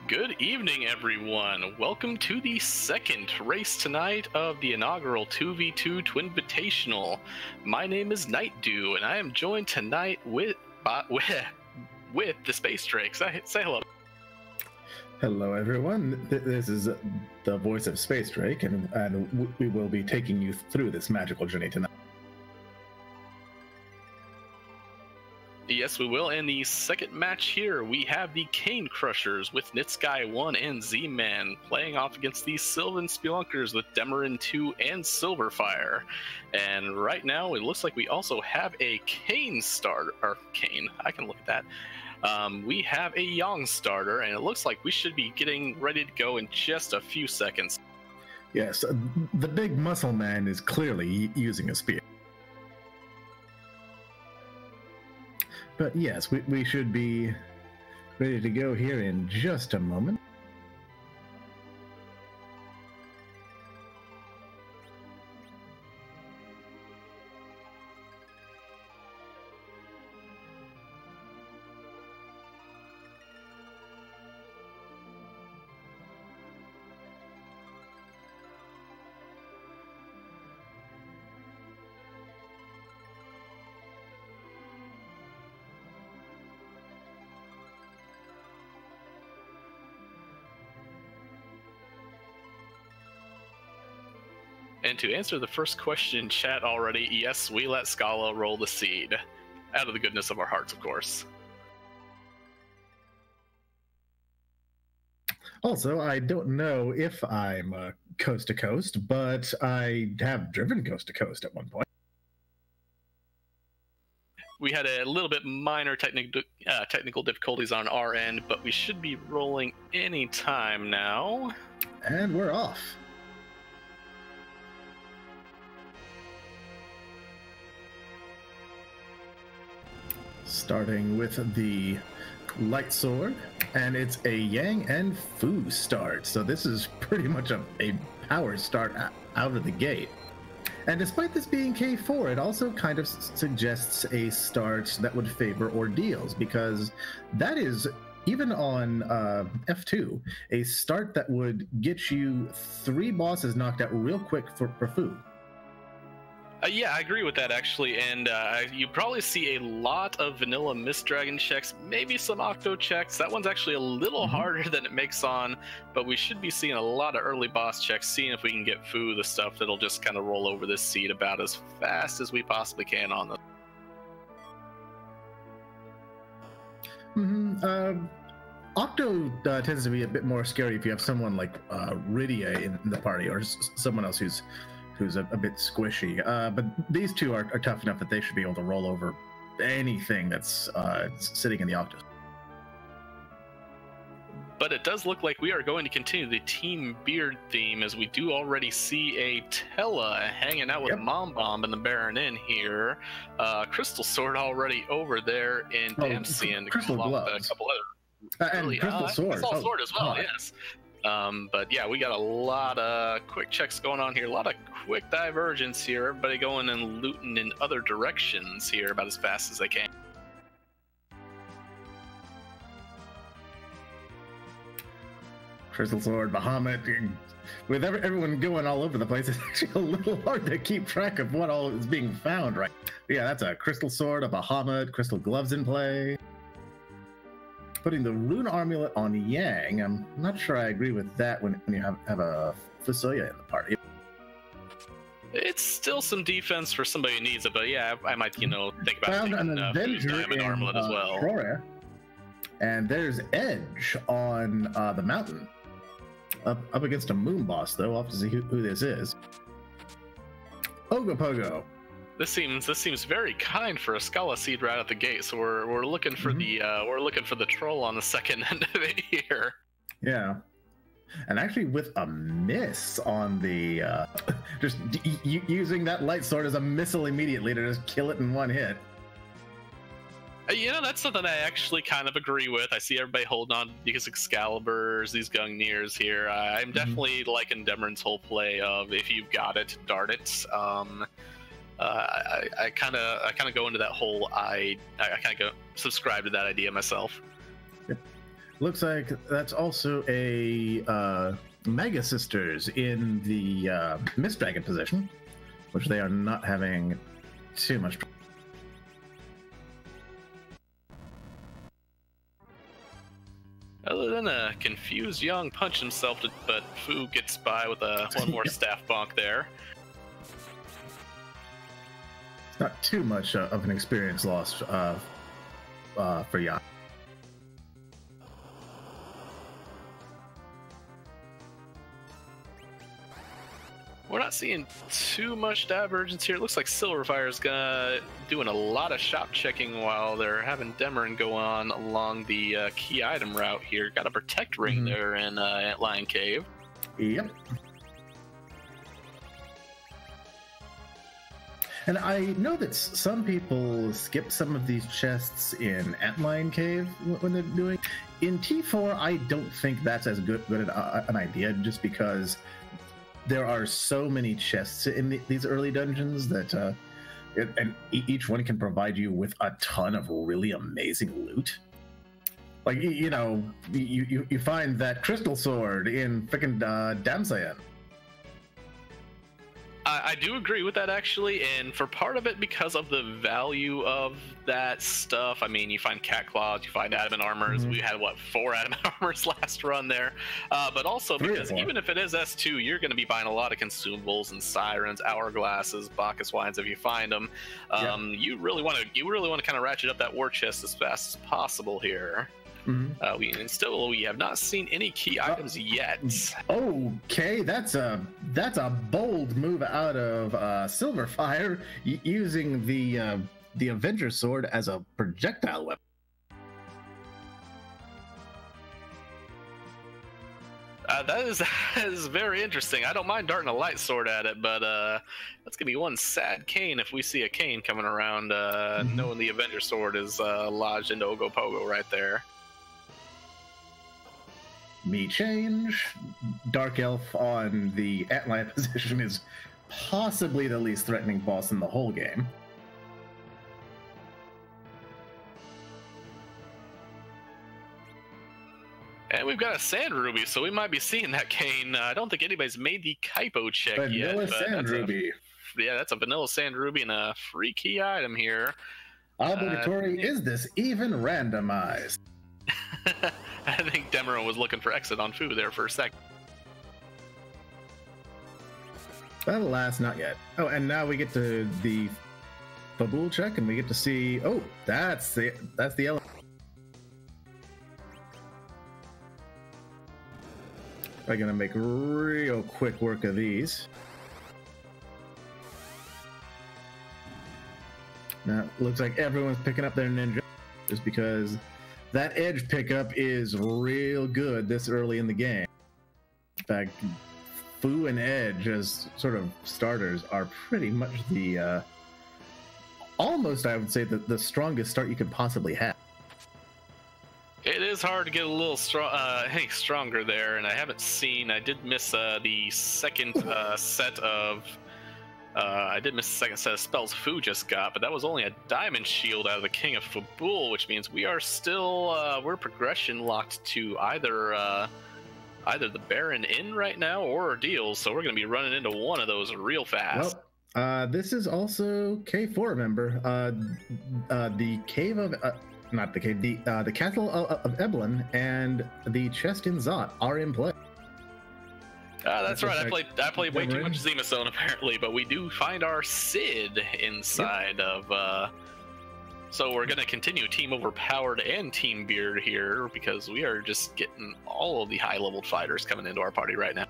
Good evening, everyone. Welcome to the second race tonight of the inaugural 2v2 Twinvitational. My name is Nightdew, and I am joined tonight with the Space Drake. Say hello. Hello, everyone. This is the voice of Space Drake, and we will be taking you through this magical journey tonight. Yes, we will. In the second match here, we have the Kain Krushers with Nitsky1 and Z-Man playing off against the Sylvan Spelunkers with Demarin 2 and Silverfire. And right now, it looks like we also have a Kain starter, or Kain, I can look at that. We have a Yang starter, and it looks like we should be getting ready to go in just a few seconds. Yes, the big muscle man is clearly using a spear. But yes, we should be ready to go here in just a moment. And to answer the first question in chat already, yes, we let Scala roll the seed. Out of the goodness of our hearts, of course. Also, I don't know if I'm coast to coast, but I have driven coast to coast at one point. We had a little bit minor technical difficulties on our end, but we should be rolling any time now. And we're off. Starting with the light sword, and it's a Yang and Fu start. So this is pretty much a power start out of the gate. And despite this being K4, it also kind of suggests a start that would favor ordeals, because that is, even on F2, a start that would get you 3 bosses knocked out real quick for Fu. Yeah, I agree with that, actually, and you probably see a lot of vanilla Mist Dragon checks, maybe some Octo checks. That one's actually a little harder than it makes on, but we should be seeing a lot of early boss checks, seeing if we can get Fu, the stuff that'll just kind of roll over this seed about as fast as we possibly can on the... Octo tends to be a bit more scary if you have someone like Rydia in the party, or someone else who's a bit squishy. But these two are tough enough that they should be able to roll over anything that's sitting in the Octus. But it does look like we are going to continue the Team Beard theme, as we do already see a Tella hanging out with Mom Bomb and the Baron in here. Crystal Sword already over there in Dempsey, and Crystal Gloves. A couple other... and Crystal Sword. Crystal Sword as well, yes. But yeah, we got a lot of quick checks going on here, a lot of quick divergence here, everybody going and looting in other directions here about as fast as they can. Crystal Sword, Bahamut, with everyone going all over the place, it's actually a little hard to keep track of what all is being found, right? Yeah, that's a Crystal Sword, a Bahamut, Crystal Gloves in play. Putting the Rune Amulet on Yang, I'm not sure I agree with that when you have a Fusoya in the party. It's still some defense for somebody who needs it, but yeah, I might, think about taking an Diamond Armlet as well. Aurora, and there's Edge on the mountain. Up against a Moon boss, though. I'll have to see who this is. Ogopogo. This seems very kind for a Scala seed right out the gate. So we're looking for the troll on the second end of it here. Yeah, and actually with a miss on the just using that light sword as a missile immediately to just kill it in one hit. That's something I actually kind of agree with. I see everybody holding on these Excaliburs, these Gungnir's here. I'm definitely liking Demarin's whole play of if you've got it, dart it. I kind of go into that whole I kind of go subscribe to that idea myself. Yep. Looks like that's also a Mega Sisters in the Mist Dragon position, which they are not having too much. Other than a confused Young punch himself, but Fu gets by with one more staff bonk there. It's not too much of an experience loss for Yang. We're not seeing too much divergence here. It looks like Silverfire's doing a lot of shop checking while they're having Demerin go on along the key item route here. Got a protect ring there in Antlion Cave. Yep. And I know that some people skip some of these chests in Antlion Cave when they're doing. In T4, I don't think that's as good an idea, just because there are so many chests in these early dungeons that and each one can provide you with a ton of really amazing loot. Like, you know, you find that crystal sword in frickin' Damsayan. I do agree with that, actually, and for part of it, because of the value of that stuff. I mean, you find cat claws, you find adamant armors. We had, what, 4 adamant armors last run there. But also because even if it is S2, you're going to be buying a lot of consumables and sirens, hourglasses, Bacchus wines if you find them. You really want to kind of ratchet up that war chest as fast as possible here. We have not seen any key items yet. Okay, that's a bold move out of Silverfire, using the Avenger sword as a projectile weapon. That is very interesting. I don't mind darting a light sword at it, but that's gonna be one sad Kain if we see a Kain coming around, knowing the Avenger sword is lodged into Ogopogo right there. Me change. Dark Elf on the Antlion position is possibly the least threatening boss in the whole game. And we've got a Sand Ruby, so we might be seeing that Kain. I don't think anybody's made the Kaipo check yet. Vanilla Sand Ruby. Yeah, that's a Vanilla Sand Ruby and a free key item here. Obligatory, is this even randomized? I think Demerin was looking for exit on Fu there for a second. But alas, not yet. Oh, and now we get to the Fabul check, and we get to see. Oh, that's the element. I'm gonna make real quick work of these. Now, looks like everyone's picking up their ninja, just because that edge pickup is real good this early in the game. In fact, Fu and Edge as sort of starters are pretty much the almost, I would say, the strongest start you could possibly have. It is hard to get a little any stronger there, and I did miss the second set of spells Fu just got, but that was only a diamond shield out of the King of Fabul, which means we are still we're progression locked to either the Baron Inn right now or Ordeals, so we're going to be running into one of those real fast. Well, this is also K4, remember. The cave of not the cave, the castle of Eblin and the chest in Zot are in play. That's right. I played way too much Zima Zone apparently, but we do find our Sid inside of. So we're gonna continue Team Overpowered and Team Beard here because we are just getting all of the high-leveled fighters coming into our party right now.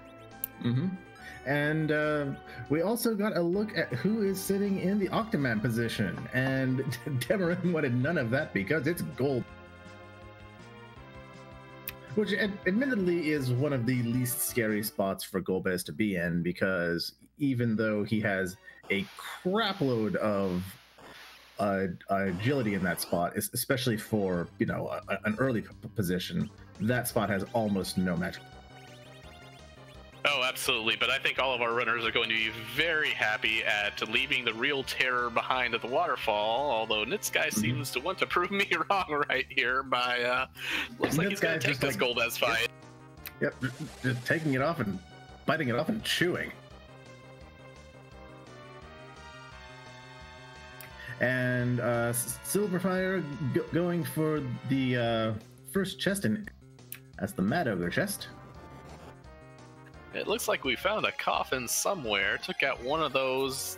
And we also got a look at who is sitting in the Octoman position, and Demerin wanted none of that because it's gold. Which admittedly is one of the least scary spots for Golbez to be in, because even though he has a crapload of agility in that spot, especially for, you know, an early position, that spot has almost no magic. Oh, Absolutely, but I think all of our runners are going to be very happy at leaving the real terror behind at the waterfall, although Nitsky seems to want to prove me wrong right here by, looks like he's going to take this Golbez fight. Yep, just taking it off and biting it off and chewing. And Silverfire going for the first chest, and that's the Mad Ogre chest. It looks like we found a coffin somewhere. Took out one of those.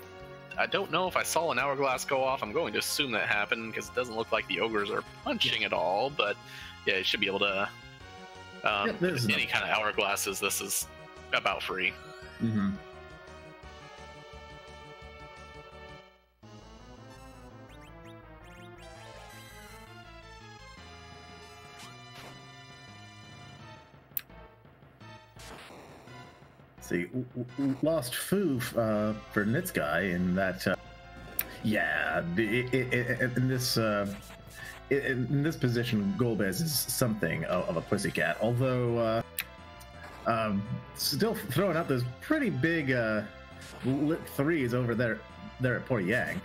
I don't know if I saw an hourglass go off. I'm going to assume that happened because it doesn't look like the ogres are punching at all. But yeah, it should be able to. Any kind of hourglasses, this is about free. Mm-hmm. See, lost Foo for Nitsky in that. Yeah, in this position, Golbez is something of a pussycat. Although, still throwing out those pretty big lit threes over there at poor Yang.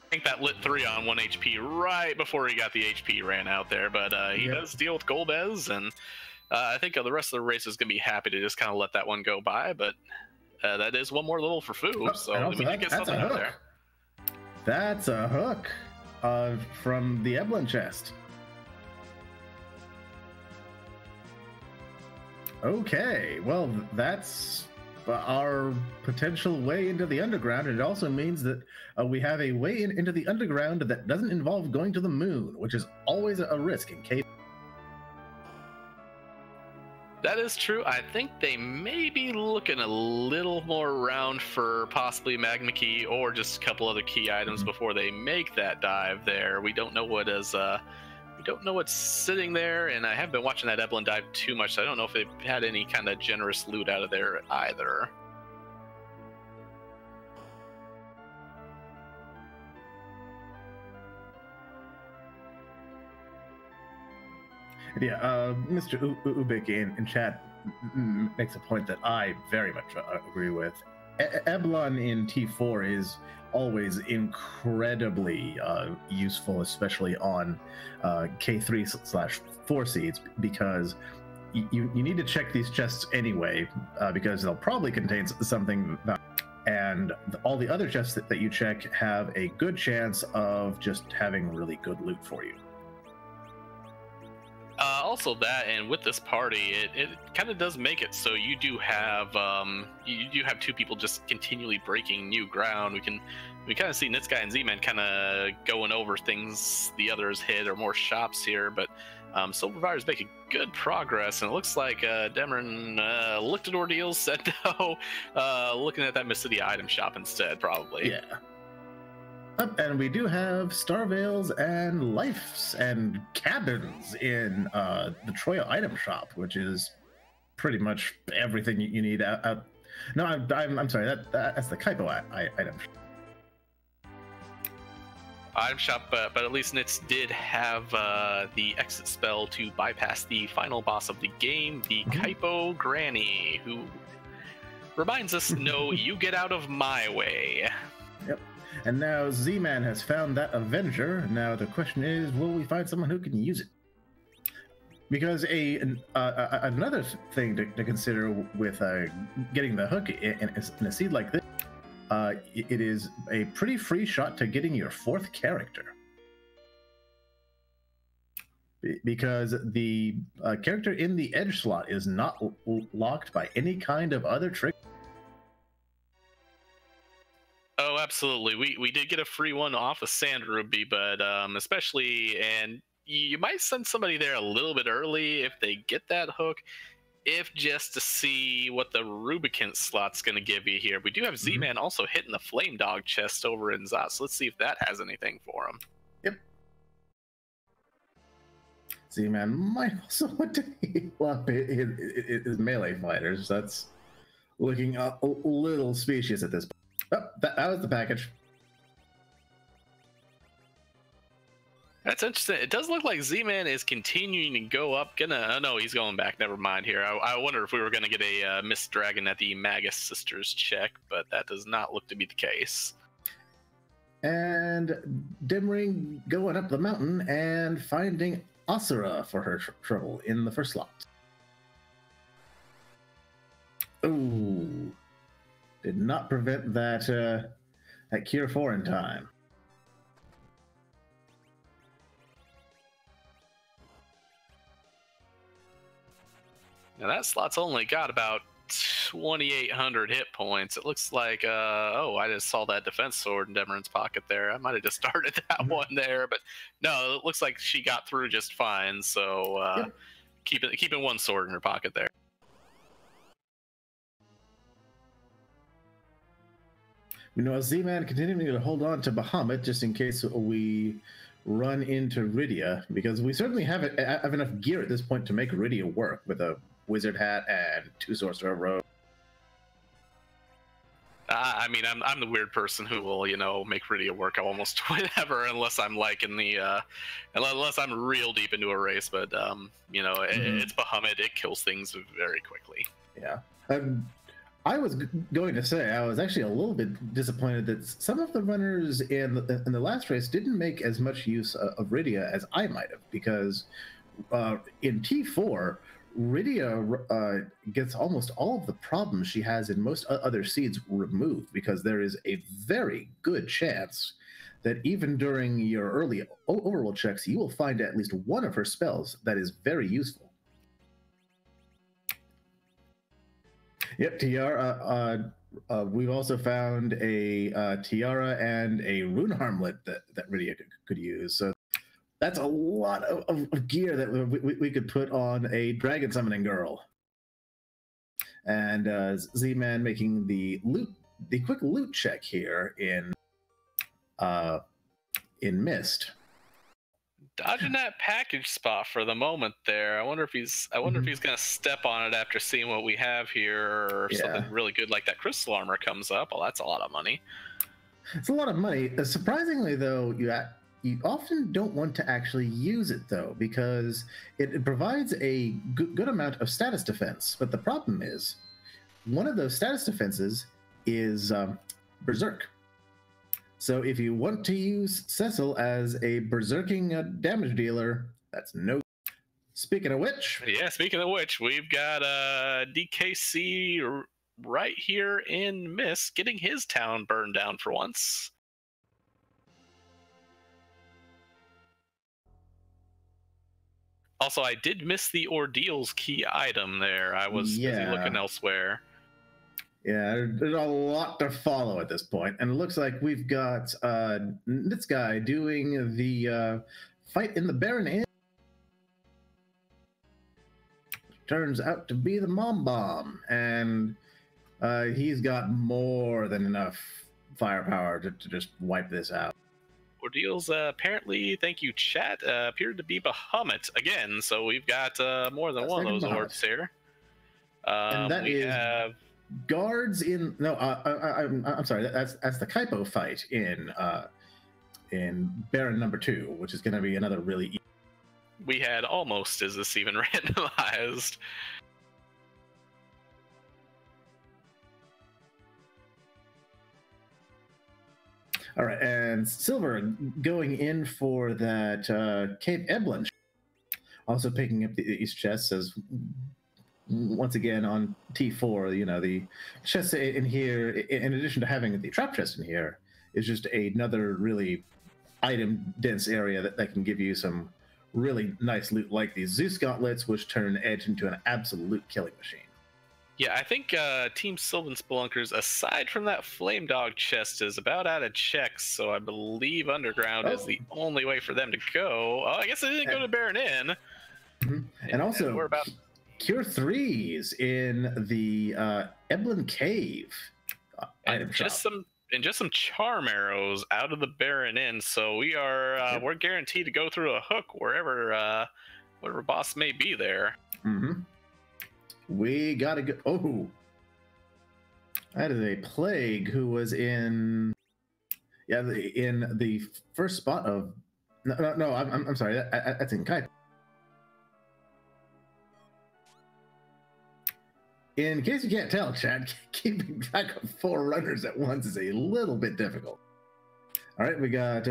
I think that lit 3 on 1 HP right before he got the HP ran out there, but he does deal with Golbez, and I think the rest of the race is going to be happy to just kind of let that one go by, but that is one more level for Foo, so we did get something out there. That's a hook from the Eblin chest. Okay, well, that's our potential way into the underground. It also means that we have a way into the underground that doesn't involve going to the moon, which is always a risk in case. That is true. I think they may be looking a little more around for possibly Magma Key or just a couple other key items before they make that dive there. We don't know what is we don't know what's sitting there, and I haven't been watching that Eblin dive too much, so I don't know if they've had any kind of generous loot out of there either. Yeah, Mr. Ubik in chat makes a point that I very much agree with. Eblin in T4 is always incredibly useful, especially on K3/4 seeds, because you need to check these chests anyway, because they'll probably contain something, and all the other chests that you check have a good chance of just having really good loot for you. Also that, and with this party, it kind of does make it so you do have two people just continually breaking new ground. We kind of see Nitsky and Z-Man kind of going over things the others hit or more shops here, but Silverfire's making good progress, and it looks like Demerin looked at Ordeals, said no, looking at that Mysidia item shop instead, probably. Yeah. And we do have Star Veils and Lifes and Cabins in the Troya item shop, which is pretty much everything you need out. No, I'm sorry, that's the Kaipo item shop. Item shop, but at least Nits did have the exit spell to bypass the final boss of the game, the Kaipo Granny, who reminds us, no, you get out of my way. Yep. And now Z-Man has found that Avenger. Now the question is, will we find someone who can use it? Because another thing to consider with getting the hook in a seed like this, it is a pretty free shot to getting your 4th character. Because the character in the edge slot is not locked by any kind of other trick. Oh, absolutely. We did get a free one off of Sand Ruby, but especially, and you might send somebody there a little bit early if they get that hook, if just to see what the Rubicant slot's going to give you here. We do have Z-Man also hitting the Flame Dog chest over in Zot, so let's see if that has anything for him. Yep. Z-Man might also want to heal up his melee fighters. That's looking a little specious at this point. Oh, that was the package. That's interesting. It does look like Z-Man is continuing to go up. Oh, no, he's going back. Never mind here. I wonder if we were going to get a Mist Dragon at the Magus Sisters check, but that does not look to be the case. And Dimring going up the mountain and finding Asura for her trouble in the first slot. Ooh. Did not prevent that, that Cure 4 in time. Now that slot's only got about 2,800 hit points. It looks like, oh, I just saw that defense sword in Demeron's pocket there. I might have just started that one there, but no, it looks like she got through just fine. So keeping one sword in her pocket there. You know, Z-Man continuing to hold on to Bahamut just in case we run into Rydia, because we certainly have enough gear at this point to make Rydia work with a wizard hat and 2 sorcerer robe. I mean, I'm the weird person who will, you know, make Rydia work almost whatever, unless I'm like in the, unless I'm real deep into a race. But you know, it's Bahamut. It kills things very quickly. Yeah. I was going to say I was actually a little bit disappointed that some of the runners in the last race didn't make as much use of Rydia as I might have, because in T4, Rydia gets almost all of the problems she has in most other seeds removed, because there is a very good chance that even during your early overworld checks, you will find at least one of her spells that is very useful. Yep, Tiara. We've also found a Tiara and a Rune Harmlet that Rydia could use. So that's a lot of gear that we could put on a Dragon Summoning Girl. And Z-Man making the quick loot check here in Mist. Dodging that package spot for the moment there. I wonder if he's gonna step on it after seeing what we have here, or if something really good like that crystal armor comes up. Well, that's a lot of money. It's a lot of money. Surprisingly, though, you often don't want to actually use it, though, because it provides a good amount of status defense. But the problem is, one of those status defenses is Berserk. So if you want to use Cecil as a berserking damage dealer, that's no. Speaking of which, we've got DKC right here in Mist, getting his town burned down for once. Also, I did miss the Ordeals key item there. I was busy looking elsewhere. Yeah, there's a lot to follow at this point, and it looks like we've got this guy doing the fight in the Baron Inn. Turns out to be the Mom Bomb, and he's got more than enough firepower to just wipe this out. Ordeals apparently, thank you chat, appeared to be Bahamut again, so we've got more than one of those orbs here. And that we have guards in I'm sorry, that's the Kaipo fight in Baron number 2, which is going to be another really we had almost is this even randomized. All right, and Silver going in for that Cape Eblin, also picking up these chests as once again on T4, you know, the chest in here, in addition to having the trap chest in here, is just another really item-dense area that can give you some really nice loot, like these Zeus gauntlets, which turn Edge into an absolute killing machine. Yeah, I think Team Sylvan Spelunkers, aside from that Flame Dog chest, is about out of checks, so I believe Underground is the only way for them to go. Oh, I guess they didn't go to Baron Inn. And also, we're about Cure 3s in the Eblin Cave item shop. Just some charm arrows out of the Baron Inn, so we are we're guaranteed to go through a hook wherever boss may be there. We gotta go. Oh, that is a plague who was in the first spot of No, I'm sorry. That's in Kai. In case you can't tell, Chad, keeping track of 4 runners at once is a little bit difficult. All right, we got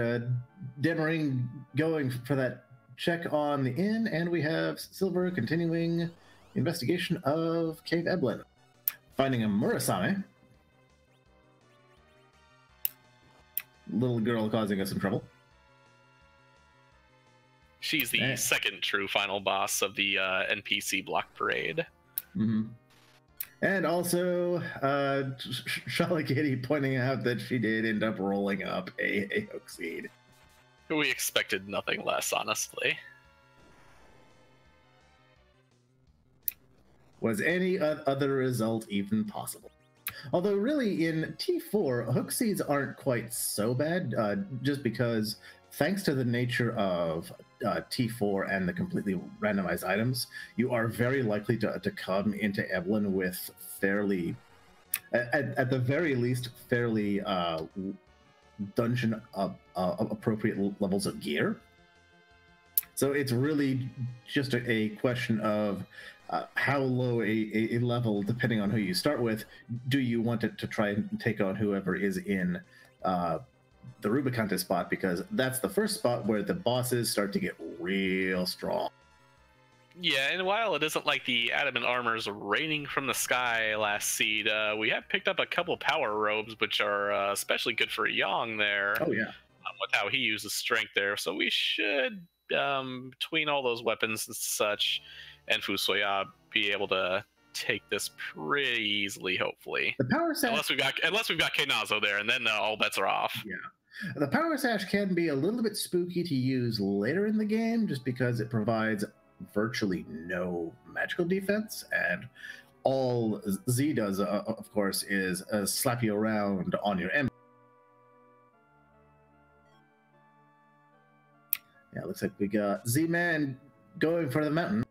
Demmering going for that check on the inn, and we have Silver continuing investigation of Cave Eblin, finding a Murasame. Little girl causing us some trouble. She's the second true final boss of the NPC block parade. Mm-hmm. And also, Shala Kitty pointing out that she did end up rolling up a hook seed. We expected nothing less, honestly. Was any other result even possible? Although really in T4, hook seeds aren't quite so bad, just because thanks to the nature of T4 and the completely randomized items, you are very likely to come into Evelyn with fairly, at the very least, fairly dungeon appropriate levels of gear. So it's really just a question of how low a level, depending on who you start with, do you want it to try and take on whoever is in the Rubicante spot, because that's the first spot where the bosses start to get real strong. Yeah, and while it isn't like the adamant armor's raining from the sky last seed, we have picked up a couple power robes, which are especially good for Yang there. Oh, yeah. With how he uses strength there. So we should, between all those weapons and such, and Fusoya, be able to take this pretty easily, hopefully. The power sash, unless we've got Kenazo there, and then all bets are off. Yeah, the power sash can be a little bit spooky to use later in the game, just because it provides virtually no magical defense, and all Z does, of course, is slap you around on your M. Yeah, looks like we got Z-Man going for the mountain.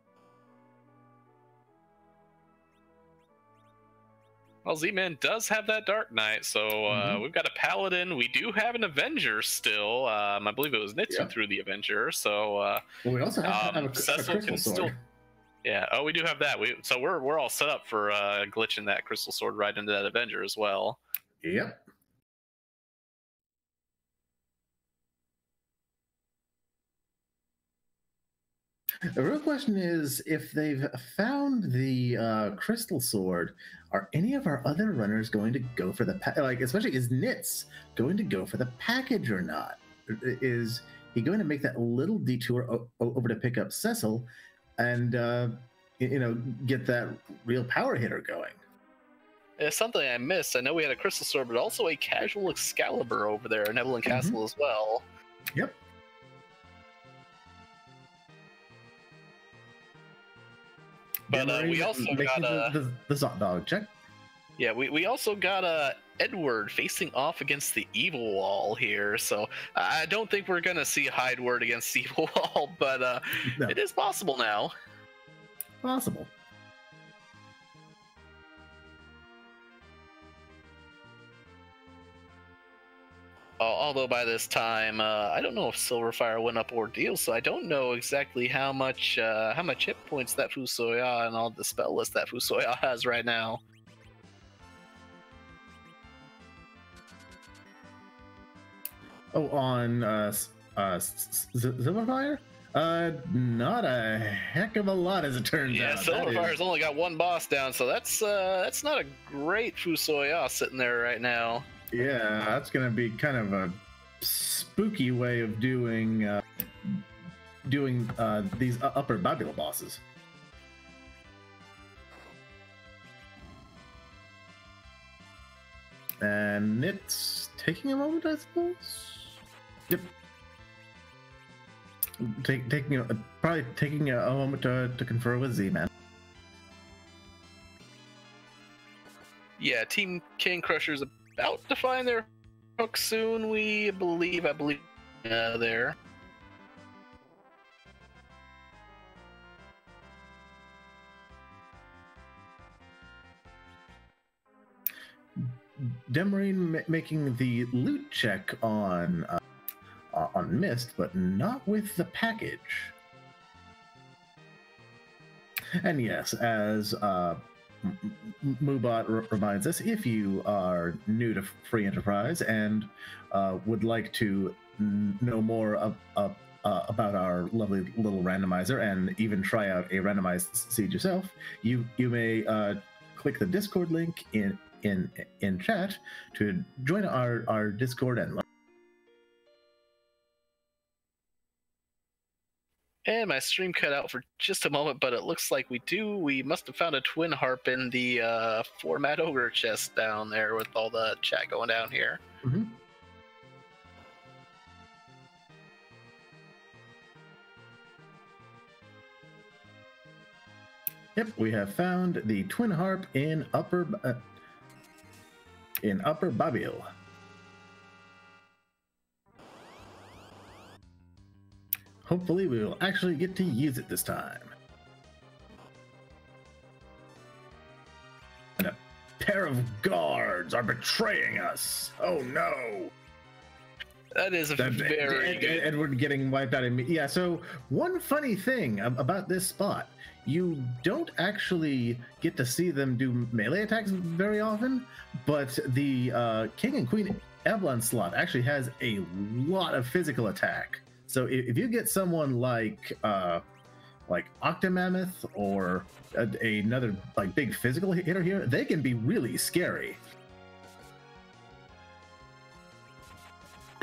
Well, Z-Man does have that Dark Knight, so we've got a Paladin. We do have an Avenger still. I believe it was Nitsu who threw the Avenger, so... well, we also have a Cecil crystal sword. Yeah, oh, we do have that. So we're all set up for glitching that Crystal Sword right into that Avenger as well. Yep. The real question is, if they've found the crystal sword, are any of our other runners going to go for the especially is Nitz going to go for the package or not? Is he going to make that little detour over to pick up Cecil and get that real power hitter going? It's something I missed. I know we had a crystal sword, but also a casual Excalibur over there in Evelyn Castle as well. Yep. But we also got the Zot Dog check. Yeah, we also got Edward facing off against the Evil Wall here, so I don't think we're gonna see Hydeward against Evil Wall, but no. It is possible now. Possible. Although by this time, I don't know if Silverfire went up Ordeal, so I don't know exactly how much hit points that Fusoya and all the spell list that Fusoya has right now. Oh, on Silverfire? Not a heck of a lot, as it turns out. Yeah, Silverfire's only got one boss down, so that's not a great Fusoya sitting there right now. Yeah, that's going to be kind of a spooky way of doing these upper Babylon bosses. And it's taking a moment, I suppose. Yep. Probably taking a moment to confer with Z-Man. Yeah, Team Kain Krushers about to find their hook soon, I believe there. Demarine making the loot check on on Mist, but not with the package. And yes, as Moobot reminds us, if you are new to Free Enterprise and would like to know more about our lovely little randomizer and even try out a randomized seed yourself, you may click the Discord link in chat to join our Discord and learn. And my stream cut out for just a moment, but it looks like we must have found a twin harp in the format ogre chest down there with all the chat going down here. Mm-hmm. Yep, we have found the twin harp in Upper Babil. Hopefully we will actually get to use it this time. And a pair of guards are betraying us. Oh no. That is very good. Edward getting wiped out. Yeah, so one funny thing about this spot, you don't actually get to see them do melee attacks very often, but the King and Queen Evelyn slot actually has a lot of physical attack. So if you get someone like Octomammoth or another like big physical hitter here, they can be really scary.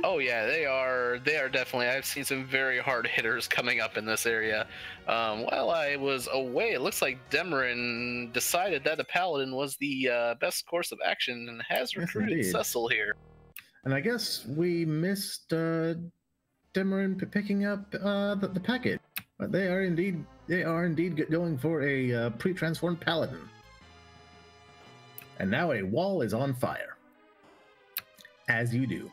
Oh yeah, they are definitely. I've seen some very hard hitters coming up in this area. While I was away, it looks like Demerin decided that the Paladin was the best course of action and has recruited Cecil here. And I guess we missed Demerin picking up the packet, but they are indeed going for a pre-transformed Paladin. And now a wall is on fire, as you do.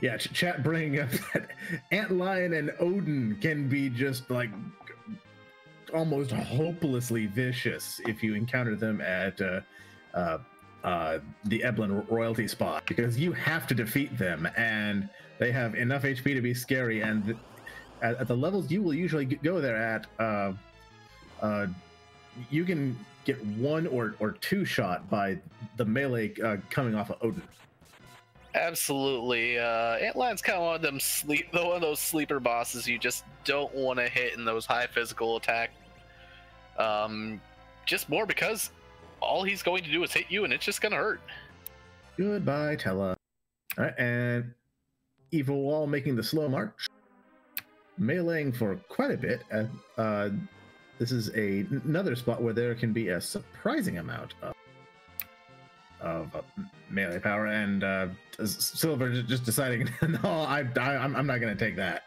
Yeah, chat bringing up that Antlion and Odin can be just like almost hopelessly vicious if you encounter them at the Eblin royalty spot, because you have to defeat them and they have enough HP to be scary, and at the levels you will usually go there at, you can get one or two shot by the melee coming off of Odin. Absolutely. Antlion's kind of one of those sleeper bosses you just don't want to hit in those high physical attack. Just more because all he's going to do is hit you, and it's just going to hurt. Goodbye, Tella. All right, and Evil Wall making the slow march, meleeing for quite a bit. This is another spot where there can be a surprising amount of melee power, and Silver just deciding, no, I'm not going to take that.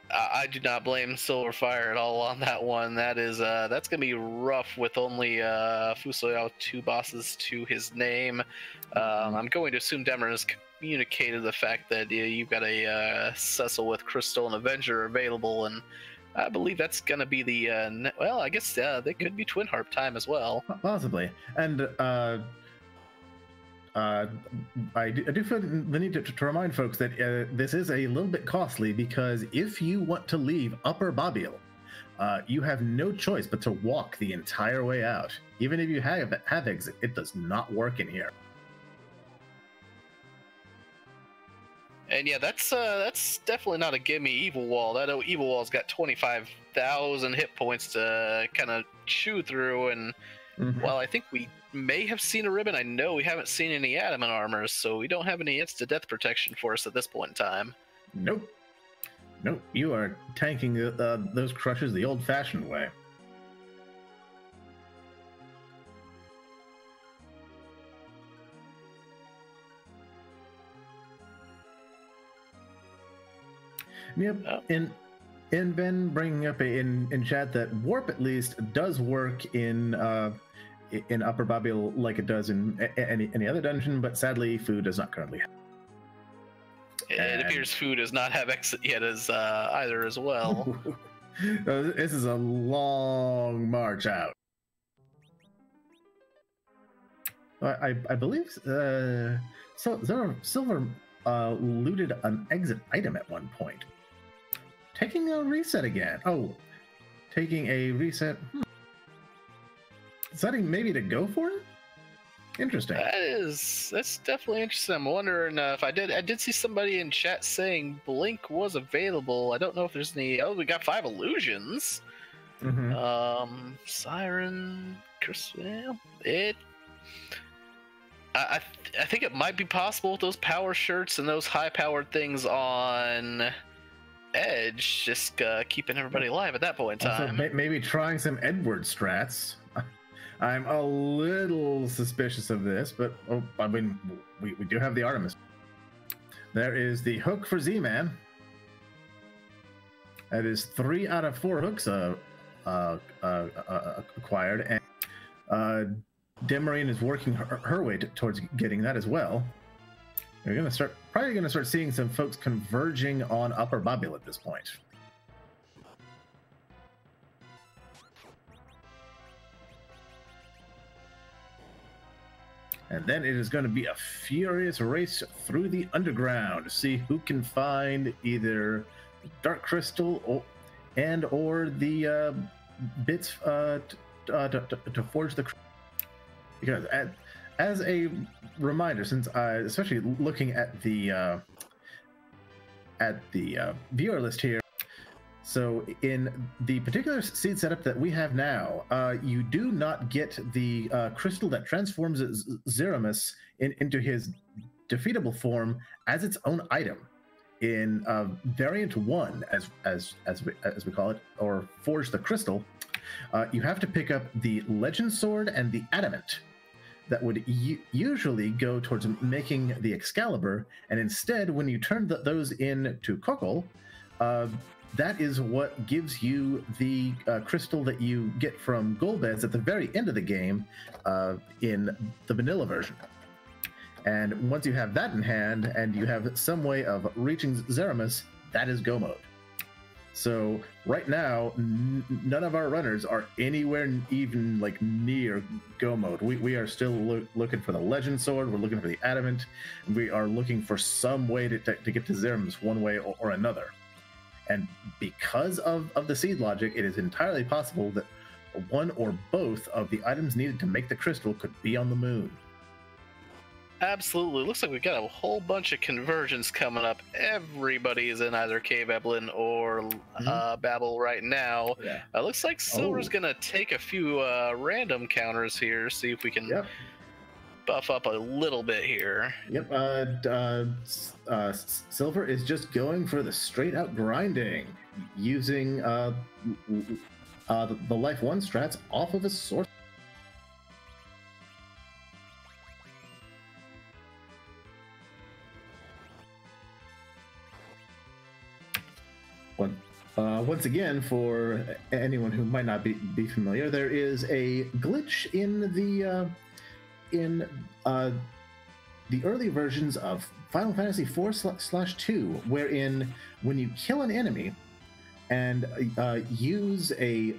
I do not blame Silverfire at all on that one. That's gonna be rough with only Fusoyao 2 bosses to his name. I'm going to assume Demer has communicated the fact that you've got a Cecil with Crystal and Avenger available, and I believe that's gonna be the well, I guess they could be Twin Harp time as well. Possibly, and I do feel the need to remind folks that this is a little bit costly, because if you want to leave Upper Babil, you have no choice but to walk the entire way out. Even if you have exit, it does not work in here. And yeah, that's definitely not a gimme Evil Wall. That Evil Wall's got 25,000 hit points to kind of chew through, and while I think we may have seen a ribbon, I know we haven't seen any adamant armors, so we don't have any insta-death protection for us at this point in time. Nope. You are tanking those Crushers the old-fashioned way. Yep. Oh. In Ben bringing up in chat that warp at least does work in Upper Babil like it does in any other dungeon, but sadly food does not currently have. It appears food does not have exit yet either as well. This is a long march out. I believe Silver looted an exit item at one point. Taking a reset again. Oh, taking a reset. Deciding maybe to go for it? Interesting. That's definitely interesting. I'm wondering if I did see somebody in chat saying Blink was available. I don't know if there's any. Oh, we got 5 illusions. Siren, Chris. Well, I think it might be possible with those power shirts and those high-powered things on Edge, just keeping everybody alive at that point in time. Also, maybe trying some Edward strats. I'm a little suspicious of this, but I mean, we do have the Artemis. There is the hook for Z-Man. That is 3 out of 4 hooks acquired, and Demarine is working her way towards getting that as well. We're probably gonna start seeing some folks converging on Upper Babel at this point. And then it is going to be a furious race through the underground to see who can find either Dark Crystal or the bits to forge the. Because as a reminder, since especially looking at the viewer list here. So in the particular seed setup that we have now, you do not get the crystal that transforms Zeramus into his defeatable form as its own item in variant 1, as we call it, or forge the crystal. You have to pick up the legend sword and the adamant that would usually go towards making the Excalibur, and instead, when you turn those into Kokol, that is what gives you the crystal that you get from Golbez at the very end of the game in the vanilla version. And once you have that in hand, and you have some way of reaching Zeramus, that is Go mode. So right now, none of our runners are anywhere even like near Go mode. We are still looking for the Legend Sword. We're looking for the Adamant. We are looking for some way to get to Zeramus one way or another. And because of the seed logic, it is entirely possible that one or both of the items needed to make the crystal could be on the moon. Absolutely. Looks like we've got a whole bunch of conversions coming up. Everybody is in either Cave Eblin or Babel right now. Yeah. Looks like Silver's going to take a few random counters here, see if we can buff up a little bit here. Yep. Silver is just going for the straight out grinding, using the Life 1 strats off of his source. Once again, for anyone who might not be familiar, there is a glitch in the early versions of Final Fantasy 4/2, wherein when you kill an enemy and use a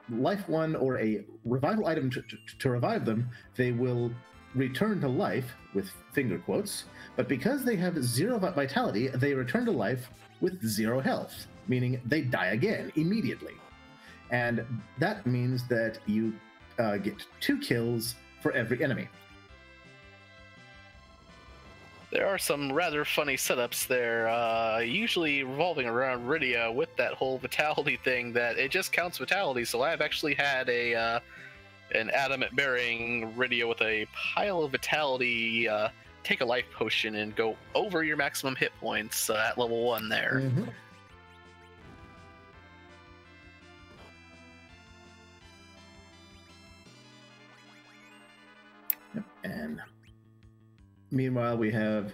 Life 1 or a revival item to revive them, they will return to life with finger quotes, but because they have 0 vitality, they return to life with 0 health, meaning they die again immediately. And that means that you get 2 kills for every enemy. There are some rather funny setups there, usually revolving around Rydia with that whole vitality thing, that it just counts vitality. So I've actually had an adamant bearing Rydia with a pile of vitality take a life potion and go over your maximum hit points at level 1 there. Mm-hmm. And meanwhile, we have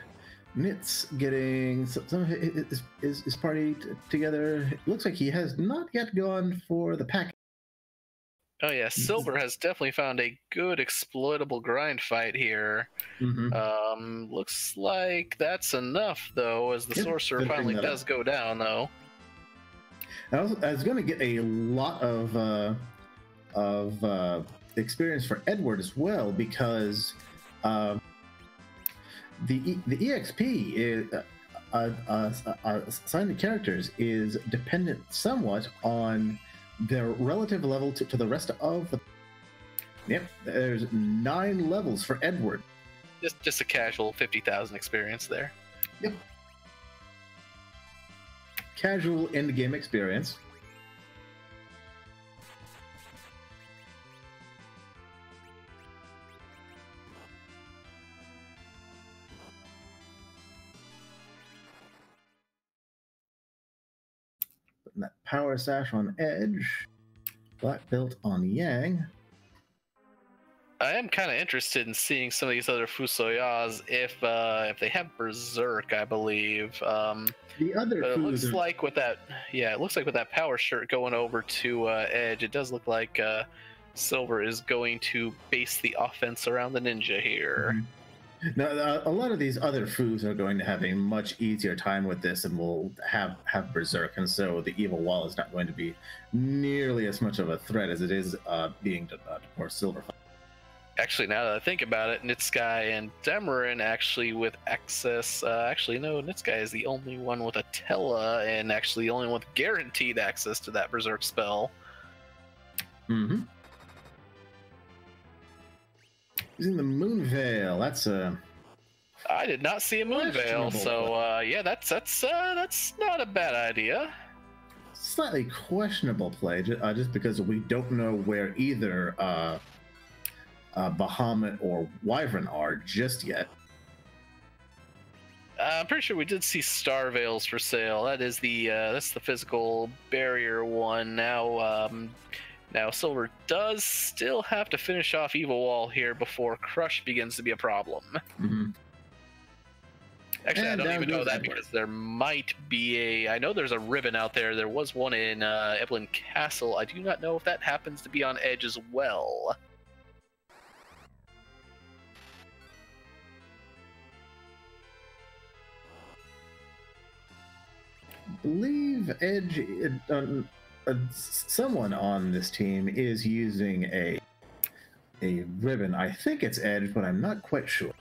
Nitz getting some of his party together. It looks like he has not yet gone for the pack. Oh yeah, Silver has definitely found a good exploitable grind fight here. Mm-hmm. Looks like that's enough though, as the sorcerer finally does go down though. I was going to get a lot of experience for Edward as well, because the EXP is assigned to characters is dependent somewhat on their relative level to the rest of the. Yep, there's 9 levels for Edward. Just a casual 50,000 experience there. Yep. Casual end-game experience. Putting that power sash on Edge. Black belt on Yang. I am kind of interested in seeing some of these other Fusoyas if they have Berserk, I believe. The other but it looks like with that, it looks like with that power shirt going over to Edge, it does look like Silver is going to base the offense around the ninja here. Mm-hmm. Now, a lot of these other Fus are going to have a much easier time with this, and will have Berserk, and so the evil wall is not going to be nearly as much of a threat as it is being for Silver. Actually, now that I think about it, Nitsky and Demarin actually with access. Actually, no, Nitsky is the only one with a Tella, and actually the only one with guaranteed access to that Berserk spell. Mm-hmm. Using the Moon Veil, that's a. I did not see a Moon Veil, so yeah, that's not a bad idea. Slightly questionable play, just because we don't know where either Bahamut or Wyvern are just yet. I'm pretty sure we did see Star Veils for sale. That is that's the physical barrier one. Now Silver does still have to finish off Evil Wall here before Crush begins to be a problem. Mm-hmm. Actually, I don't even know that because there might be I know there's a ribbon out there. There was one in Evelyn Castle. I do not know if that happens to be on Edge as well. I believe Edge, someone on this team is using a ribbon. I think it's Edge, but I'm not quite sure.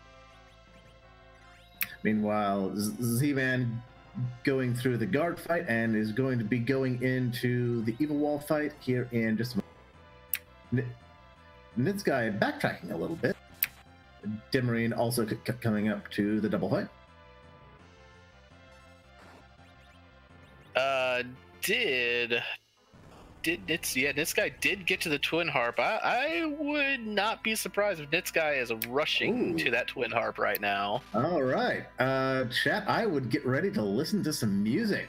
Meanwhile, Z-Man going through the guard fight and is going to be going into the Evil Wall fight here in just a moment. This guy backtracking a little bit. Demarine also coming up to the double fight. Nitsky did get to the Twin Harp. I would not be surprised if Nitsky is rushing to that Twin Harp right now. All right, chat, I would get ready to listen to some music.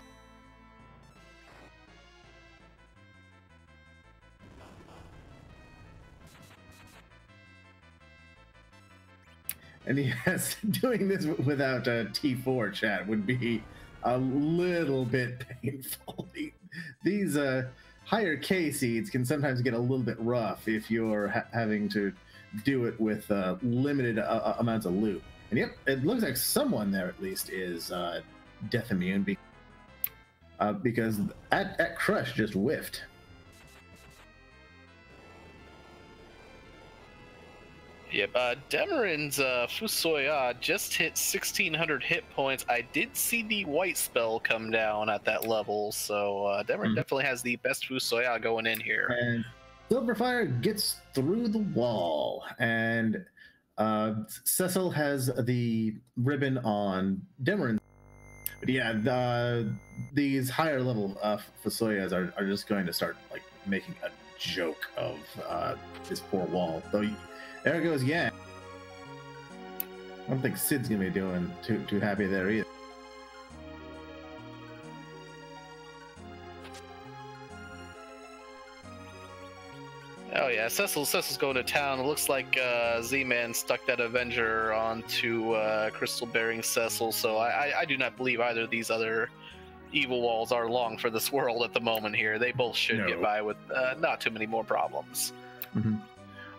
And yes, doing this without T4 chat would be a little bit painful. These higher K seeds can sometimes get a little bit rough if you're having to do it with limited amounts of loot. And yep, it looks like someone there at least is death immune because at Crush just whiffed. Yep, Demarin's Fusoya just hit 1,600 hit points. I did see the white spell come down at that level, so Demarin definitely has the best Fusoya going in here. And Silverfire gets through the wall, and Cecil has the ribbon on Demarin. But yeah, these higher level Fusoyas are just going to start like making a joke of this poor wall. Though. There goes Yang. I don't think Sid's gonna be doing too happy there either. Oh yeah, Cecil's going to town. It looks like Z-Man stuck that Avenger onto Crystal bearing Cecil, so I do not believe either of these other evil walls are long for this world at the moment here. They both should get by with not too many more problems. Mm-hmm.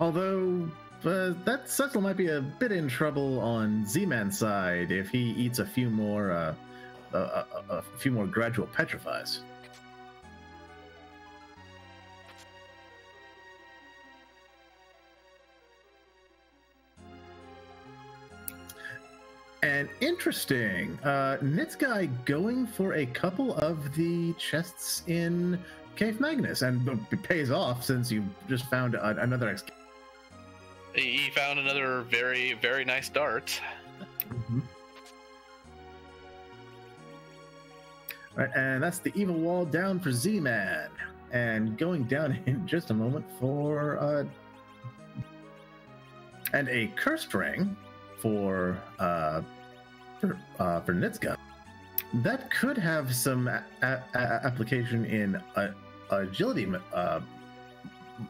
Although that Cecil might be a bit in trouble on Z-Man's side if he eats a few more gradual petrifies. And interesting, Nitsguy going for a couple of the chests in Cave Magnus, and it pays off since you just found another X. He found another very, very nice dart. Mm-hmm. All right, and that's the evil wall down for Z-Man, and going down in just a moment for and a cursed ring for Nitsguy. That could have some application in agility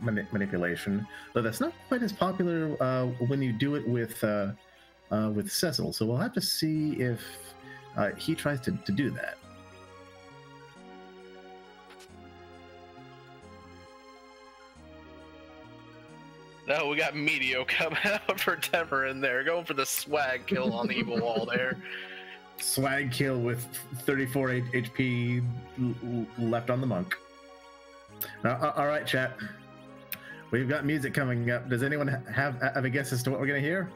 manipulation, but that's not quite as popular when you do it with Cecil. So we'll have to see if he tries to do that. No, we got Meteor coming out for Demer in there, going for the swag kill on the evil wall there. Swag kill with 34 HP left on the monk. All right, chat. We've got music coming up. Does anyone have a guess as to what we're going to hear?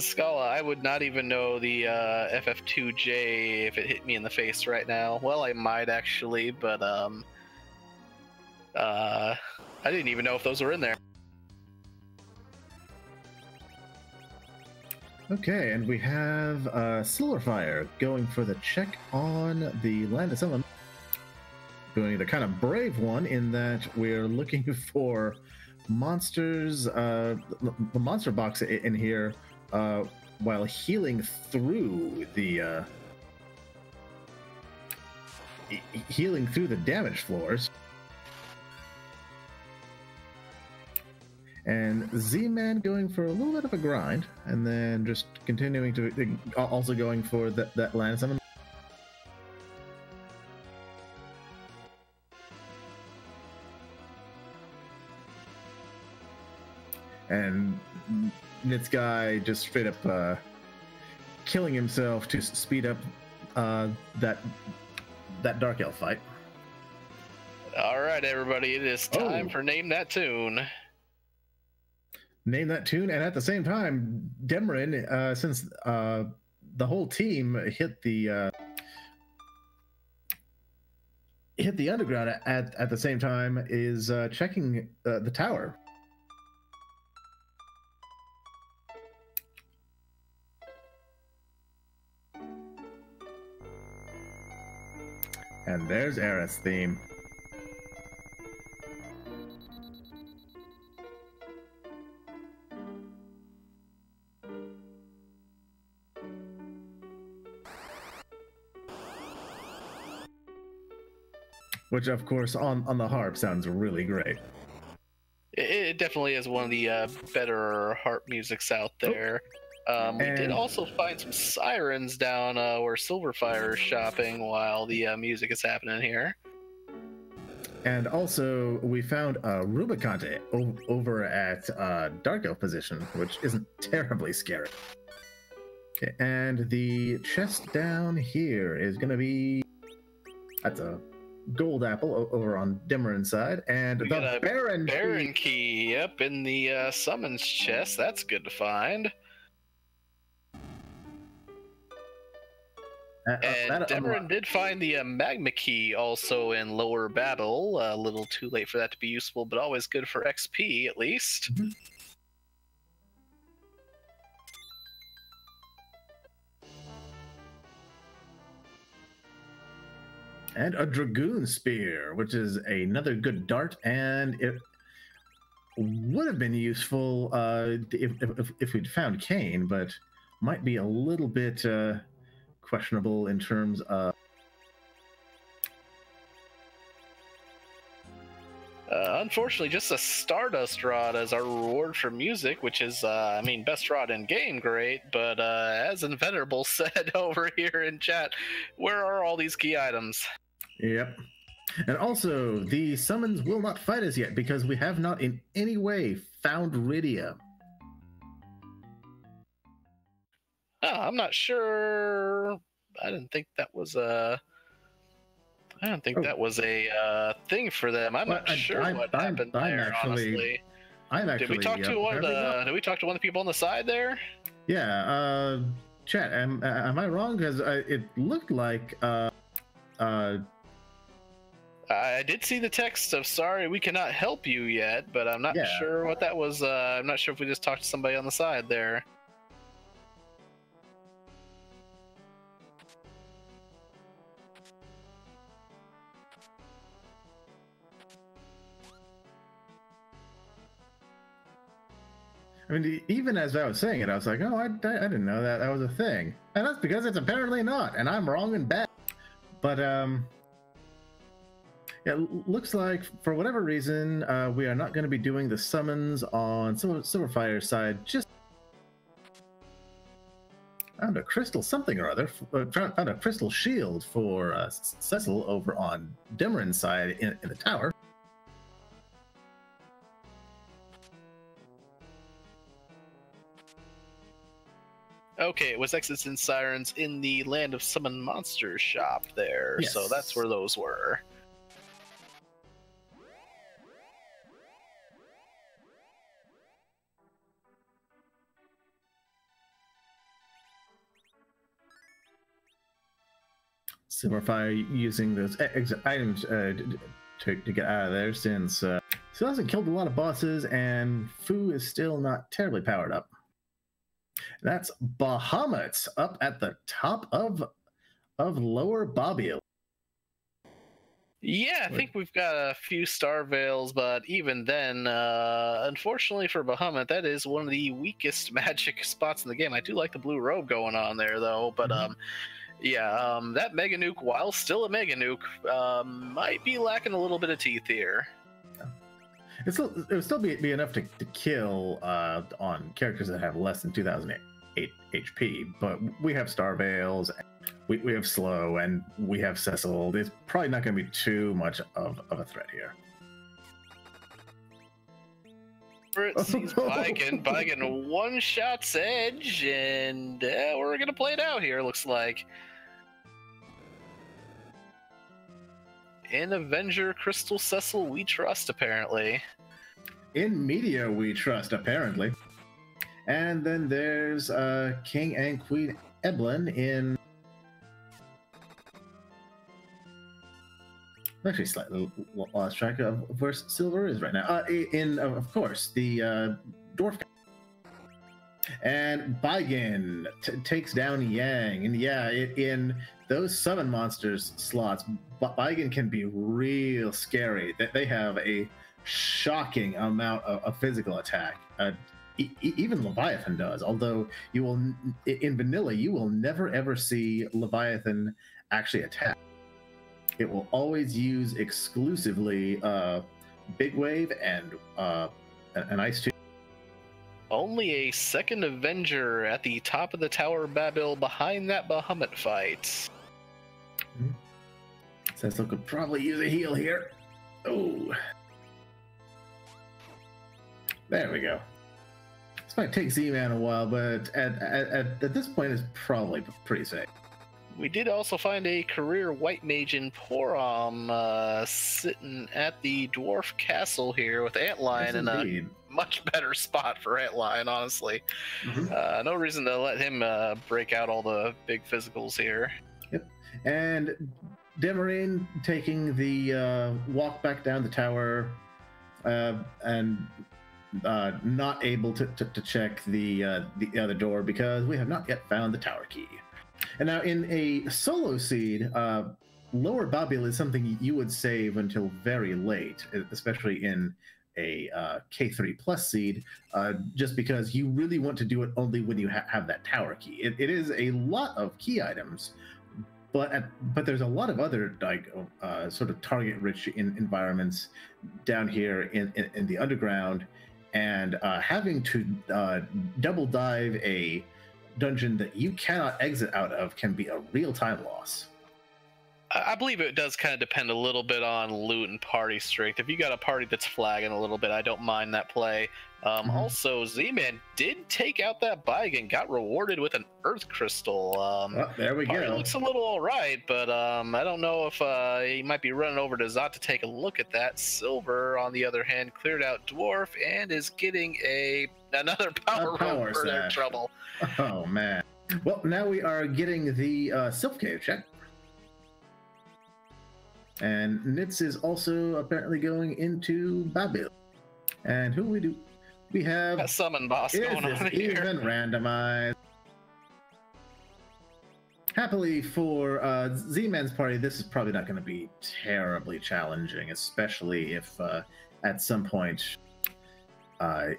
Scala, I would not even know the FF2J if it hit me in the face right now. Well, I might actually, but I didn't even know if those were in there. Okay, and we have Silverfire going for the check on the Land of Sylvan. Doing the kind of brave one in that we're looking for monsters, the monster box in here, while healing through the damage floors. And Z-Man going for a little bit of a grind, and then just continuing to also going for that land summon. And Nitsguy just straight up killing himself to speed up that Dark Elf fight. All right, everybody, it is time for Name That Tune. Name that tune, and at the same time, Demerin, since the whole team hit the underground at the same time, is checking the tower. And there's Aerith's theme. Which, of course, on the harp sounds really great. It definitely is one of the better harp musics out there. We did also find some sirens down where Silverfire is shopping while the music is happening here. And also, we found Rubicante over at Dark Elf position, which isn't terribly scary. Okay, and the chest down here is going to be... That's a gold apple over on Demerin's side, and we the Baron key up in the summons chest. That's good to find. And Demerin did find the magma key also in lower battle. A little too late for that to be useful, but always good for XP at least. Mm-hmm. And a Dragoon Spear, which is another good dart, and it would have been useful if we'd found Kain, but might be a little bit questionable in terms of... Unfortunately, just a Stardust Rod as our reward for music, which is, I mean, best rod in game, great, but as Invenerable said over here in chat, where are all these key items? Yep. And also, the summons will not fight us yet because we have not in any way found Rydia. I'm not sure. I didn't think that was a. I don't think that was a thing for them. I'm not sure what happened there. Honestly, did we talk to one of the? Did we talk to one of the people on the side there? Yeah. Chat. Am I wrong? Because it looked like. I did see the text of "Sorry, we cannot help you yet," but I'm not sure what that was. I'm not sure if we just talked to somebody on the side there. I mean, even as I was saying it, I was like, oh, I didn't know that was a thing. And that's because it's apparently not, and I'm wrong and bad. But, yeah, it looks like, for whatever reason, we are not going to be doing the summons on Silverfire's side. Just found a crystal something or other, found a crystal shield for Cecil over on Dimmeren's side in the tower. Okay, it was Exits and Sirens in the Land of Summon Monsters shop there, yes. So that's where those were. Silverfire using those items to get out of there since he hasn't killed a lot of bosses and Fu is still not terribly powered up. That's Bahamut's up at the top of Lower Bobby. Yeah, I think we've got a few Star Veils, but even then, unfortunately for Bahamut, that is one of the weakest magic spots in the game. I do like the blue robe going on there, though, but yeah, that Mega Nuke, while still a Mega Nuke, might be lacking a little bit of teeth here. It would still be enough to kill on characters that have less than 2008 HP, but we have Star Veils, we have Slow, and we have Cecil. There's probably not going to be too much of a threat here. It sees Baigen one shot's edge, and we're going to play it out here, looks like. In Avenger Crystal Cecil we trust, apparently. In Media we trust, apparently. And then there's King and Queen Eblin in... I'm actually slightly lost track of where Silver is right now. In, of course, the Dwarf. And Baigen takes down Yang. And yeah, in those summon monsters slots, Baigen can be real scary. They have a shocking amount of physical attack. Even Leviathan does, although you will, in vanilla, you will never ever see Leviathan actually attack. It will always use exclusively Big Wave and an Ice Tube. Only a second Avenger at the top of the Tower of Babel behind that Bahamut fight. Cecil could probably use a heal here. Oh. There we go. This might take Z-Man a while, but at this point, it's probably pretty safe. We did also find a career White Mage in Porom sitting at the Dwarf Castle here with Antlion in a much better spot for Antlion, honestly. No reason to let him break out all the big physicals here. Yep. And Demarine taking the walk back down the tower and not able to check the other door because we have not yet found the tower key. And now in a solo seed, Lower Babel is something you would save until very late, especially in a K3 plus seed, just because you really want to do it only when you have that tower key. It is a lot of key items, but there's a lot of other like sort of target-rich environments down here in the underground, and having to double dive a dungeon that you cannot exit out of can be a real time loss. I believe it does kind of depend a little bit on loot and party strength. If you got a party that's flagging a little bit, I don't mind that play. Also, Z-Man did take out that bike and got rewarded with an Earth Crystal. There we party go. Looks a little alright, but I don't know if he might be running over to Zot to take a look at that. Silver, on the other hand, cleared out Dwarf and is getting another power room for their trouble. Oh, man. Well, now we are getting the Sylph Cave check. And Nitz is also apparently going into Babil. And who we have a summon boss going on here. Even randomized. Happily for Z-Man's party, this is probably not going to be terribly challenging, especially if at some point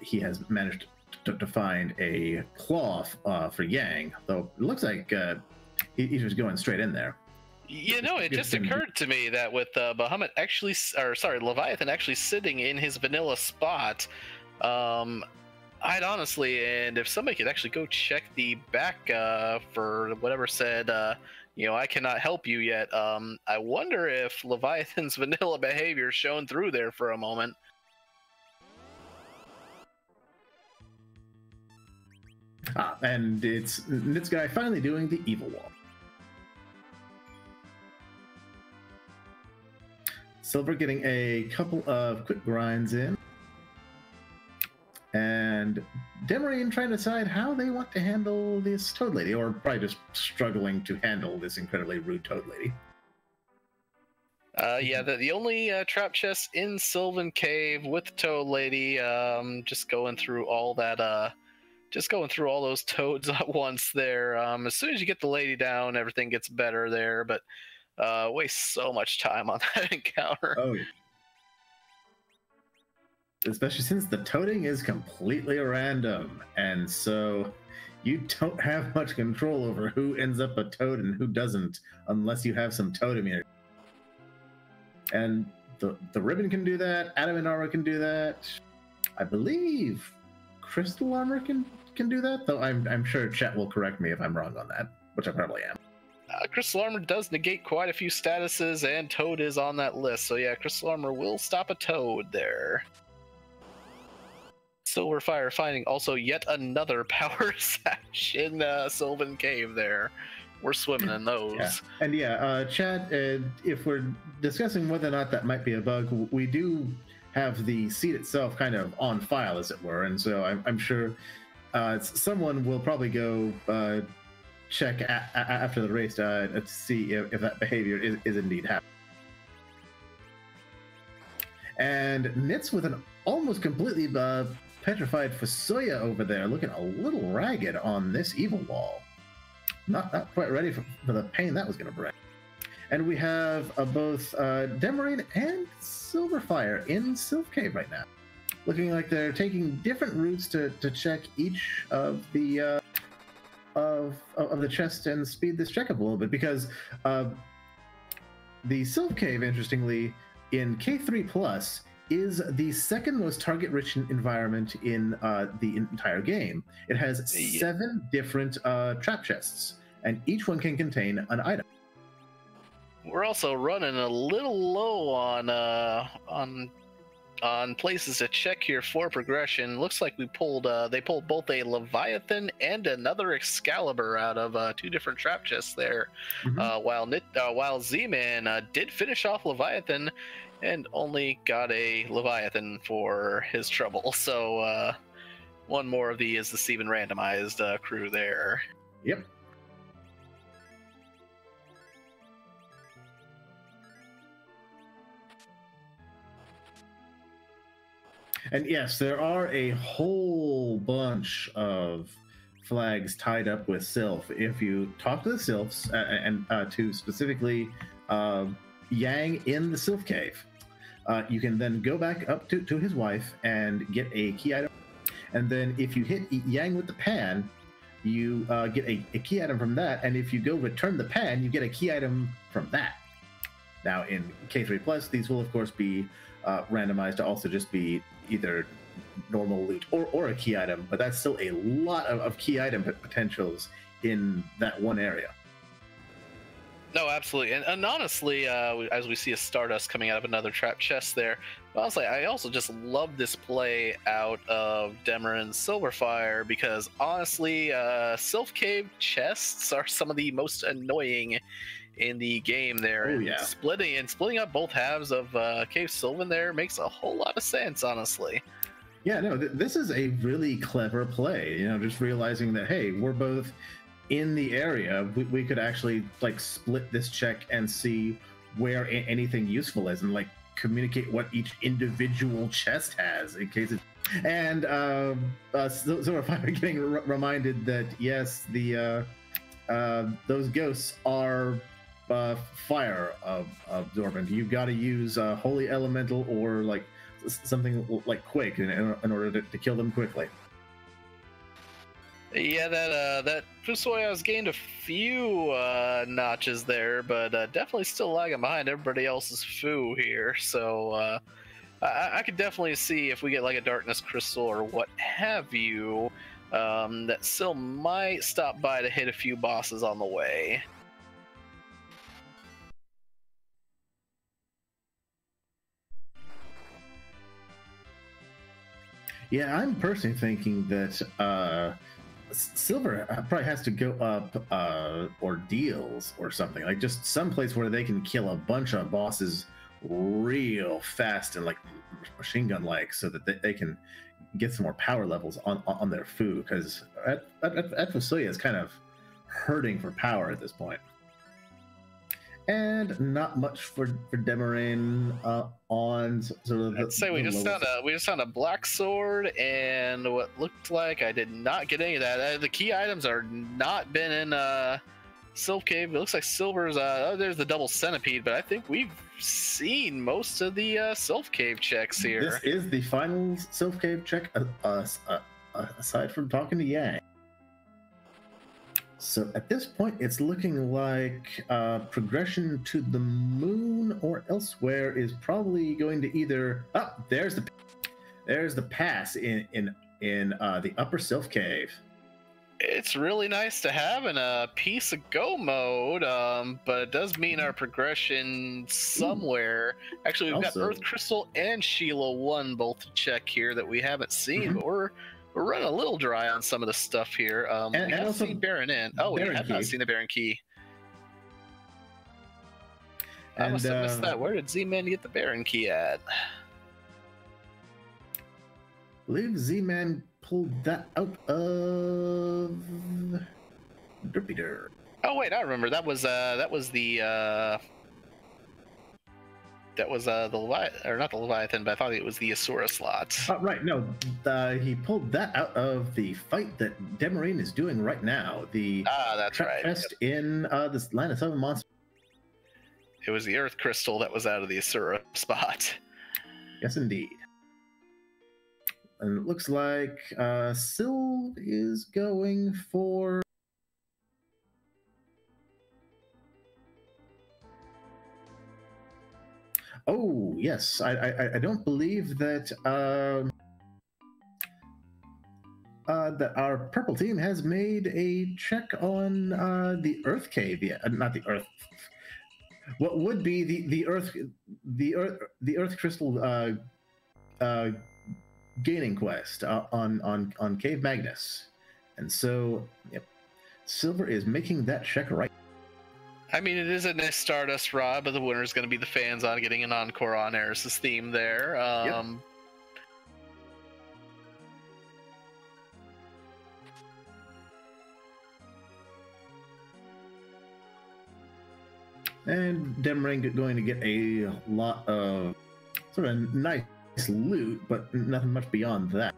he has managed to find a claw for Yang. Though it looks like he's just going straight in there. You know, it just occurred to me that with Leviathan actually sitting in his vanilla spot, I'd honestly, and if somebody could actually go check the back for whatever said, I cannot help you yet. I wonder if Leviathan's vanilla behavior shone through there for a moment. And it's this guy finally doing the evil wall. Silver getting a couple of quick grinds in. And Demarine trying to decide how they want to handle this Toad Lady, or probably just struggling to handle this incredibly rude Toad Lady. Yeah, the only trap chest in Sylvan Cave with Toad Lady, just going through all that, just going through all those toads at once there. As soon as you get the lady down, everything gets better there, but waste so much time on that encounter. Oh, yeah. Especially since the toading is completely random, and so you don't have much control over who ends up a toad and who doesn't, unless you have some toad immunity. And the ribbon can do that, adamant armor can do that. I believe crystal armor can do that, though I'm sure chat will correct me if I'm wrong on that, which I probably am. Crystal Armor does negate quite a few statuses, and Toad is on that list. So yeah, Crystal Armor will stop a Toad there. Silverfire finding also yet another power sash in Sylvan Cave there. We're swimming in those. Yeah. And yeah, chat, if we're discussing whether or not that might be a bug, we do have the seed itself kind of on file, as it were. And so I'm sure someone will probably go check after the race to see if that behavior is indeed happening. And Nitz with an almost completely petrified Fusoya over there, looking a little ragged on this evil wall. Not quite ready for the pain that was going to bring. And we have both Demarine and Silverfire in Sylph Cave right now, looking like they're taking different routes to check each of the of the chest and speed this check up a little bit, because the Sylph Cave, interestingly, in K3 Plus, is the second most target-rich environment in the entire game. It has 7 different trap chests, and each one can contain an item. We're also running a little low on places to check here for progression. Looks like they pulled both a Leviathan and another Excalibur out of 2 different trap chests there. Mm-hmm. While Z-Man did finish off Leviathan and only got a Leviathan for his trouble. So one more of the is the Steven randomized crew there. Yep. And yes, there are a whole bunch of flags tied up with Sylph. If you talk to the Sylphs, and to specifically Yang in the Sylph Cave, you can then go back up to his wife and get a key item. And then if you hit Yang with the pan, you get a key item from that. And if you go return the pan, you get a key item from that. Now in K3 Plus, these will of course be randomized to also just be either normal loot or a key item, but that's still a lot of key item potentials in that one area. No, absolutely, and honestly, as we see a Stardust coming out of another trap chest there, honestly, I also just love this play out of Demarin Silverfire because honestly, Sylph Cave chests are some of the most annoying in the game there. Oh, and yeah. splitting up both halves of Cave Sylvan there makes a whole lot of sense, honestly. Yeah, no, this is a really clever play. You know, just realizing that, hey, we're both in the area. We could actually like split this check and see where anything useful is, and like communicate what each individual chest has in case it. And so if I'm getting reminded that yes, the those ghosts are fire absorbent. You've got to use holy elemental or like something like quake in order to kill them quickly. Yeah, that Fusoya has gained a few notches there, but definitely still lagging behind everybody else's Fu here. So I could definitely see if we get like a Darkness Crystal or what have you, that Syl might stop by to hit a few bosses on the way. Yeah, I'm personally thinking that Silver probably has to go up ordeals or something, like just someplace where they can kill a bunch of bosses real fast and like machine gun like, so that they can get some more power levels on their food, because Fusoya is kind of hurting for power at this point. And not much for Demarin on sort of. I'd say we just found a black sword and what looked like I did not get any of that. The key items are not been in Sylph Cave. It looks like Silver's. Oh, there's the double centipede, but I think we've seen most of the Sylph Cave checks here. This is the final Sylph Cave check, aside from talking to Yang. So at this point, it's looking like progression to the moon or elsewhere is probably going to either. Oh, there's the pass in the upper Sylph Cave. It's really nice to have in a piece of go mode, but it does mean our progression somewhere. Actually, we've got Earth Crystal and Sheila 1 both to check here that we haven't seen, but we're running a little dry on some of the stuff here. We have also seen Baron in. Oh, we have not seen the Baron Key. I must have missed that. Where did Z-Man get the Baron Key at? I believe Z-Man pulled that out of Derpy Derp. Oh wait, I remember. That was the Leviathan, or not the Leviathan, but I thought it was the Asura slot. Right, no, he pulled that out of the fight that Demarin is doing right now. The that's right. Test in this Land of Seven Monsters. It was the Earth Crystal that was out of the Asura spot. Yes, indeed. And it looks like Syl is going for. Oh yes, I don't believe that that our purple team has made a check on the Earth Cave yet. Not the Earth. What would be the Earth Crystal gaining quest on Cave Magnus, and so yep, Silver is making that check right. I mean, it is a nice Stardust rod, but the winner is going to be the fans on getting an encore on Eris's theme there. Yep. And Demarin going to get a lot of sort of nice loot, but nothing much beyond that.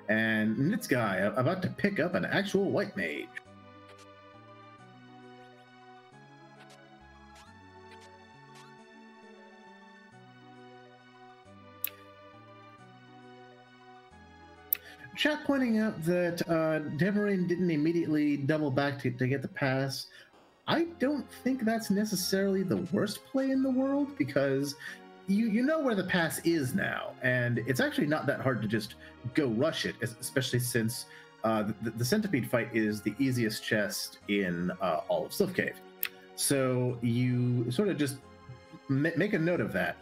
And Nitz guy about to pick up an actual white mage. Chat pointing out that Demarin didn't immediately double back to get the pass. I don't think that's necessarily the worst play in the world, because you know where the pass is now, and it's actually not that hard to just go rush it, especially since the centipede fight is the easiest chest in all of Sylvan Cave. So you sort of just make a note of that,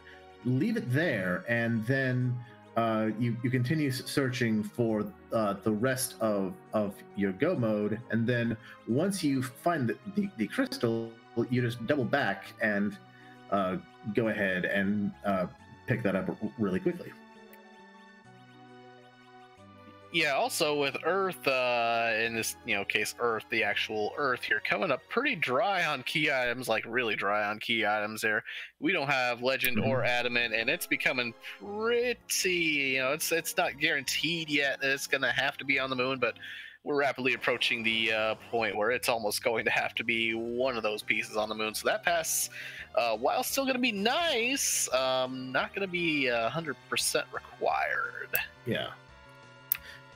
leave it there, and then you continue searching for the rest of your go mode, and then once you find the crystal, you just double back and go ahead and pick that up really quickly. Yeah, also with Earth, in this case, Earth, the actual Earth here, coming up pretty dry on key items, like really dry on key items there. We don't have Legend or Adamant, and it's becoming pretty, it's not guaranteed yet that it's going to have to be on the moon, but we're rapidly approaching the point where it's almost going to have to be one of those pieces on the moon. So that pass, while still going to be nice, not going to be 100% required. Yeah.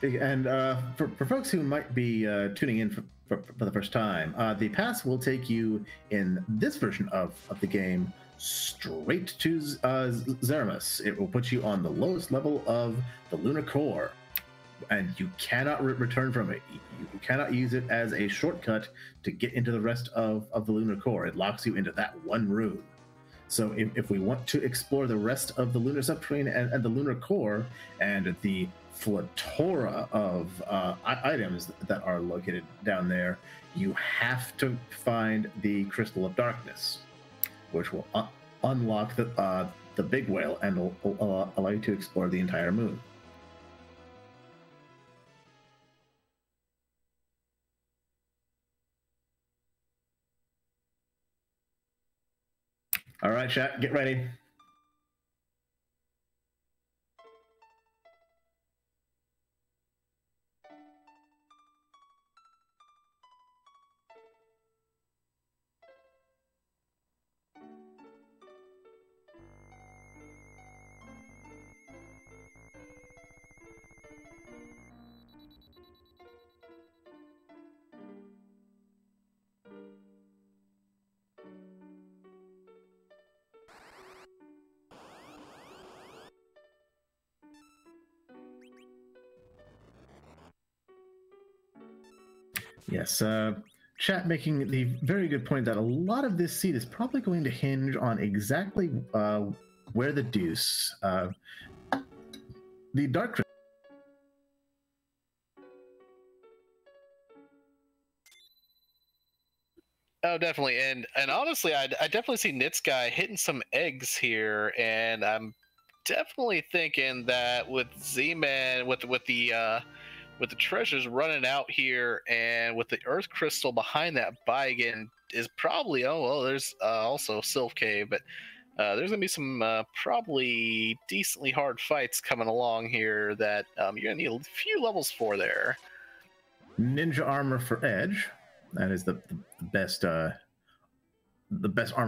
And for folks who might be tuning in for the first time, the pass will take you in this version of the game straight to Zeramus. It will put you on the lowest level of the lunar core, and you cannot return from it. You cannot use it as a shortcut to get into the rest of the lunar core. It locks you into that one room. So if we want to explore the rest of the lunar subterranean and the lunar core and the plethora of items that are located down there, you have to find the Crystal of Darkness, which will unlock the big whale and will allow you to explore the entire moon. All right, chat, get ready. Yes, chat making the very good point that a lot of this seed is probably going to hinge on exactly where the deuce, the dark. Oh, definitely, and honestly, I definitely see Nitsky hitting some eggs here, and I'm definitely thinking that with Z-Man, with the treasures running out here, and with the Earth Crystal behind that Baigan is probably, there's also Sylvan Cave, but there's gonna be some probably decently hard fights coming along here that you're gonna need a few levels for there. Ninja armor for Edge, that is the best armor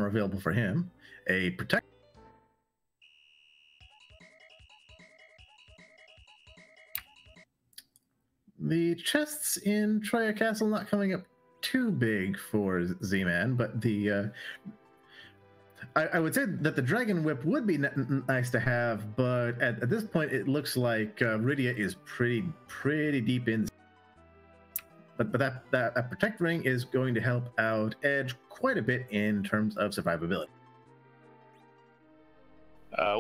available for him. A protect. The chests in Troya Castle not coming up too big for Z-Man, but the I would say that the Dragon Whip would be nice to have, but at this point it looks like Rydia is pretty deep in. But that Protect Ring is going to help out Edge quite a bit in terms of survivability.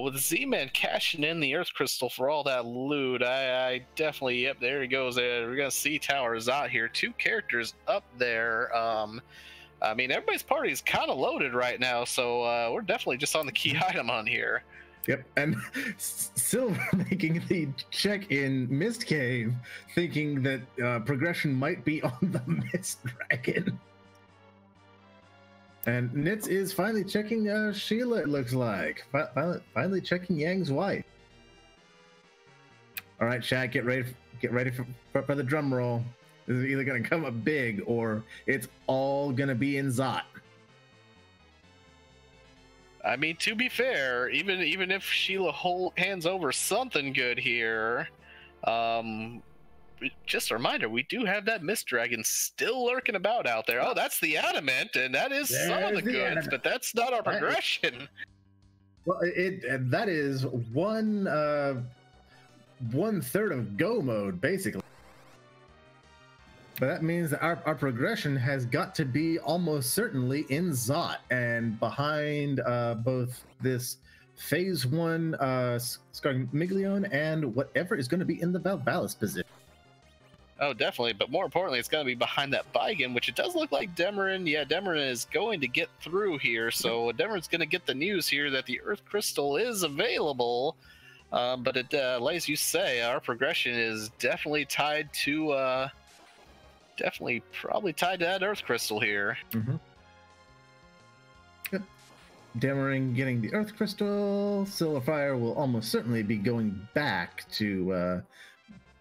With Z-Man cashing in the Earth Crystal for all that loot, I definitely, yep, there he goes. We're going to see Towers out here. 2 characters up there. I mean, everybody's party is kind of loaded right now, so we're definitely just on the key item on here. Yep, and Sylvan making the check in Mist Cave, thinking that progression might be on the Mist Dragon. And Nitz is finally checking Sheila, it looks like. Finally checking Yang's wife. All right, chat, get ready for the drum roll. This is either going to come up big or it's all going to be in Zot. I mean, to be fair, even if Sheila hands over something good here, just a reminder, we do have that Mist Dragon still lurking about out there. Oh, that's the Adamant, and that is some of the goods, Adamant. But that's not our progression. Well, that is one third of go mode, basically. But that means that our progression has got to be almost certainly in Zot, and behind both this Phase 1 Scarmiglione and whatever is going to be in the Valvalis position. Oh, definitely. But more importantly, it's going to be behind that Baigen, which it does look like Demarin. Yeah, Demarin is going to get through here. So Demarin's going to get the news here that the Earth Crystal is available. But it, as you say, our progression is definitely tied to, probably tied to that Earth Crystal here. Mm-hmm. Yep. Demarin getting the Earth Crystal. Silverfire will almost certainly be going back to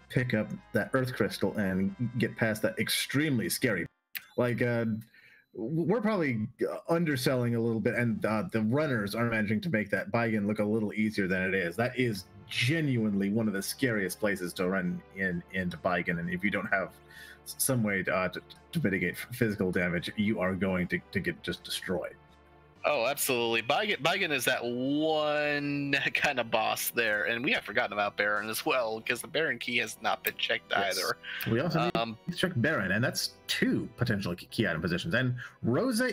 pick up that Earth Crystal and get past that extremely scary. Like, we're probably underselling a little bit, and the runners are managing to make that Baigen look a little easier than it is. That is genuinely one of the scariest places to run into Baigen, and if you don't have some way to mitigate physical damage, you are going to get just destroyed. Oh, absolutely. Baigen is that one kind of boss there, and we have forgotten about Baron as well, because the Baron key has not been checked either. We also need to check Baron, and that's 2 potential key item positions. And Rosa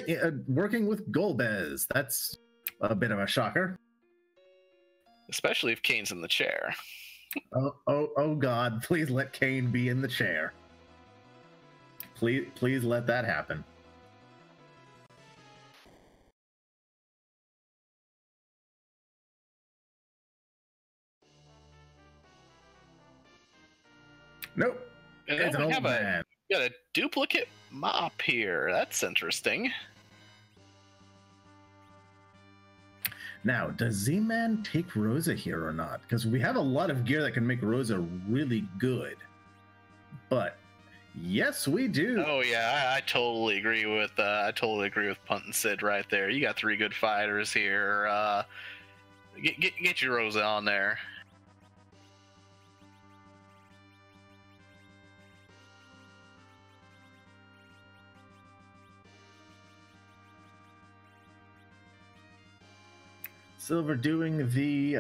working with Golbez, that's a bit of a shocker. Especially if Kain's in the chair. Oh God, please let Kain be in the chair. Please let that happen. Nope. And it's an we old man. Got a duplicate mop here. That's interesting. Now, does Z-Man take Rosa here or not? Because we have a lot of gear that can make Rosa really good. But yes, we do. Oh yeah, I totally agree with Punt and Sid right there. You got 3 good fighters here. Get your Rosa on there. Silver doing the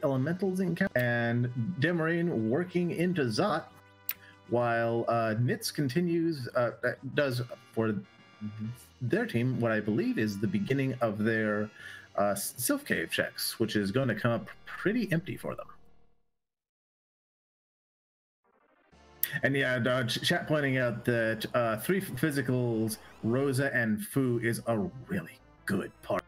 elementals encounter, and Demarin working into Zot, while Nitz continues does for their team what I believe is the beginning of their Sylph Cave checks, which is going to come up pretty empty for them. And yeah, chat pointing out that 3 physicals, Rosa and Fu, is a really good part.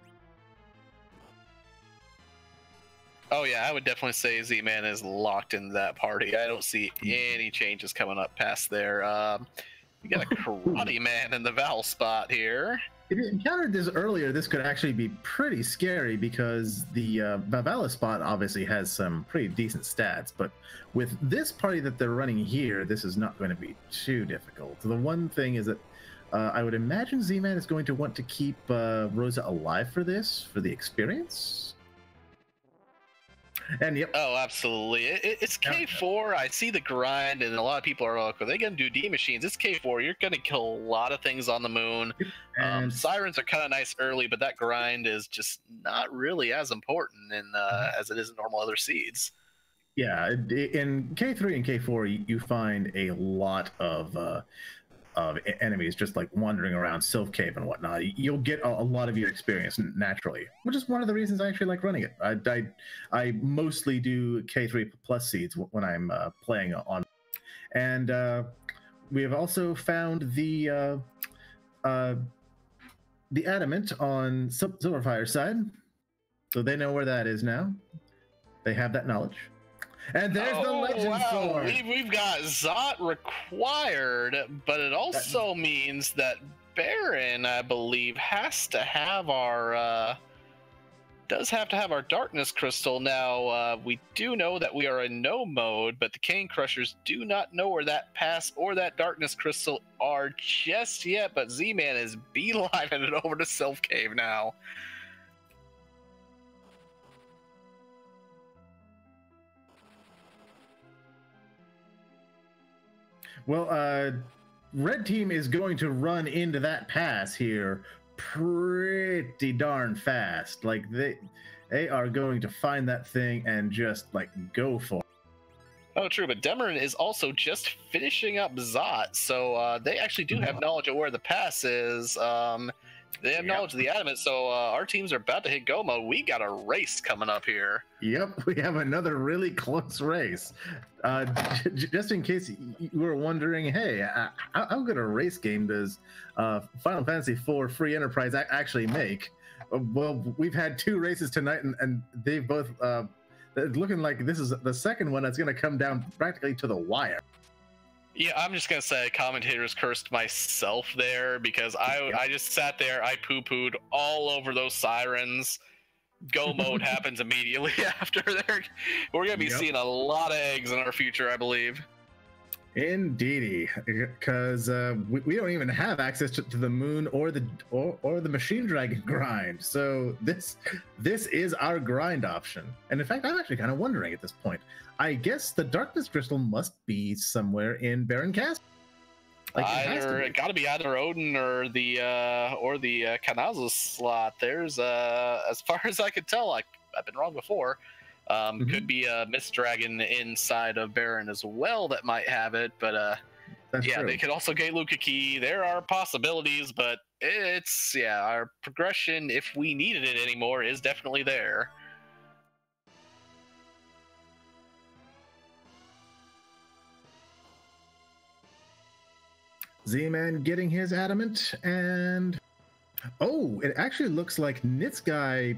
Oh yeah, I would definitely say Z-Man is locked into that party. I don't see any changes coming up past there. We got a Karate Man in the Val spot here. If you encountered this earlier, this could actually be pretty scary, because the Valvala spot obviously has some pretty decent stats, but with this party that they're running here, this is not going to be too difficult. The one thing is that I would imagine Z-Man is going to want to keep Rosa alive for this, for the experience. And yep. Oh, absolutely. It's K4. I see the grind, and a lot of people are like, are they going to do D machines? It's K4. You're going to kill a lot of things on the moon. Sirens are kind of nice early, but that grind is just not really as important as it is in normal other seeds. Yeah, in K3 and K4, you find a lot of enemies just like wandering around Sylph Cave and whatnot. You'll get a lot of your experience naturally, which is one of the reasons I actually like running it. I mostly do K3 plus seeds when I'm playing on, and we have also found the adamant on Silverfire's side, so they know where that is now. They have that knowledge. And there's the legend sword. We've got Zot required, but it also means that Baron, I believe, has to have our darkness crystal. Now, we do know that we are in no mode, but the Kain Crushers do not know where that pass or that darkness crystal are just yet. But Z-Man is beelining it over to Sylph Cave now. Well, red team is going to run into that pass here pretty darn fast. Like they are going to find that thing and just like go for it. Oh, true, but Demerin is also just finishing up Zot, so they actually do have knowledge of where the pass is. They have knowledge of the adamant, so our teams are about to hit go mode. We got a race coming up here. Yep, we have another really close race. Just in case you were wondering, hey, how good a race game does Final Fantasy IV Free Enterprise actually make? Well, we've had 2 races tonight, and they've both looking like this is the second one that's going to come down practically to the wire. Yeah, I'm just gonna say commentators cursed myself there because I just sat there, I poo-pooed all over those sirens. Go mode happens immediately after there. We're gonna be seeing a lot of eggs in our future, I believe. Indeedy, because we don't even have access to the moon or the machine dragon grind. So this is our grind option. And in fact, I'm actually kind of wondering at this point. I guess the darkness crystal must be somewhere in Baron Castle. Like it got to be either Odin or the Kanaza slot. There's as far as I could tell, I've been wrong before. Could be a Mist Dragon inside of Baron as well that might have it, but yeah, true. They could also get Luca Key. There are possibilities, but it's our progression, if we needed it anymore, is definitely there. Z-Man getting his adamant, and it actually looks like Nitsguy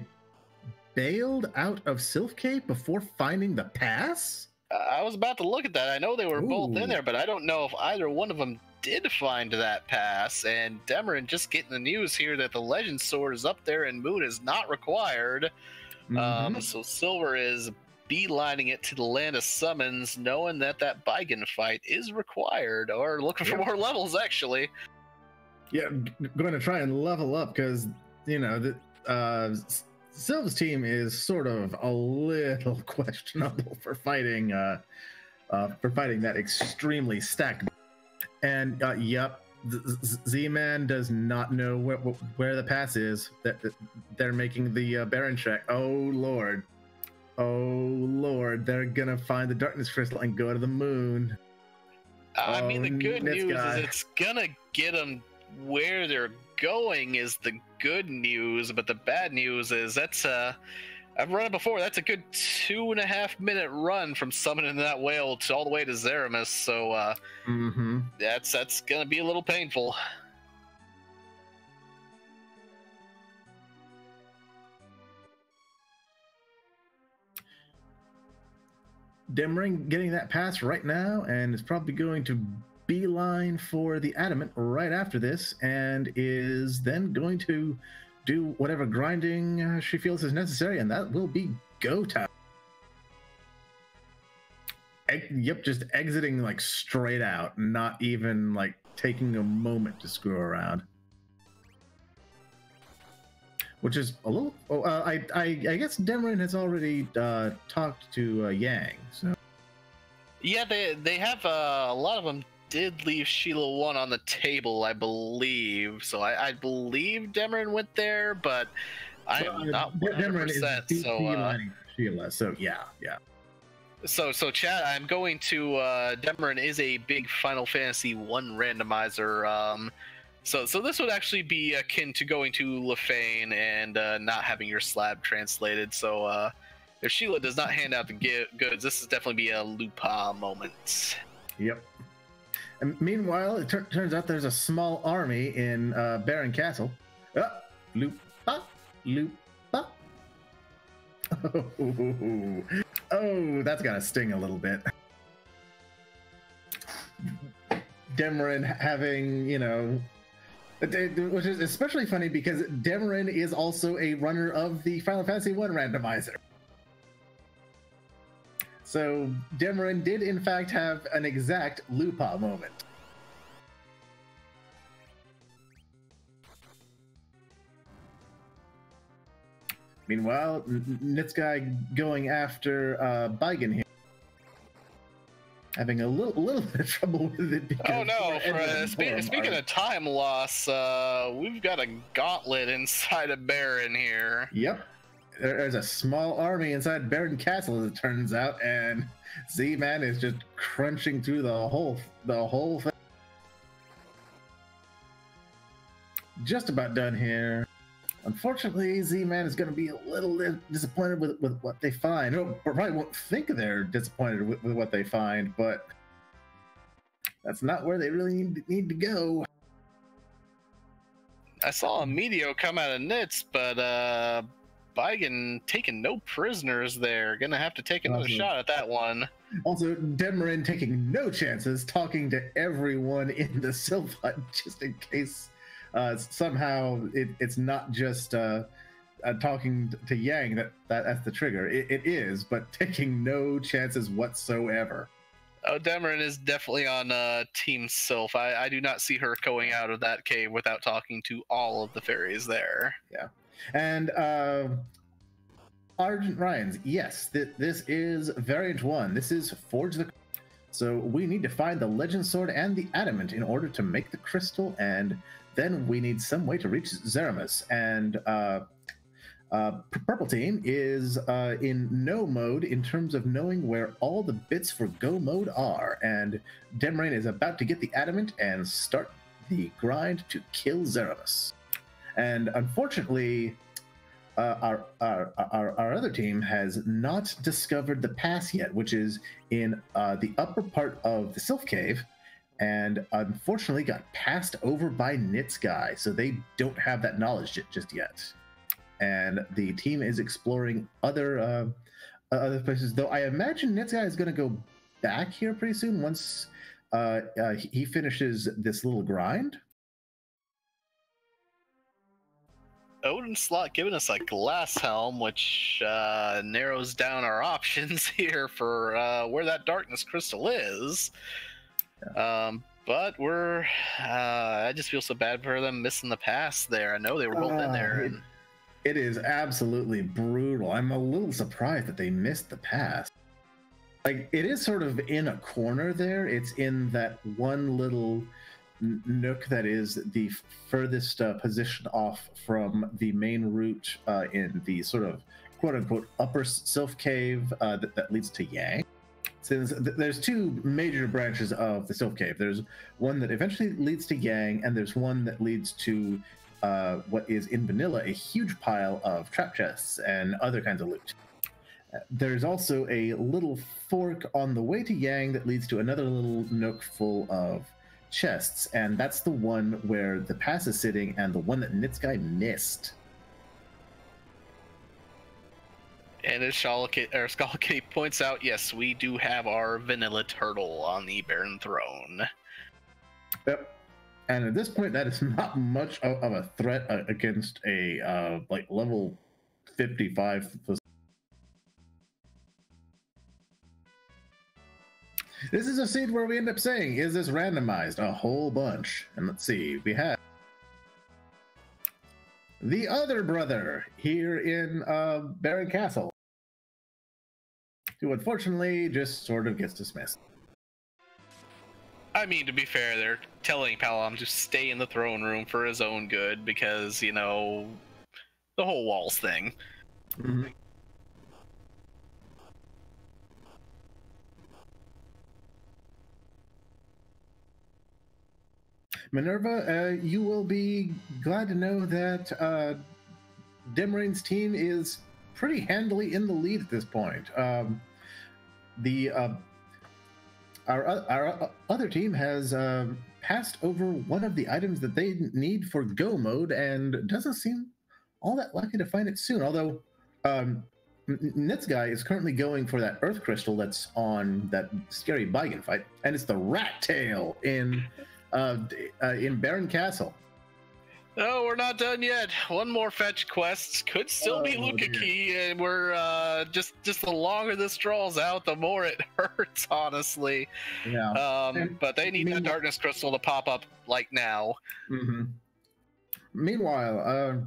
bailed out of Sylph Cave before finding the pass? I was about to look at that. I know they were both in there, but I don't know if either one of them did find that pass. And Demerin just getting the news here that the Legend Sword is up there and Moon is not required. So Silver is beelining it to the Land of Summons, knowing that Baigen fight is required, or looking for more levels, actually. Yeah, going to try and level up, because, you know, Sylv's team is sort of a little questionable for fighting that extremely stacked. And Z-Man does not know where the pass is. That they're making the Baron check. Oh Lord, they're gonna find the darkness crystal and go to the moon. I mean, the good news is it's gonna get them where they're going is the good news, but the bad news is that's I've run it before. That's a good 2.5 minute run from summoning that whale to all the way to Zeramis. So that's gonna be a little painful. Demring getting that pass right now, and is probably going to beeline for the adamant right after this, and is then going to do whatever grinding she feels is necessary, and that will be go time. Yep, just exiting like straight out, not even like taking a moment to screw around. Which is a little. I guess Demerin has already talked to Yang. So. Yeah, they have a lot of them did leave Sheila 1 on the table, I believe. So I believe Demerin went there, but I'm not 100%. So Sheila. So yeah. So chat, I'm going to Demerin is a big Final Fantasy 1 randomizer. So this would actually be akin to going to Lefane and not having your slab translated. So if Sheila does not hand out the goods, this is definitely be a Lupa moment. Yep. And meanwhile, it turns out there's a small army in Baron Castle. Lupa. Oh, that's gotta sting a little bit. Demerin having, you know, which is especially funny because Demerin is also a runner of the Final Fantasy 1 randomizer. So Demerin did in fact have an exact Lupa moment. Meanwhile, Nitsguy going after Baigen here. Having a little bit of trouble with it. Oh no! Speaking of time loss, we've got a gauntlet inside of Baron here. Yep, there's a small army inside Baron Castle, as it turns out, and Z-Man is just crunching through the whole thing. Just about done here. Unfortunately, Z-Man is going to be a little disappointed with what they find. Or probably won't think they're disappointed with what they find, but that's not where they really need to go. I saw a Meteor come out of Nits, but Bigan taking no prisoners there. Gonna have to take another shot at that one. Also, Demarin taking no chances, talking to everyone in the Sylvan just in case somehow it's not just talking to Yang that's the trigger. It is, but taking no chances whatsoever. Oh, Demarin is definitely on Team Sylph. I do not see her going out of that cave without talking to all of the fairies there. Yeah. And Argent Ryans, yes, this is variant 1. This is Forge the... So we need to find the Legend Sword and the Adamant in order to make the crystal, and then we need some way to reach Zeramus. And Purple Team is in no mode in terms of knowing where all the bits for go mode are, and Demarin is about to get the Adamant and start the grind to kill Zeramus. And unfortunately, our other team has not discovered the pass yet, which is in the upper part of the Sylph Cave, and unfortunately got passed over by Nits Guy, so they don't have that knowledge just yet. And the team is exploring other places, though I imagine Nits Guy is going to go back here pretty soon once he finishes this little grind. Odin Slot giving us a glass helm, which narrows down our options here for where that darkness crystal is. Yeah. But we're... I just feel so bad for them missing the pass there. I know they were both in there. It is absolutely brutal. I'm a little surprised that they missed the pass. Like, it is sort of in a corner there. It's in that one little nook that is the furthest position off from the main route in the sort of quote-unquote upper Sylph Cave that leads to Yang. Since there's two major branches of the Sylph Cave. There's one that eventually leads to Yang, and there's one that leads to what is in vanilla a huge pile of trap chests and other kinds of loot. There's also a little fork on the way to Yang that leads to another little nook full of chests, and that's the one where the pass is sitting and the one that Nits Guy missed. And as Skull Kitty points out, yes, we do have our vanilla turtle on the Baron Throne. Yep. And at this point, that is not much of a threat against a like level 55. This is a scene where we end up saying, is this randomized? A whole bunch. And let's see, we have the other brother here in Baron Castle, who unfortunately just sort of gets dismissed. I mean, to be fair, they're telling Palam to stay in the throne room for his own good because, you know, the whole walls thing. Mm-hmm. Minerva, you will be glad to know that Demarin's team is pretty handily in the lead at this point. Our other team has passed over one of the items that they need for go mode and doesn't seem all that likely to find it soon. Although Nits Guy is currently going for that earth crystal that's on that scary Bigan fight, and it's the rat tail in Baron Castle. No, we're not done yet. One more fetch quest. Could still be Lukaki, and we're just the longer this draws out, the more it hurts, honestly. Yeah. But they need that darkness crystal to pop up like now. Mm-hmm. Meanwhile,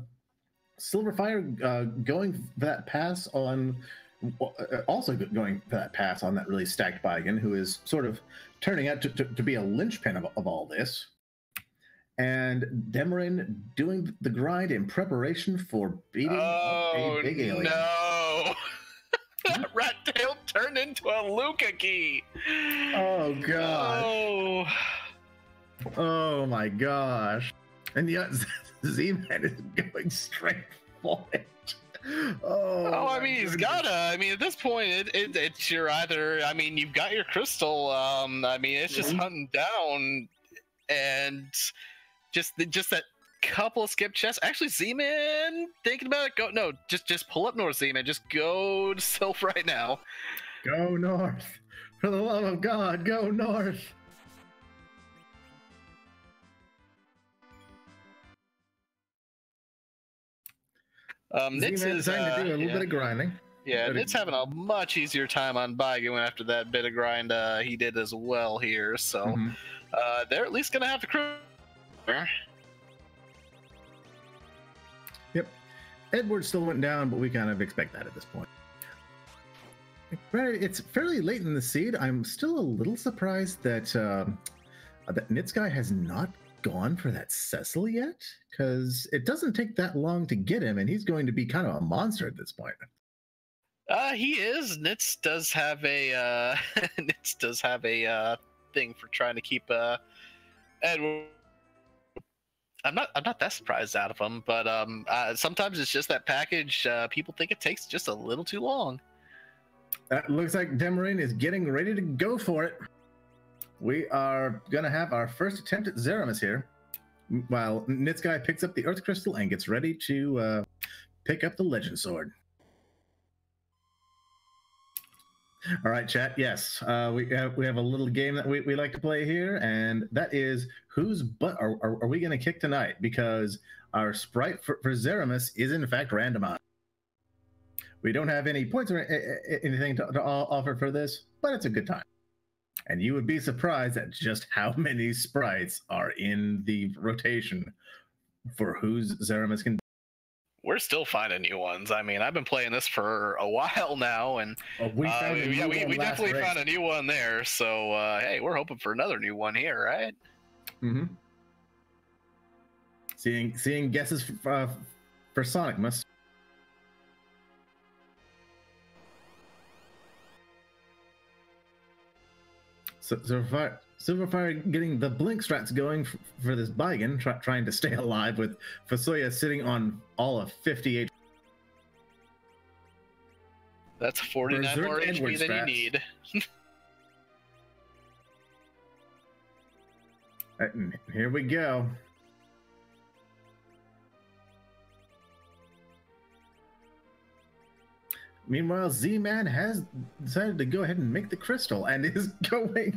Silverfire going for that pass on, also going for that pass on that really stacked Bigan, who is sort of turning out to be a linchpin of all this. And Demarin doing the grind in preparation for beating a big alien. No! That rat-tailed turned into a Luca key. Oh god. Oh. Oh my gosh. And yet Z-Man is going straight for it. Oh, I mean, he's gotta. I mean, at this point, it's you're either. I mean, you've got your crystal. I mean, it's just hunting down, and just that couple of skip chests. Actually, Z-Man, thinking about it, go no, just pull up north, Z-Man. Just go to Sylph right now. Go north, for the love of God, go north. Nitz is trying to do a little bit of grinding. Yeah, Nitz having a much easier time on buy going after that bit of grind he did as well here. So they're at least gonna have to crew. Yep, Edward still went down, but we kind of expect that at this point. It's fairly late in the seed. I'm still a little surprised that that Nitz guy has not gone for that Cecil yet, because it doesn't take that long to get him, and he's going to be kind of a monster at this point. He is. Nitz does have a Nitz does have a thing for trying to keep Edward. I'm not that surprised out of him, but sometimes it's just that package. People think it takes just a little too long. That looks like Demarin is getting ready to go for it. We are gonna have our first attempt at Zeramis here, while Nitz guy picks up the Earth Crystal and gets ready to pick up the Legend Sword. All right, chat. Yes, we have a little game that we like to play here, and that is whose butt are we going to kick tonight? Because our sprite for Zeramis is in fact randomized. We don't have any points or anything to offer for this, but it's a good time. And you would be surprised at just how many sprites are in the rotation for whose Zeramis can. We're still finding new ones. I mean, I've been playing this for a while now, and we definitely found a new one there. So hey, we're hoping for another new one here, right? Mm-hmm. Seeing guesses for Sonic must. So Silverfire getting the blink strats going for this Baigan, trying to stay alive with Fusoya sitting on all of 50 HP. That's 49 more HP than you need. Here we go. Meanwhile, Z-Man has decided to go ahead and make the crystal and is going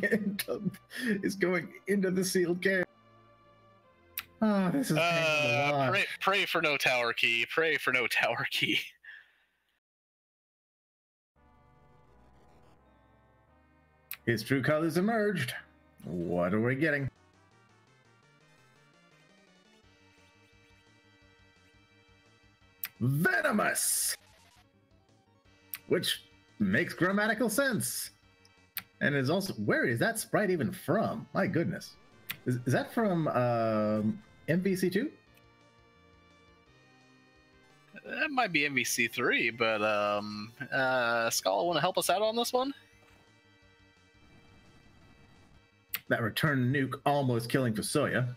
into the sealed cave. Oh, this is pray for no tower key. Pray for no tower key. His true colors emerged. What are we getting? Venomous! Which makes grammatical sense. And is also, where is that sprite even from? My goodness. Is that from MVC2? That might be MVC3, but Scala, want to help us out on this one? That return nuke almost killing Fusoya.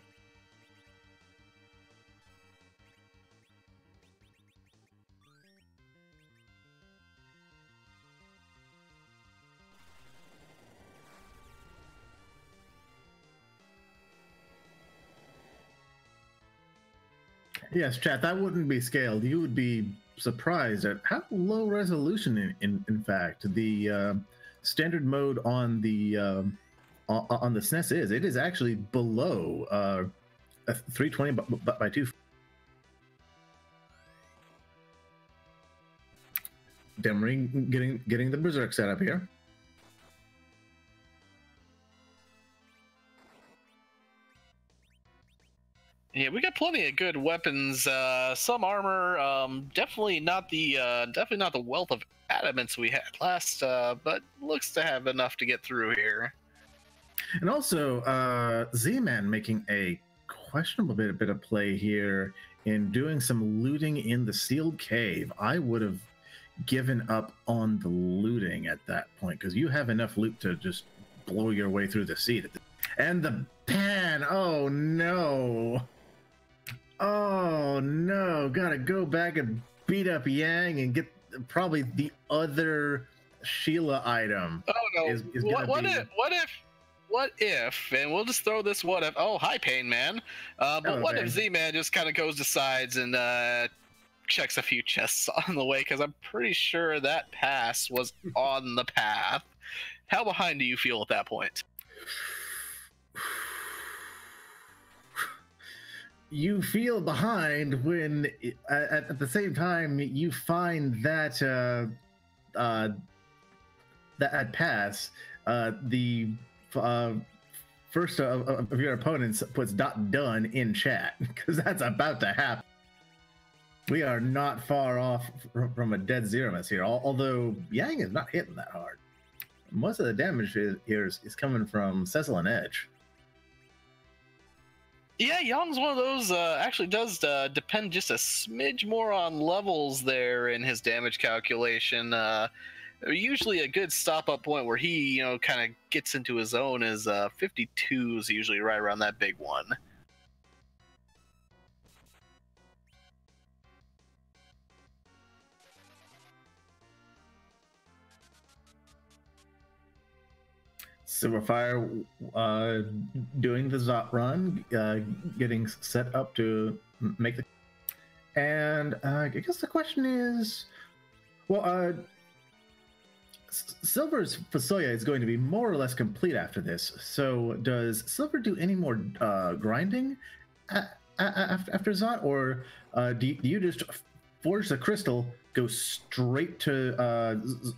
Yes, chat, that wouldn't be scaled. You would be surprised at how low resolution, in fact, the standard mode on the SNES is. It is actually below a 320 by 2. Demarin getting the Berserk set up here. Yeah, we got plenty of good weapons. Some armor, definitely not the wealth of adamants we had last, but looks to have enough to get through here. And also, Z-Man making a questionable bit of play here in doing some looting in the sealed cave. I would have given up on the looting at that point, because you have enough loot to just blow your way through the seat. And the pan, oh no. Oh no, gotta go back and beat up Yang and get probably the other Sheila item. Oh no, what if, and we'll just throw this what if, oh, hi Pain Man. But what if Z-Man just kind of goes to sides and checks a few chests on the way, because I'm pretty sure that pass was on the path. How behind do you feel at that point? You feel behind when at the same time you find that that pass, the first of your opponents puts .done in chat, because that's about to happen. We are not far off from a dead Zeromus here, although Yang is not hitting that hard. Most of the damage here is coming from Cecil and Edge. Yeah, Yang's one of those, actually does depend just a smidge more on levels there in his damage calculation. Usually a good stop-up point where he, kind of gets into his own is 52 is usually right around that big one. Silverfire doing the Zot run, getting set up to make the... And I guess the question is, well, Silver's Fasoya is going to be more or less complete after this. So does Silver do any more grinding after Zot, or do you just forge the crystal, go straight to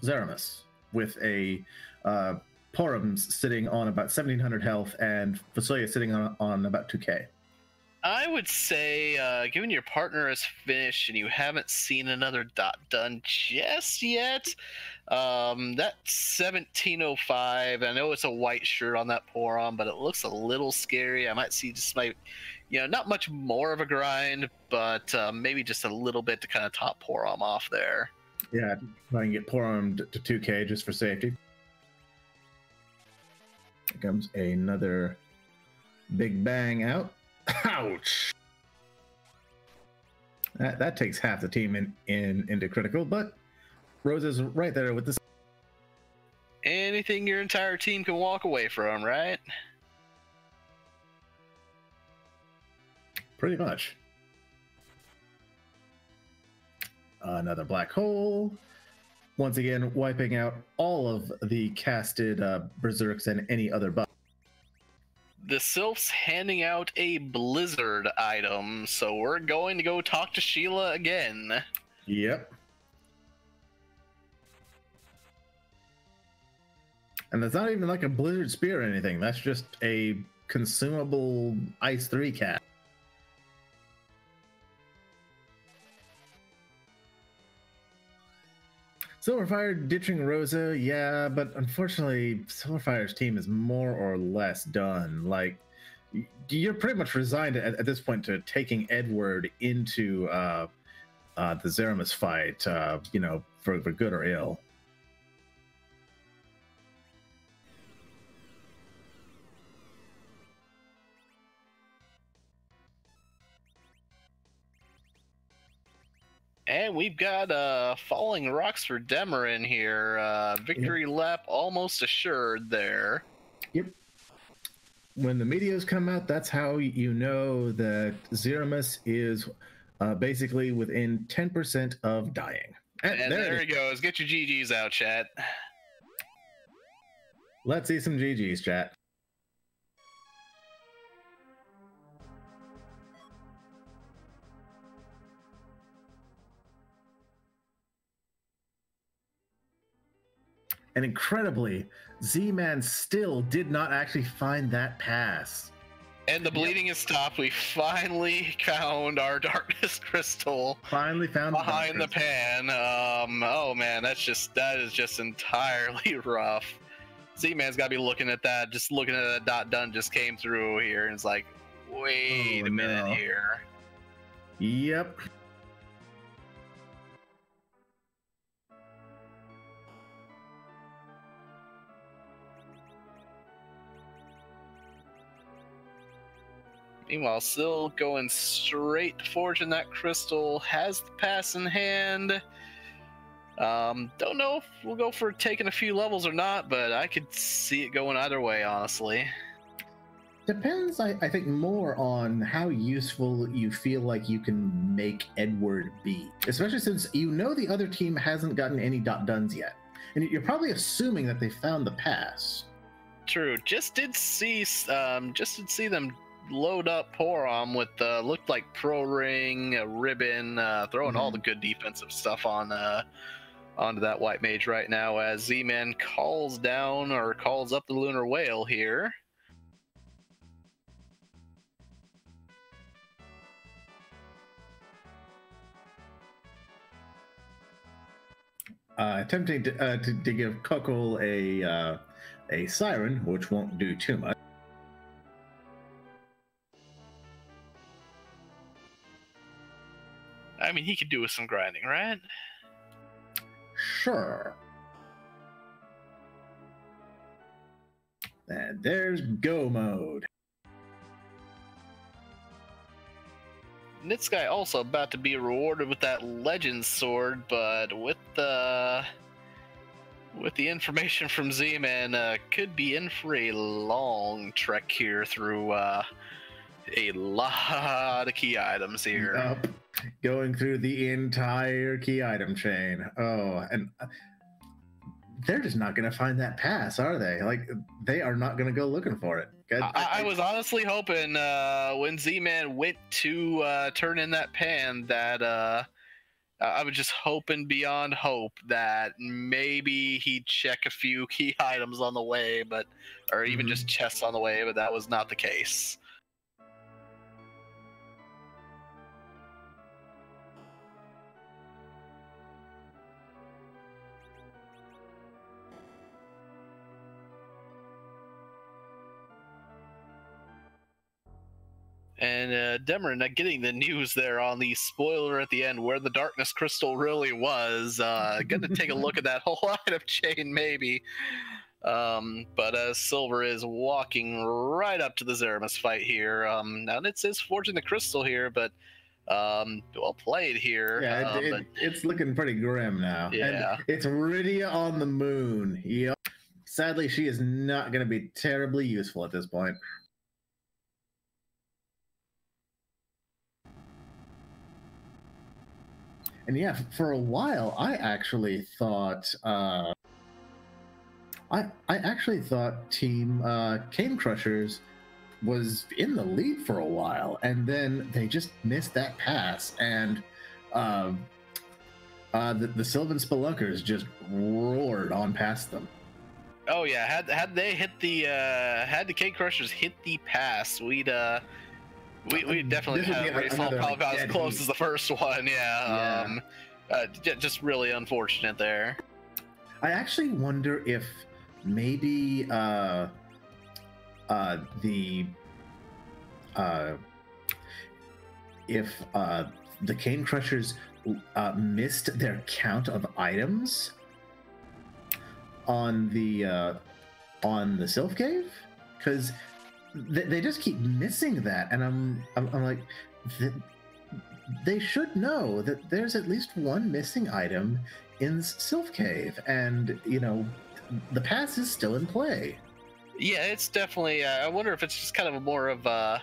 Zeromus with a Porum sitting on about 1700 health and Fasoya sitting on about 2k? I would say, given your partner is finished and you haven't seen another done just yet, that 1705, I know it's a white shirt on that Porum, but it looks a little scary. I might see just not much more of a grind, but maybe just a little bit to kind of top Porum off there. Yeah, I can get Porum to 2k just for safety. Here comes another big bang out. Ouch! That takes half the team into critical, but Rosa's right there with this. Anything your entire team can walk away from, right? Pretty much. Another black hole. Once again, wiping out all of the casted berserks and any other buff. The Sylph's handing out a blizzard item, so we're going to go talk to Sheila again. Yep. And that's not even like a blizzard spear or anything. That's just a consumable Ice 3 cat. Silverfire ditching Rosa, yeah, but unfortunately, Silverfire's team is more or less done. Like, you're pretty much resigned at this point to taking Edward into the Zeromus fight, for good or ill. And we've got falling rocks for Demarin here. Victory lap almost assured there. Yep. When the meteors come out, that's how you know that Zeromus is basically within 10% of dying. And there he goes. Get your GGs out, chat. Let's see some GGs, chat. And incredibly, Z-Man still did not actually find that pass. And the bleeding has stopped. We finally found our darkness crystal. Finally found behind the pan. Oh man, that is just entirely rough. Z-Man's got to be looking at that. Just looking at that done just came through here, and it's like, wait a minute here. Yep. Meanwhile, still going straight forging that crystal, has the pass in hand. Don't know if we'll go for taking a few levels or not, but I could see it going either way, honestly. Depends, I think, more on how useful you feel like you can make Edward be. Especially since you know the other team hasn't gotten any .dones yet. And you're probably assuming that they found the pass. True. Just did see them load up Porom with looked like Pro Ring, Ribbon, throwing all the good defensive stuff on onto that white mage right now as Z-Man calls up the Lunar Whale here. Attempting to give Cuckle a siren, which won't do too much. I mean, he could do with some grinding, right? Sure. And there's go mode. Nitsky also about to be rewarded with that legend sword, but with the information from Z-Man, could be in for a long trek here through a lot of key items here. Yep. Going through the entire key item chain. Oh, and they're just not going to find that pass, are they? Like, they are not going to go looking for it. I was honestly hoping when Z-Man went to turn in that pan that I was just hoping beyond hope that maybe he'd check a few key items on the way, or even just chests on the way, but that was not the case. And Demerin getting the news there on the spoiler at the end where the darkness crystal really was. Gonna take a look at that whole item chain maybe. But Silver is walking right up to the Zeramis fight here. Now it is forging the crystal here, but well played here. Yeah, it's looking pretty grim now. Yeah. And it's Rydia on the moon. Yep. Sadly, she is not going to be terribly useful at this point. And yeah, for a while, I actually thought Team Kain Krushers was in the lead for a while, and then they just missed that pass, and the Sylvan Spelunkers just roared on past them. Oh yeah, had they hit had the Kain Krushers hit the pass, we'd definitely have a race all probably about as close as the first one. Yeah. Just really unfortunate there. I actually wonder if maybe the Kain Krushers missed their count of items on the Sylph Cave, because they just keep missing that, and I'm like, they should know that there's at least one missing item in Sylph Cave, and the pass is still in play. Yeah, it's definitely. I wonder if it's just kind of more of yeah,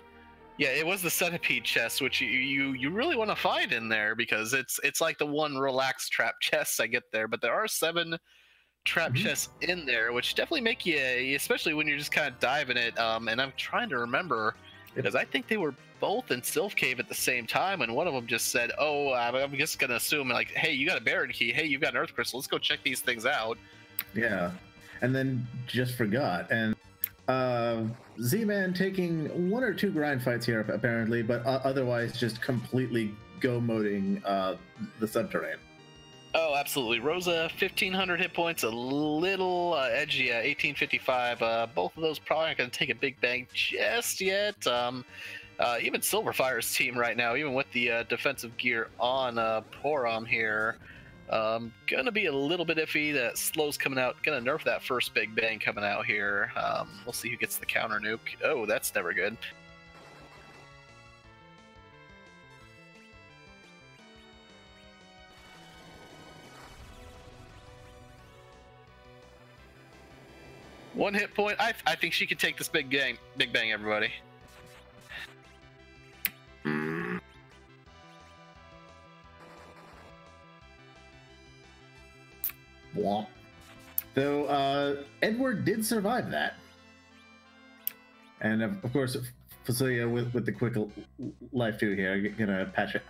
it was the centipede chest, which you really want to find in there, because it's like the one relaxed trap chest I get there, but there are 7 trap chests in there, which definitely make you, especially when you're just kind of diving it. And I'm trying to remember, because I think they were both in Sylph Cave at the same time, and one of them just said, "Oh, I'm just gonna assume, like, hey, you got a Baron key. Hey, you've got an Earth Crystal. Let's go check these things out." Yeah, and then just forgot. And Z-Man taking 1 or 2 grind fights here apparently, but otherwise just completely go-moding the subterranean. Oh, absolutely. Rosa, 1,500 hit points, a little edgy at 1,855. Both of those probably aren't going to take a big bang just yet. Even Silverfire's team right now, even with the defensive gear on Porom here, going to be a little bit iffy. That slow's coming out. Going to nerf that first big bang coming out here. We'll see who gets the counter nuke. Oh, that's never good. 1 hit point. I think she could take this big bang, everybody. Womp. Though Edward did survive that. And of course, Facilia with the quick life too here, gonna patch it.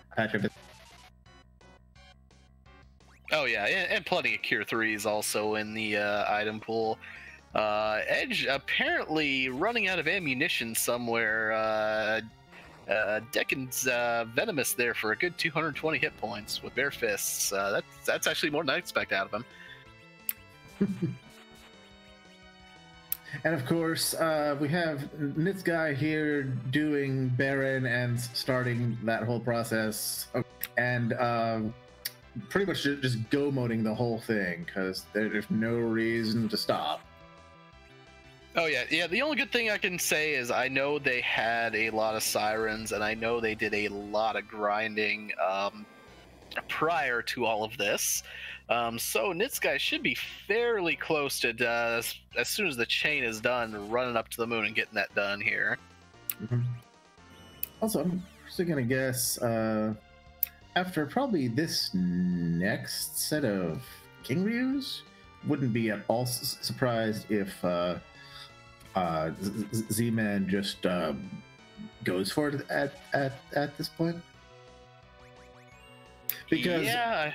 Oh yeah, and plenty of Cure 3s also in the item pool. Edge apparently running out of ammunition somewhere. Deccan's Venomous there for a good 220 hit points with bare fists. That's actually more than I expect out of him. And of course, we have Nitz guy here doing Baron and starting that whole process, and pretty much just go-moding the whole thing because there's no reason to stop. Oh yeah. The only good thing I can say is I know they had a lot of sirens, and I know they did a lot of grinding prior to all of this. So Nitz should be fairly close to as soon as the chain is done, running up to the moon and getting that done here. Mm-hmm. Also, I'm still gonna guess after probably this next set of King Ryus, wouldn't be at all surprised if Z-Man just goes for it at this point. Because yeah.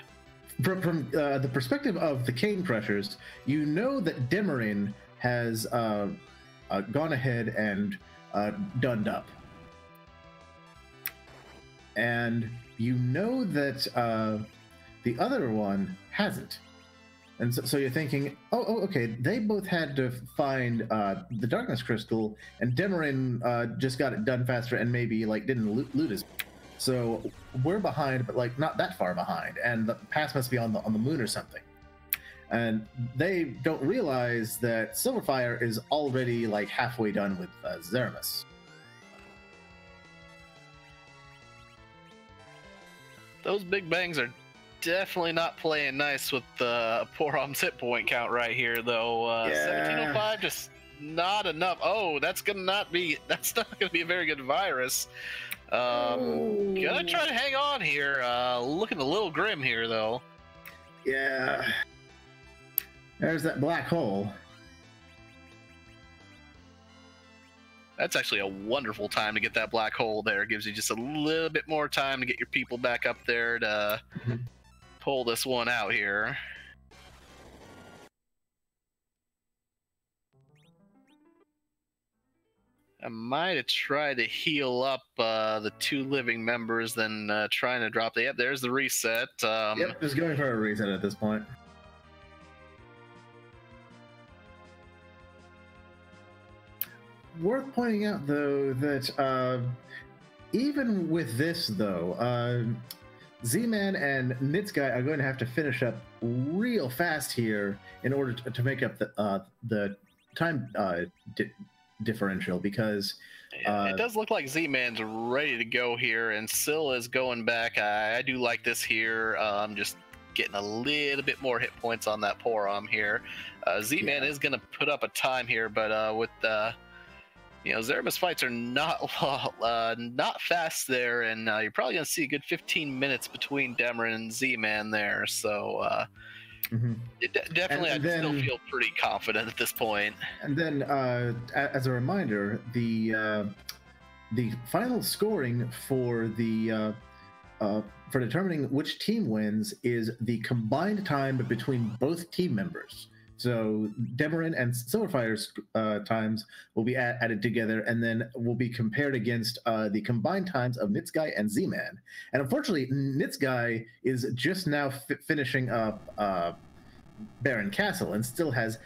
From the perspective of the Kain Krushers, you know that Demarin has gone ahead and donned up. And you know that the other one hasn't. And so you're thinking, oh, okay, they both had to find the Darkness Crystal, and Demarin just got it done faster and maybe like didn't loot as. So we're behind, but like not that far behind, and the pass must be on the moon or something. And they don't realize that Silverfire is already like halfway done with Zeramus. Those big bangs are definitely not playing nice with the Porom's hit point count right here, though. 1705 just not enough. Oh, that's not gonna be a very good virus. Gonna try to hang on here. Looking a little grim here, though. Yeah. There's that black hole. That's actually a wonderful time to get that black hole there. It gives you just a little bit more time to get your people back up there to pull this one out here. I might have tried to heal up the 2 living members than trying to drop the... Yep, there's the reset. Yep, just going for a reset at this point. Worth pointing out, though, that even with this, though, Z-Man and Nitz are going to have to finish up real fast here in order to make up the time differential, because it does look like Z-Man's ready to go here, and Syl is going back. I do like this here. Just getting a little bit more hit points on that Porom here. Z-Man is going to put up a time here, but with Zeramus fights are not fast there, and you're probably going to see a good 15 minutes between Demarin and Z-Man there. So definitely, I still feel pretty confident at this point. And then, as a reminder, the final scoring for for determining which team wins is the combined time between both team members. So Demarin and Silverfire's times will be added together, and then will be compared against the combined times of Nitz and Z-Man. And unfortunately, Nitz is just now finishing up Baron Castle, and still has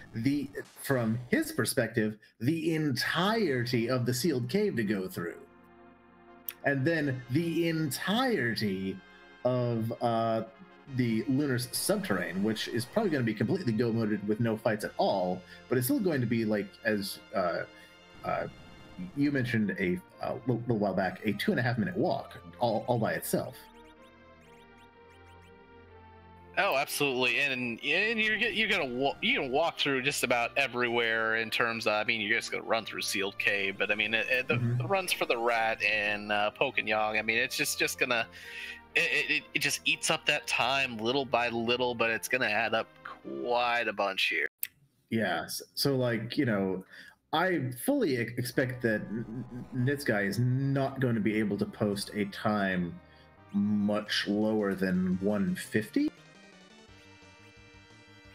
from his perspective, the entirety of the sealed cave to go through. And then the entirety of the lunar subterrane, which is probably going to be completely go-moded with no fights at all, but it's still going to be, like, as you mentioned a little while back, a 2.5-minute walk all by itself. Oh, absolutely, and you're gonna you can walk through just about everywhere in terms of, I mean, you're just gonna run through sealed cave, but I mean the runs for the rat and poke and yong. I mean, it's just gonna it just eats up that time little by little, but it's gonna add up quite a bunch here. Yeah, so like, you know, I fully expect that Nitsky is not going to be able to post a time much lower than 150.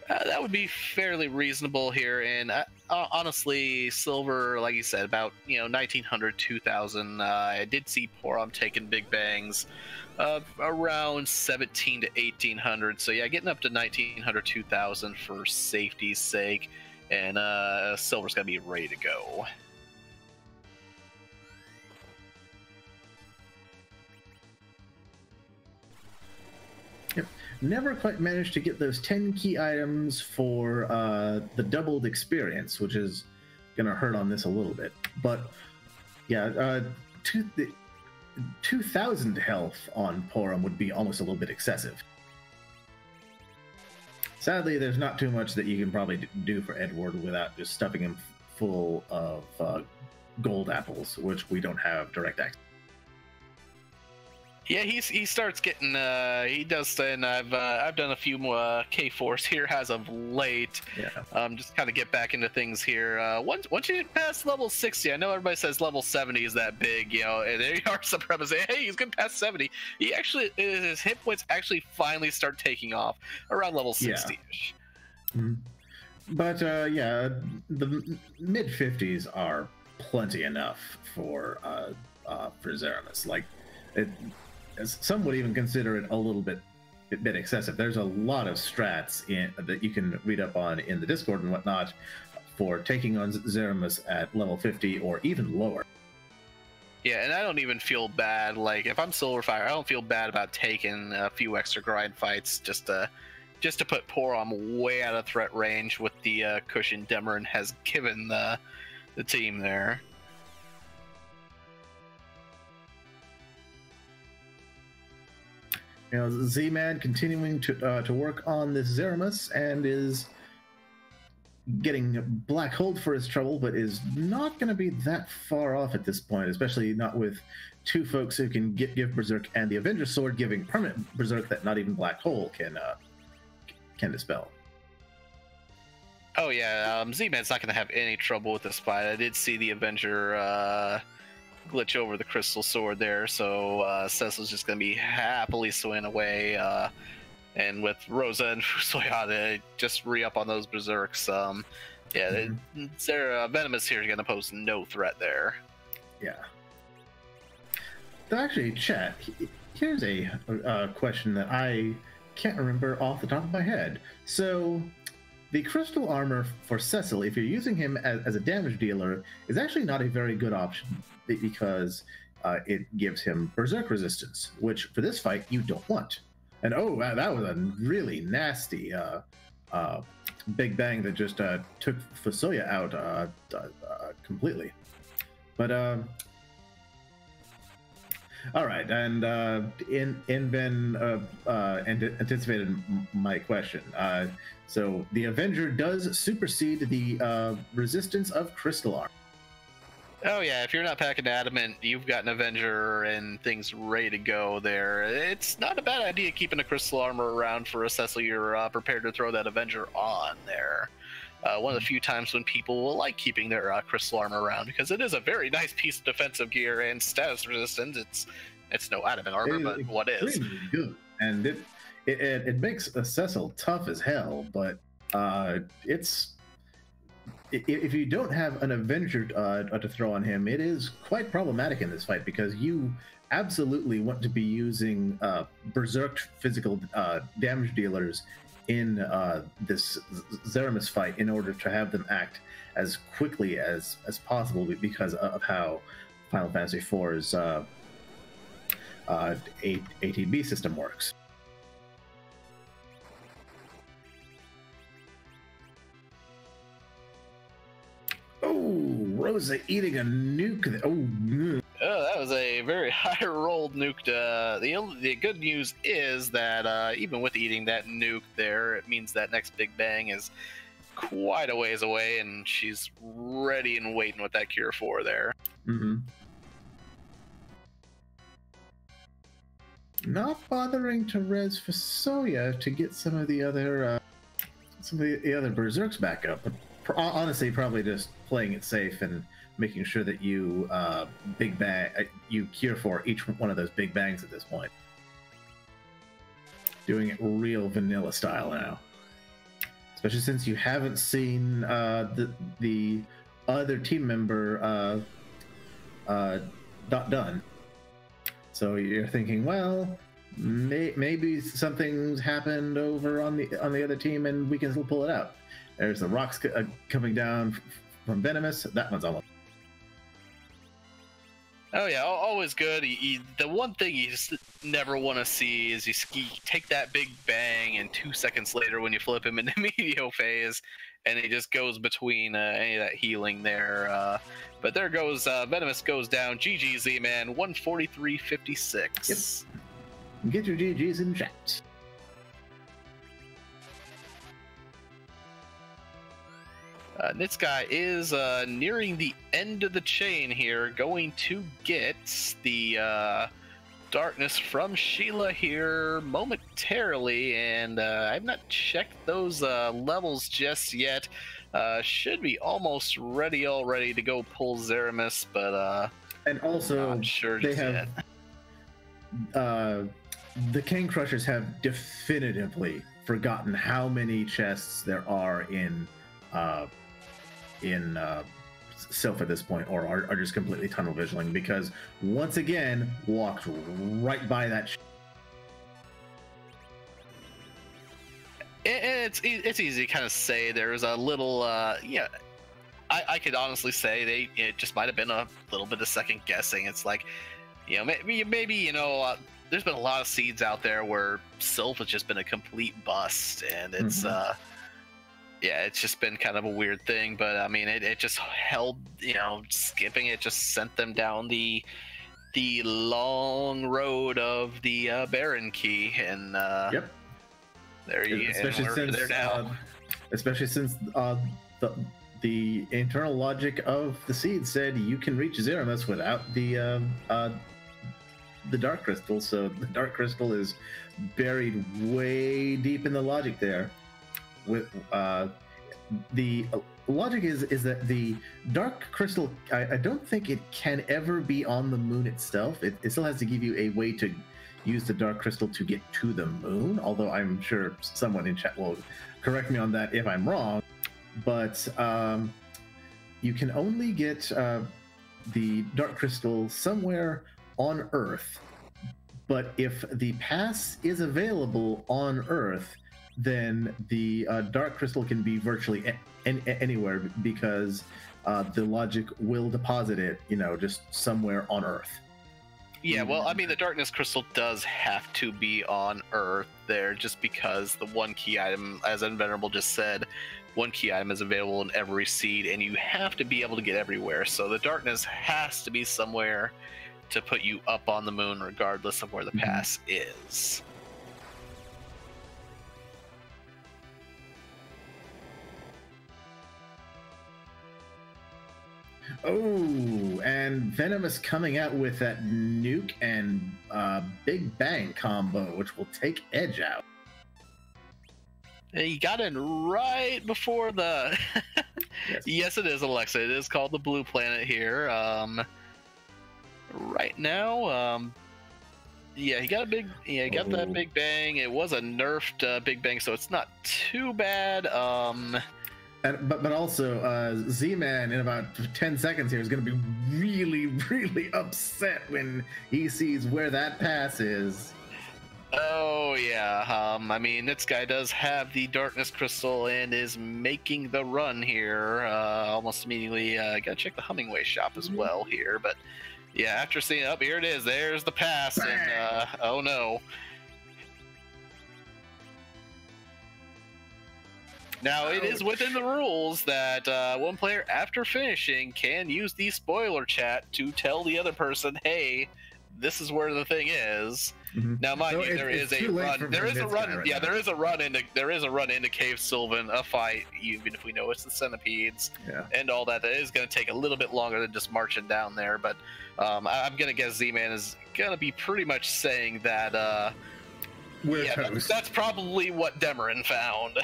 That would be fairly reasonable here, and honestly, silver, like you said, about 1900, 2000. I did see Porom taking big bangs around 17 to 1800. So yeah, getting up to 1900, 2000 for safety's sake, and silver's gonna be ready to go. Yep. Never quite managed to get those 10 key items for the doubled experience, which is going to hurt on this a little bit. But yeah, 2,000 health on Porom would be almost a little bit excessive. Sadly, there's not too much that you can probably do for Edward without just stuffing him full of gold apples, which we don't have direct access. Yeah, he starts getting he does, and I've done a few more K4s here as of late. Yeah. Just kind of get back into things here. Once you get past level 60, I know everybody says level 70 is that big, and there you are, some people say, hey, he's getting past 70. He actually, his hit points actually finally start taking off around level 60-ish. Yeah. But yeah, the mid 50s are plenty enough for Zeramis. Like some would even consider it a little bit excessive. There's a lot of strats that you can read up on in the Discord and whatnot for taking on Zeramis at level 50 or even lower. Yeah, and I don't even feel bad. Like, if I'm Silverfire, I don't feel bad about taking a few extra grind fights just to put Porom way out of threat range with the cushion Demerin has given the team there. You know, Z-Man continuing to work on this Zeramis and is getting black hold for his trouble, but is not going to be that far off at this point, especially not with two folks who can give Berserk and the Avenger Sword giving permanent Berserk that not even black hole can dispel. Oh yeah, Z-Man's not going to have any trouble with this fight. I did see the Avenger glitch over the crystal sword there, so Cecil's just going to be happily swinging away, and with Rosa and Fusoyada just re-up on those berserks. Yeah, Venomous here is going to pose no threat there. Yeah. So actually, chat, here's a question that I can't remember off the top of my head. So the crystal armor for Cecil, if you're using him as a damage dealer, is actually not a very good option, because it gives him berserk resistance, which for this fight you don't want. And oh, that was a really nasty big bang that just took Fusoya out completely. But all right, and Inven anticipated my question. So the Avenger does supersede the resistance of crystal armor. Oh yeah, if you're not packing adamant, you've got an Avenger and things ready to go there. It's not a bad idea keeping a crystal armor around for a Cecil you're prepared to throw that Avenger on there. One of the few times when people will like keeping their crystal armor around, because it is a very nice piece of defensive gear and status resistance. It's no adamant armor, but what is? Good. And it makes a Cecil tough as hell, but if you don't have an Avenger to throw on him, it is quite problematic in this fight, because you absolutely want to be using berserk physical damage dealers in this Zeramis fight in order to have them act as quickly as possible, because of how Final Fantasy IV's ATB system works. Oh, Rosa eating a nuke. Oh, Oh, that was a very high rolled nuke. The good news is that even with eating that nuke there, it means that next Big Bang is quite a ways away, and she's ready and waiting with that Cure 4 there. Mm-hmm. Not bothering to res for Soya to get some of the other berserks back up, but honestly, probably just playing it safe and making sure that you you Cure for each one of those Big Bangs at this point. Doing it real vanilla style now, especially since you haven't seen the other team member not done. So you're thinking, well, maybe something's happened over on the other team, and we can still pull it out. There's the rocks coming down from Venomous. That one's almost. Oh yeah, always good. The one thing you just never want to see is you take that Big Bang, and 2 seconds later, when you flip him into Meteor phase, and he just goes between any of that healing there. But there goes Venomous goes down. GG Z-Man, 143.56. Yep. Get your GGs in chat. This guy is nearing the end of the chain here, going to get the darkness from Sheila here momentarily, and I've not checked those levels just yet. Should be almost ready already to go pull Zeramis, but and also not sure they just have yet. The Kain Crushers have definitively forgotten how many chests there are in Sylph at this point, or are just completely tunnel visioning, because once again walked right by that. It's easy to kind of say there's a little yeah. I could honestly say it just might have been a little bit of second guessing. It's like, you know, maybe there's been a lot of seeds out there where Sylph has just been a complete bust, and it's yeah, it's just been kind of a weird thing. But I mean, it just held, skipping it just sent them down the long road of the Baron key, and yep. There you go. Especially since the internal logic of the seed said you can reach Zeramis without the Dark Crystal, so the Dark Crystal is buried way deep in the logic there. With the logic is that the Dark Crystal, I don't think it can ever be on the moon itself. It still has to give you a way to use the Dark Crystal to get to the moon, although I'm sure someone in chat will correct me on that if I'm wrong. But you can only get the Dark Crystal somewhere on Earth. But if the pass is available on Earth, then the Dark Crystal can be virtually anywhere, because the logic will deposit it, just somewhere on Earth. Yeah, well, I mean, the Darkness Crystal does have to be on Earth there, just because the one key item, as Invenerable just said, one key item is available in every seed, and you have to be able to get everywhere. So the Darkness has to be somewhere to put you up on the moon, regardless of where the pass is. Oh, and Venomous coming out with that nuke and Big Bang combo, which will take Edge out. He got in right before the... Yes. Yes, it is, Alexa. It is called the Blue Planet here. Right now, yeah, he got a big... Yeah, he got that Big Bang. It was a nerfed Big Bang, so it's not too bad. But also, Z-Man in about 10 seconds here is going to be really, really upset when he sees where that pass is. Oh, yeah. I mean, this guy does have the Darkness Crystal and is making the run here almost immediately. Gotta check the Hummingway shop as well here. But, yeah, after seeing up, here it is. There's the pass. And, oh, no. Now, it is within the rules that one player, after finishing, can use the spoiler chat to tell the other person, "Hey, this is where the thing is." Mm-hmm. Now, mind you, there is a run. There is a run. Yeah, there is a run into Cave Sylvan, a fight. Even if we know it's the centipedes and all that, that is going to take a little bit longer than just marching down there. But I'm going to guess Z-Man is going to be pretty much saying that. That's probably what Demarin found.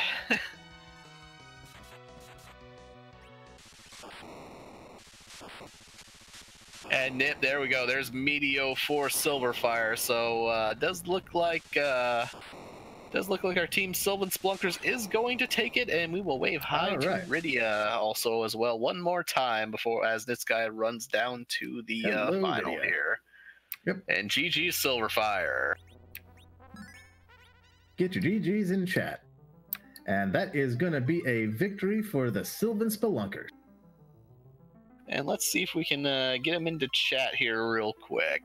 And Nip, there we go. There's Meteo for Silverfire. So does look like our team Sylvan Spelunkers is going to take it, and we will wave hi to Rydia also as well one more time before as this guy runs down to the final Rydia. Here. Yep. And GG Silverfire. Get your GGs in chat. And that is going to be a victory for the Sylvan Spelunkers. And let's see if we can get him into chat here real quick.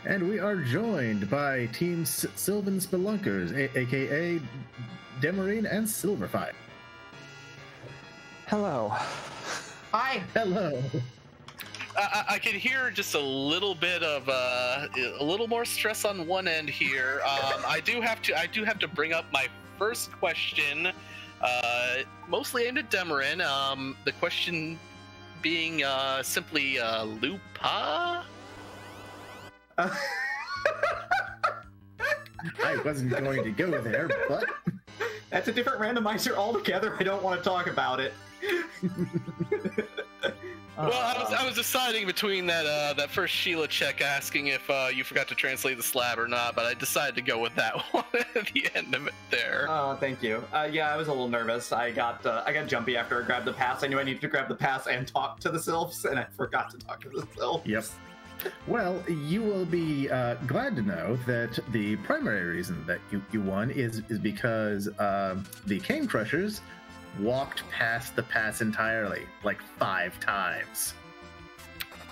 And we are joined by Team Sylvan Spelunkers, aka Demarin and Silverfire. Hello. Hi. Hello. I can hear just a little bit of a little more stress on one end here. I do have to bring up my first question, mostly aimed at Demarin. The question being simply Lupa. I wasn't going to go there, but that's a different randomizer altogether. I don't want to talk about it. Well, I was deciding between that first Sheila check asking if you forgot to translate the slab or not, but I decided to go with that one at the end of it there. Oh, thank you. Yeah, I was a little nervous. I got jumpy after I grabbed the pass. I knew I needed to grab the pass and talk to the sylphs, and I forgot to talk to the sylphs. Yep. Well, you will be glad to know that the primary reason that you won is because the Kain Krushers walked past the pass entirely, like 5 times.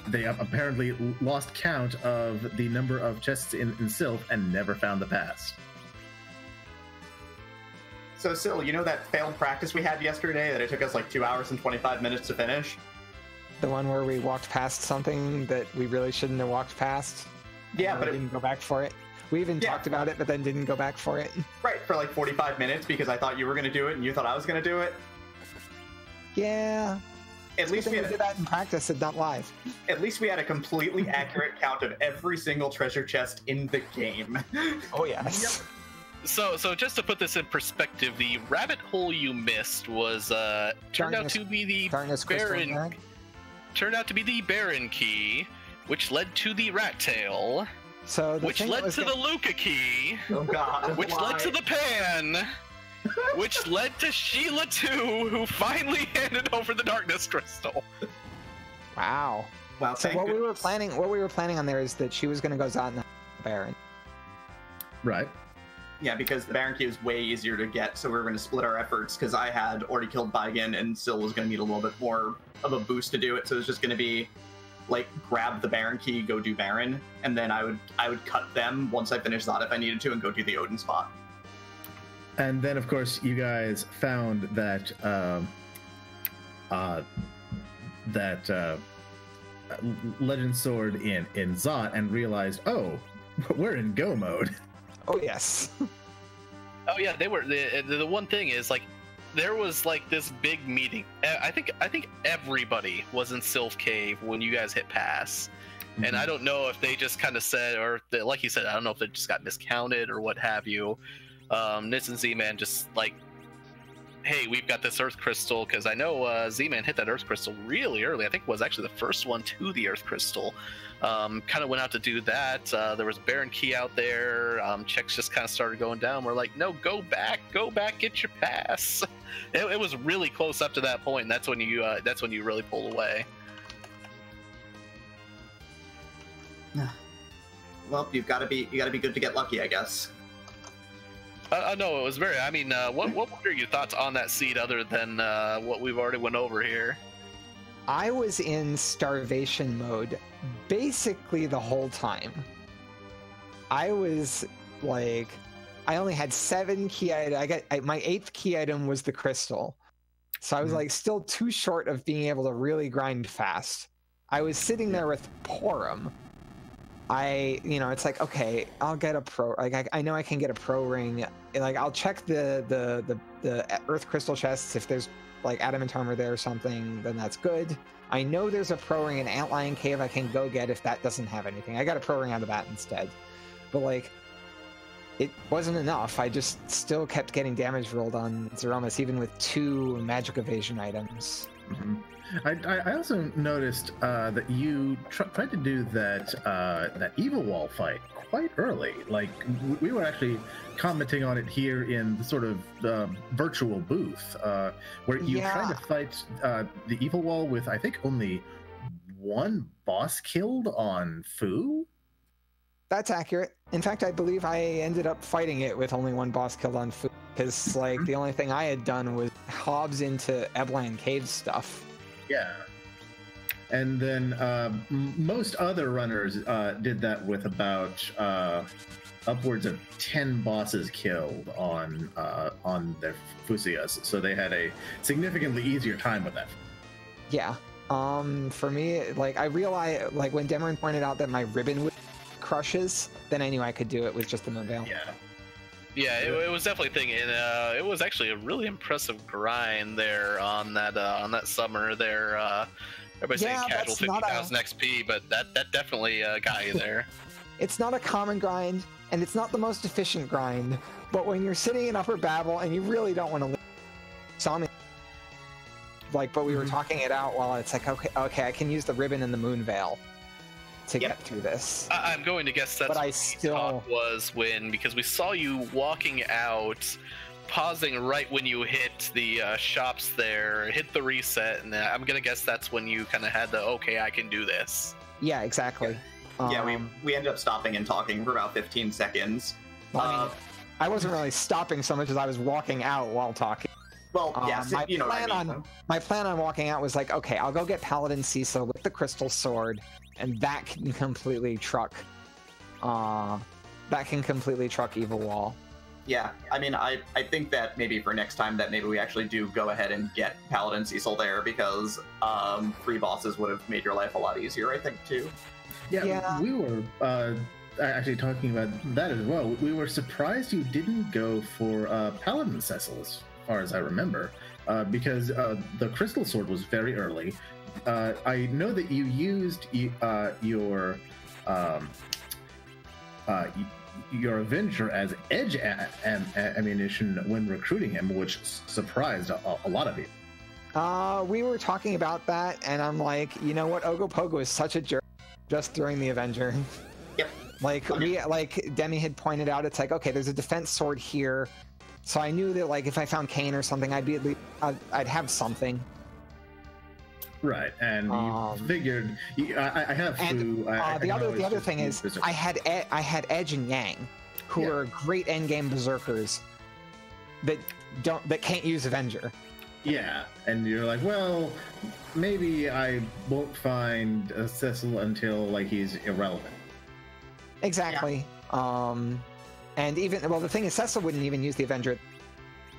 They apparently lost count of the number of chests in Sylph and never found the pass. So, Syl, you know that failed practice we had yesterday that it took us like 2 hours and 25 minutes to finish? The one where we walked past something that we really shouldn't have walked past. Yeah, but we didn't go back for it. We even talked about it, but then didn't go back for it. Right, for like 45 minutes because I thought you were going to do it and you thought I was going to do it. Yeah. At least we did that in practice and not live. At least we had a completely accurate count of every single treasure chest in the game. Oh, yes. Yep. So just to put this in perspective, the rabbit hole you missed was turned out to be the Baron key, which led to the rat tail, which led to the Luca key, which led to the pan, which led to Sheila 2, who finally handed over the darkness crystal. Wow. Wow. So what we were planning on there is that she was going to go Zot and the Baron. Right. Yeah, because the Baron key is way easier to get, so we were going to split our efforts because I had already killed Baigan and Syl was going to need a little bit more of a boost to do it, so it was just going to be like grab the Baron key, go do Baron, and then I would cut them once I finished Zot if I needed to and go do the Odin spot. And then, of course, you guys found that Legend Sword in Zot and realized, oh, we're in go mode. Oh, yes. Oh, yeah, they were. The one thing is, like, there was like this big meeting. I think everybody was in Sylv Cave when you guys hit pass. And I don't know if they just kind of said, or they, like you said, I don't know if they just got miscounted or what have you. Nitz and Z-Man just like, hey, we've got this Earth Crystal, because I know Z-Man hit that Earth Crystal really early. I think it was actually the first one to the Earth Crystal. Kind of went out to do that. There was Baron Key out there. Checks just kind of started going down. We're like, no, go back, get your pass. It was really close up to that point. And that's when you really pulled away. Well, you gotta be good to get lucky, I guess. No, it was very. I mean, what were your thoughts on that seed other than what we've already went over here? I was in starvation mode basically the whole time. I was like, I only had 7 key items. My 8th key item was the crystal, so I was like still too short of being able to really grind fast. I was sitting there with Porum. It's like, okay, I'll get a pro. Like, I know I can get a pro ring. Like, I'll check the Earth Crystal chests. If there's like adamant armor there or something, then that's good. I know there's a pro ring in Antlion Cave I can go get if that doesn't have anything. I got a pro ring out of that instead. But like, it wasn't enough. I just still kept getting damage rolled on Zeromus, even with 2 magic evasion items. Mm-hmm. I also noticed that you tried to do that evil wall fight quite early. Like, we were actually commenting on it here in the sort of virtual booth, where you tried to fight the evil wall with, I think, only 1 boss killed on Fu. That's accurate. In fact, I believe I ended up fighting it with only 1 boss killed on Fu, because like the only thing I had done was Hobbs into Eblan Cave stuff. Yeah, and then most other runners did that with about upwards of 10 bosses killed on their Fusias, so they had a significantly easier time with that. Yeah. For me, like, I realized, like, when Demerin pointed out that my ribbon would crushes, then I knew I could do it with just the Moonveil. Yeah, it was definitely a thing, and it was actually a really impressive grind there on that summer there. Everybody's saying casual 50,000 XP, but that definitely got you there. It's not a common grind, and it's not the most efficient grind, but when you're sitting in Upper Babel and you really don't want to live, but we were talking it out while it's like, okay, I can use the ribbon and the Moonveil to get through this. I'm going to guess that's but what talk was because we saw you walking out, pausing right when you hit the shops there, hit the reset, and I'm going to guess that's when you kind of had the, okay, I can do this. Yeah, exactly. Yeah, we ended up stopping and talking for about 15 seconds. I mean, I wasn't really stopping so much as I was walking out while talking. Well, yes, my plan on walking out was like, okay, I'll go get Paladin Cecil with the Crystal Sword, and that can completely truck Evil Wall. Yeah, I mean, I think that maybe for next time that maybe we actually do go ahead and get Paladin Cecil there, because 3 bosses would have made your life a lot easier, I think, too. Yeah. We were actually talking about that as well. We were surprised you didn't go for Paladin Cecil, as far as I remember, because the Crystal Sword was very early. I know that you used your Avenger as edge ammunition when recruiting him, which surprised a lot of you. We were talking about that, and I'm like, you know what, Ogopogo is such a jerk just throwing the Avenger. Yep. Like Demi had pointed out, it's like, okay, there's a defense sword here, so I knew that like if I found Kain or something, I'd have something. Right, and you figured I have Fu. The other thing is I had Edge and Yang, who are great endgame berserkers that can't use Avenger. Yeah, and you're like, well, maybe I won't find Cecil until like he's irrelevant. Exactly. Yeah. And even the thing is, Cecil wouldn't even use the Avenger.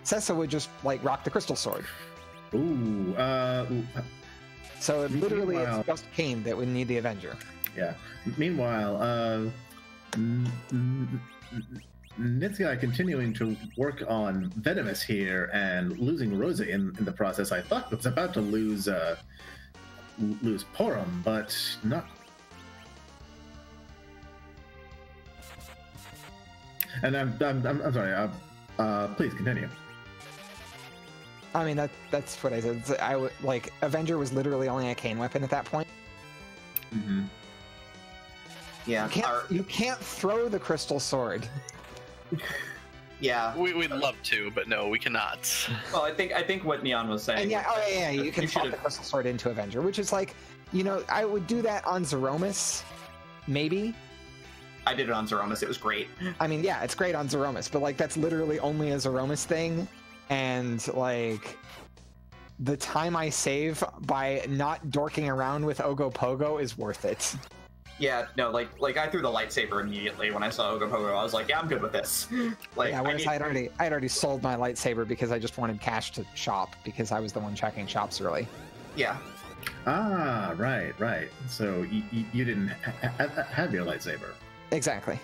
Cecil would just like rock the Crystal Sword. Ooh. So literally, it's just Kain that would need the Avenger. Yeah. Meanwhile, Nitsugai continuing to work on Venomous here and losing Rosa in the process. I thought was about to lose Porum, but not. And I'm sorry. Please continue. I mean, that's what I said. I would like Avenger was literally only a Kain weapon at that point. Mm-hmm. Yeah. You can't throw the crystal sword. Yeah. We'd love to, but no, we cannot. Well, I think what Neon was saying. And yeah, you can swap the crystal sword into Avenger, which is like, I would do that on Zeromus, maybe. I did it on Zeromus. It was great. I mean, yeah, it's great on Zeromus, but like that's literally only a Zeromus thing, and like the time I save by not dorking around with Ogopogo is worth it. Yeah, no, like I threw the lightsaber immediately when I saw Ogopogo. I was like, yeah, I'm good with this. Like, yeah, whereas I'd already sold my lightsaber because I just wanted cash to shop because I was the one checking shops early. Yeah. Ah, right. So you didn't have your lightsaber. Exactly.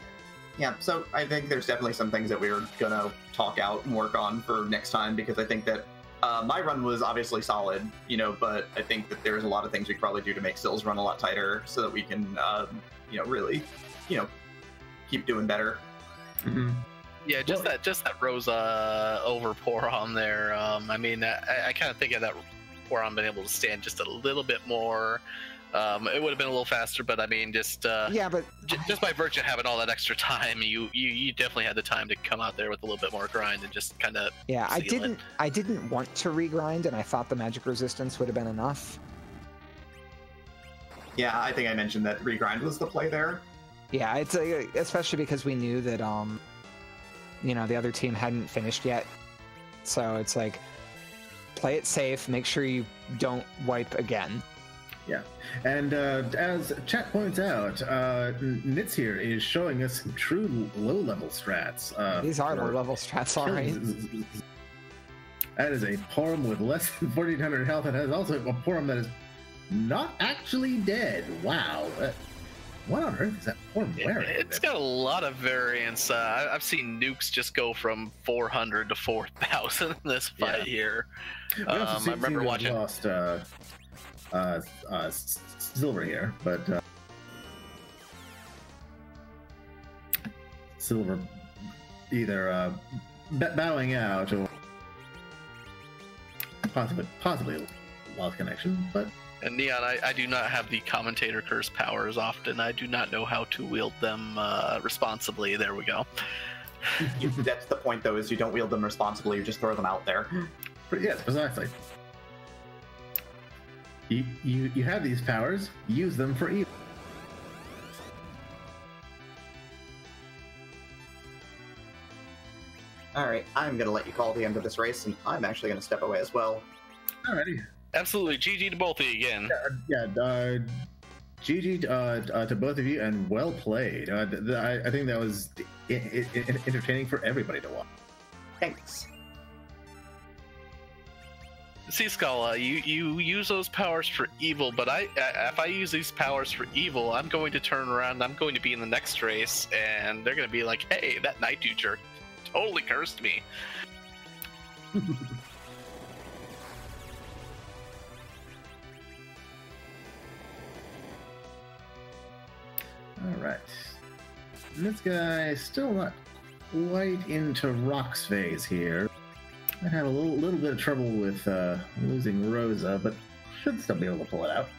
Yeah, so I think there's definitely some things that we're gonna talk out and work on for next time, because I think that my run was obviously solid, but I think that there's a lot of things we could probably do to make Syl's run a lot tighter so that we can, really, keep doing better. Mm-hmm. Yeah, just that Rosa over Poron there. I mean, I kind of think of that Poron being able to stand just a little bit more. It would have been a little faster, but I mean, just just by virtue of having all that extra time, you definitely had the time to come out there with a little bit more grind and just kind of. Yeah, I didn't want to regrind, and I thought the magic resistance would have been enough. Yeah, I think I mentioned that regrind was the play there. Yeah, it's especially because we knew that the other team hadn't finished yet, so it's like play it safe, make sure you don't wipe again. Yeah, and as chat points out, Nitz here is showing us some true low-level strats. These are low-level strats, all right. That is a Porum with less than 1,400 health, and has also a Porum that is not actually dead. Wow. What on earth is that Porum wearing? It's got a lot of variance. I've seen nukes just go from 400 to 4,000 in this fight here. I remember watching. Lost, Silver here, but Silver either bowing out or possibly lost connection. But and Neon, I do not have the commentator curse powers often. I do not know how to wield them responsibly. There we go. That's the point, though, is you don't wield them responsibly. You just throw them out there. Yes, precisely. You have these powers, use them for evil. Alright, I'm going to let you call the end of this race, and I'm actually going to step away as well. Alrighty. Absolutely. GG to both of you again. GG to both of you, and well played. I think that was entertaining for everybody to watch. Thanks. See, Scala, you use those powers for evil, but if I use these powers for evil, I'm going to turn around, I'm going to be in the next race, and they're going to be like, hey, that Naitu jerk totally cursed me. Alright. This guy still not quite into Rock's phase here. Might have a little bit of trouble with losing Rosa, but should still be able to pull it out.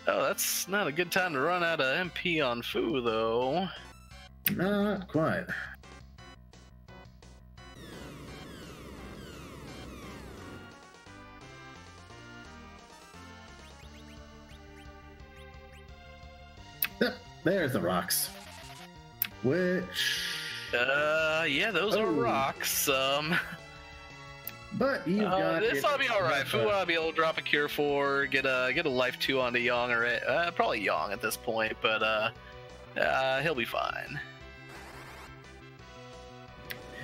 Oh, that's not a good time to run out of MP on Fu, though. Not quite. Yep, there's the rocks. Which... yeah, those are rocks. But you've got this ought to be alright. Fu ought to be able to drop a Cure 4, get a Life 2 onto Yang, or probably Yang at this point, but he'll be fine.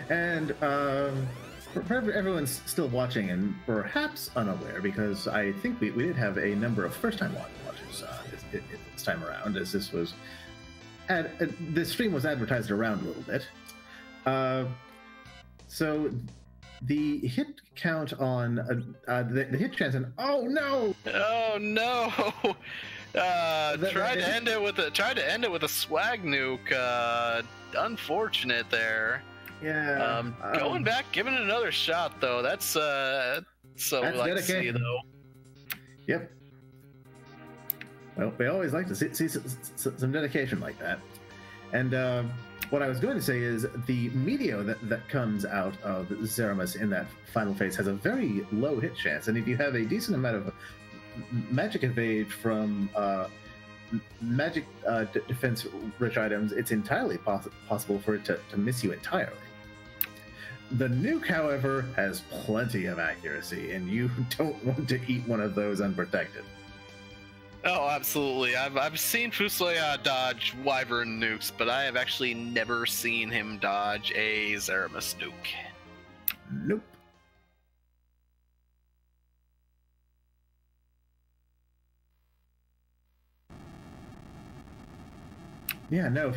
And for everyone's still watching and perhaps unaware, because I think we did have a number of first-time watchers this time around, as this was this stream was advertised around a little bit. So the hit count on the hit chance, and oh no! Oh no! Tried to end it with a swag nuke. Unfortunate there. Yeah. Going back, giving it another shot though. That's we like to see though. Yep. Well, we always like to see some dedication like that. And what I was going to say is the Meteor that comes out of Zeramus in that final phase has a very low hit chance, and if you have a decent amount of magic evade from magic defense rich items, it's entirely possible for it to miss you entirely. The nuke, however, has plenty of accuracy, and you don't want to eat one of those unprotected. Oh, absolutely. I've seen Fusoya dodge Wyvern nukes, but I have actually never seen him dodge a Zeramus nuke. Nope. Yeah, no,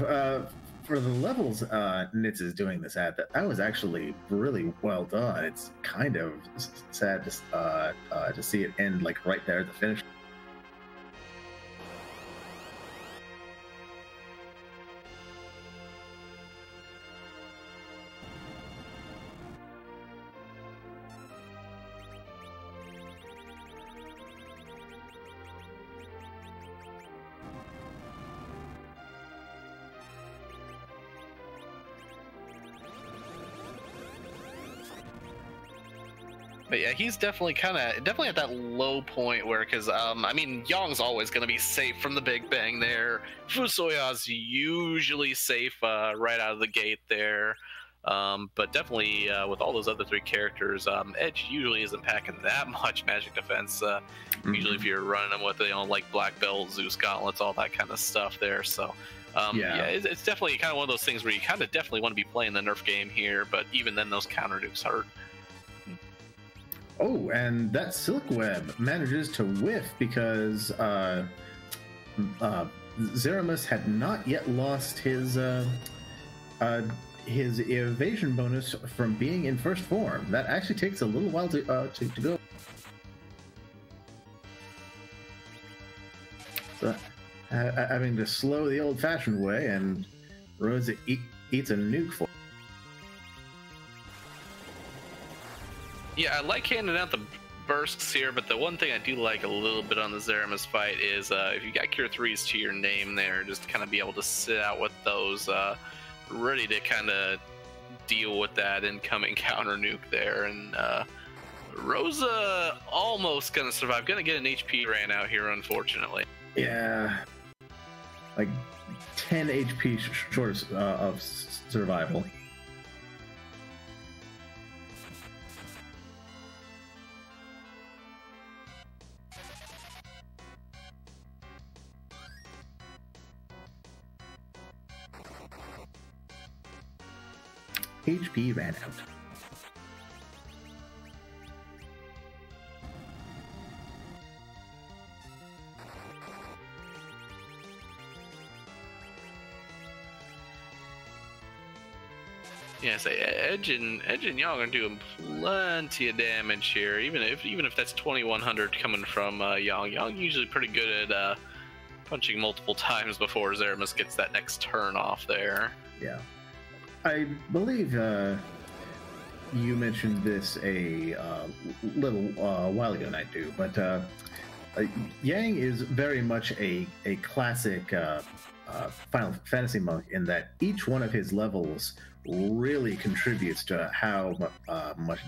for the levels Nitz is doing this at, that was actually really well done. It's kind of sad to see it end like right there at the finish. But yeah, he's definitely at that low point where, because I mean, Yong's always going to be safe from the Big Bang there. Fusoya's usually safe right out of the gate there. But definitely with all those other three characters, Edge usually isn't packing that much magic defense. Usually, if you're running them with like Black Belt, Zeus gauntlets, all that kind of stuff there. So yeah, it's definitely kind of one of those things where you kind of definitely want to be playing the nerf game here. But even then, those counter nukes hurt. Oh, and that Silk Web manages to whiff because Zeramus had not yet lost his evasion bonus from being in first form. That actually takes a little while to go. So, having to slow the old-fashioned way, and Rosa eats a nuke for. Yeah, I like handing out the bursts here, but the one thing I do like a little bit on the Zeramus fight is if you got Cure 3s to your name there, just to kind of be able to sit out with those, ready to kind of deal with that incoming counter nuke there. And Rosa almost going to survive. Going to get an HP ran out here, unfortunately. Yeah. Like 10 HP short of survival. HP ran out. Yeah, say Edge and Yang are doing plenty of damage here. Even if that's 2100 coming from Yang. Yang usually pretty good at punching multiple times before Zeramus gets that next turn off there. Yeah. I believe you mentioned this a little while ago, Night Dew, but Yang is very much a classic Final Fantasy monk in that each one of his levels really contributes to how much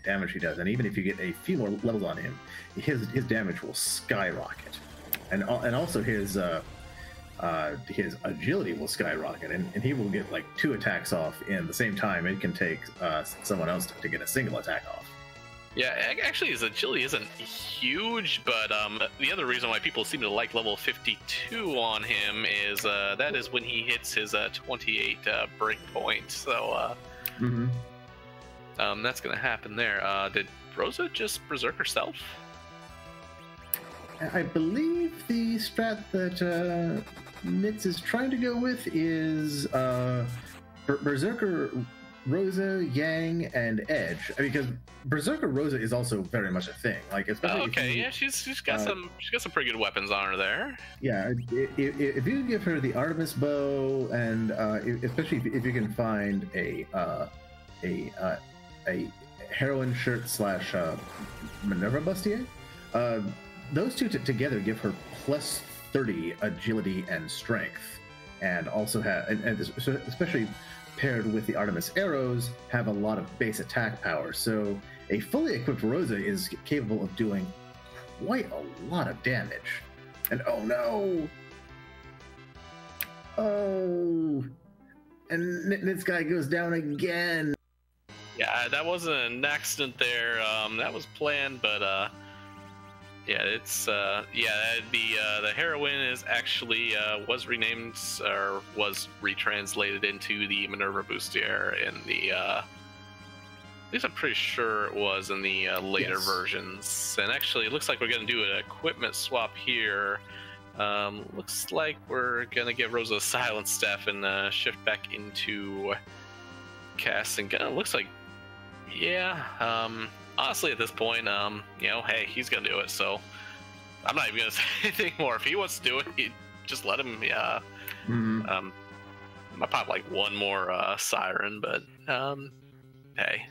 damage he does, and even if you get a few more levels on him, his damage will skyrocket, and also his agility will skyrocket, and he will get like 2 attacks off in the same time it can take someone else to get a single attack off. Yeah, actually his agility isn't huge, but the other reason why people seem to like level 52 on him is that is when he hits his 28 break point. So that's going to happen there. Did Rosa just berserk herself? I believe the strat that Nitz is trying to go with is Berserker Rosa, Yang, and Edge. I mean, because Berserker Rosa is also very much a thing. Like, especially okay, yeah, she's got some pretty good weapons on her there. Yeah, if you give her the Artemis bow, and especially if you can find a heroine shirt / Minerva bustier, those two together give her plus 30 agility and strength, and also have, and especially paired with the Artemis arrows, have a lot of base attack power. So a fully equipped Rosa is capable of doing quite a lot of damage. And oh no! Oh! And this guy goes down again. Yeah, that wasn't an accident there. That was planned, but yeah, it's the heroine is actually was renamed or was retranslated into the Minerva Bustier in the at least I'm pretty sure it was in the later versions. And actually, it looks like we're gonna do an equipment swap here. Looks like we're gonna give Rosa a silent staff and shift back into casting. Looks like, yeah. Honestly, at this point, you know, hey, he's gonna do it, so I'm not even gonna say anything more. If he wants to do it, just let him. Yeah. I might pop like one more siren, but hey.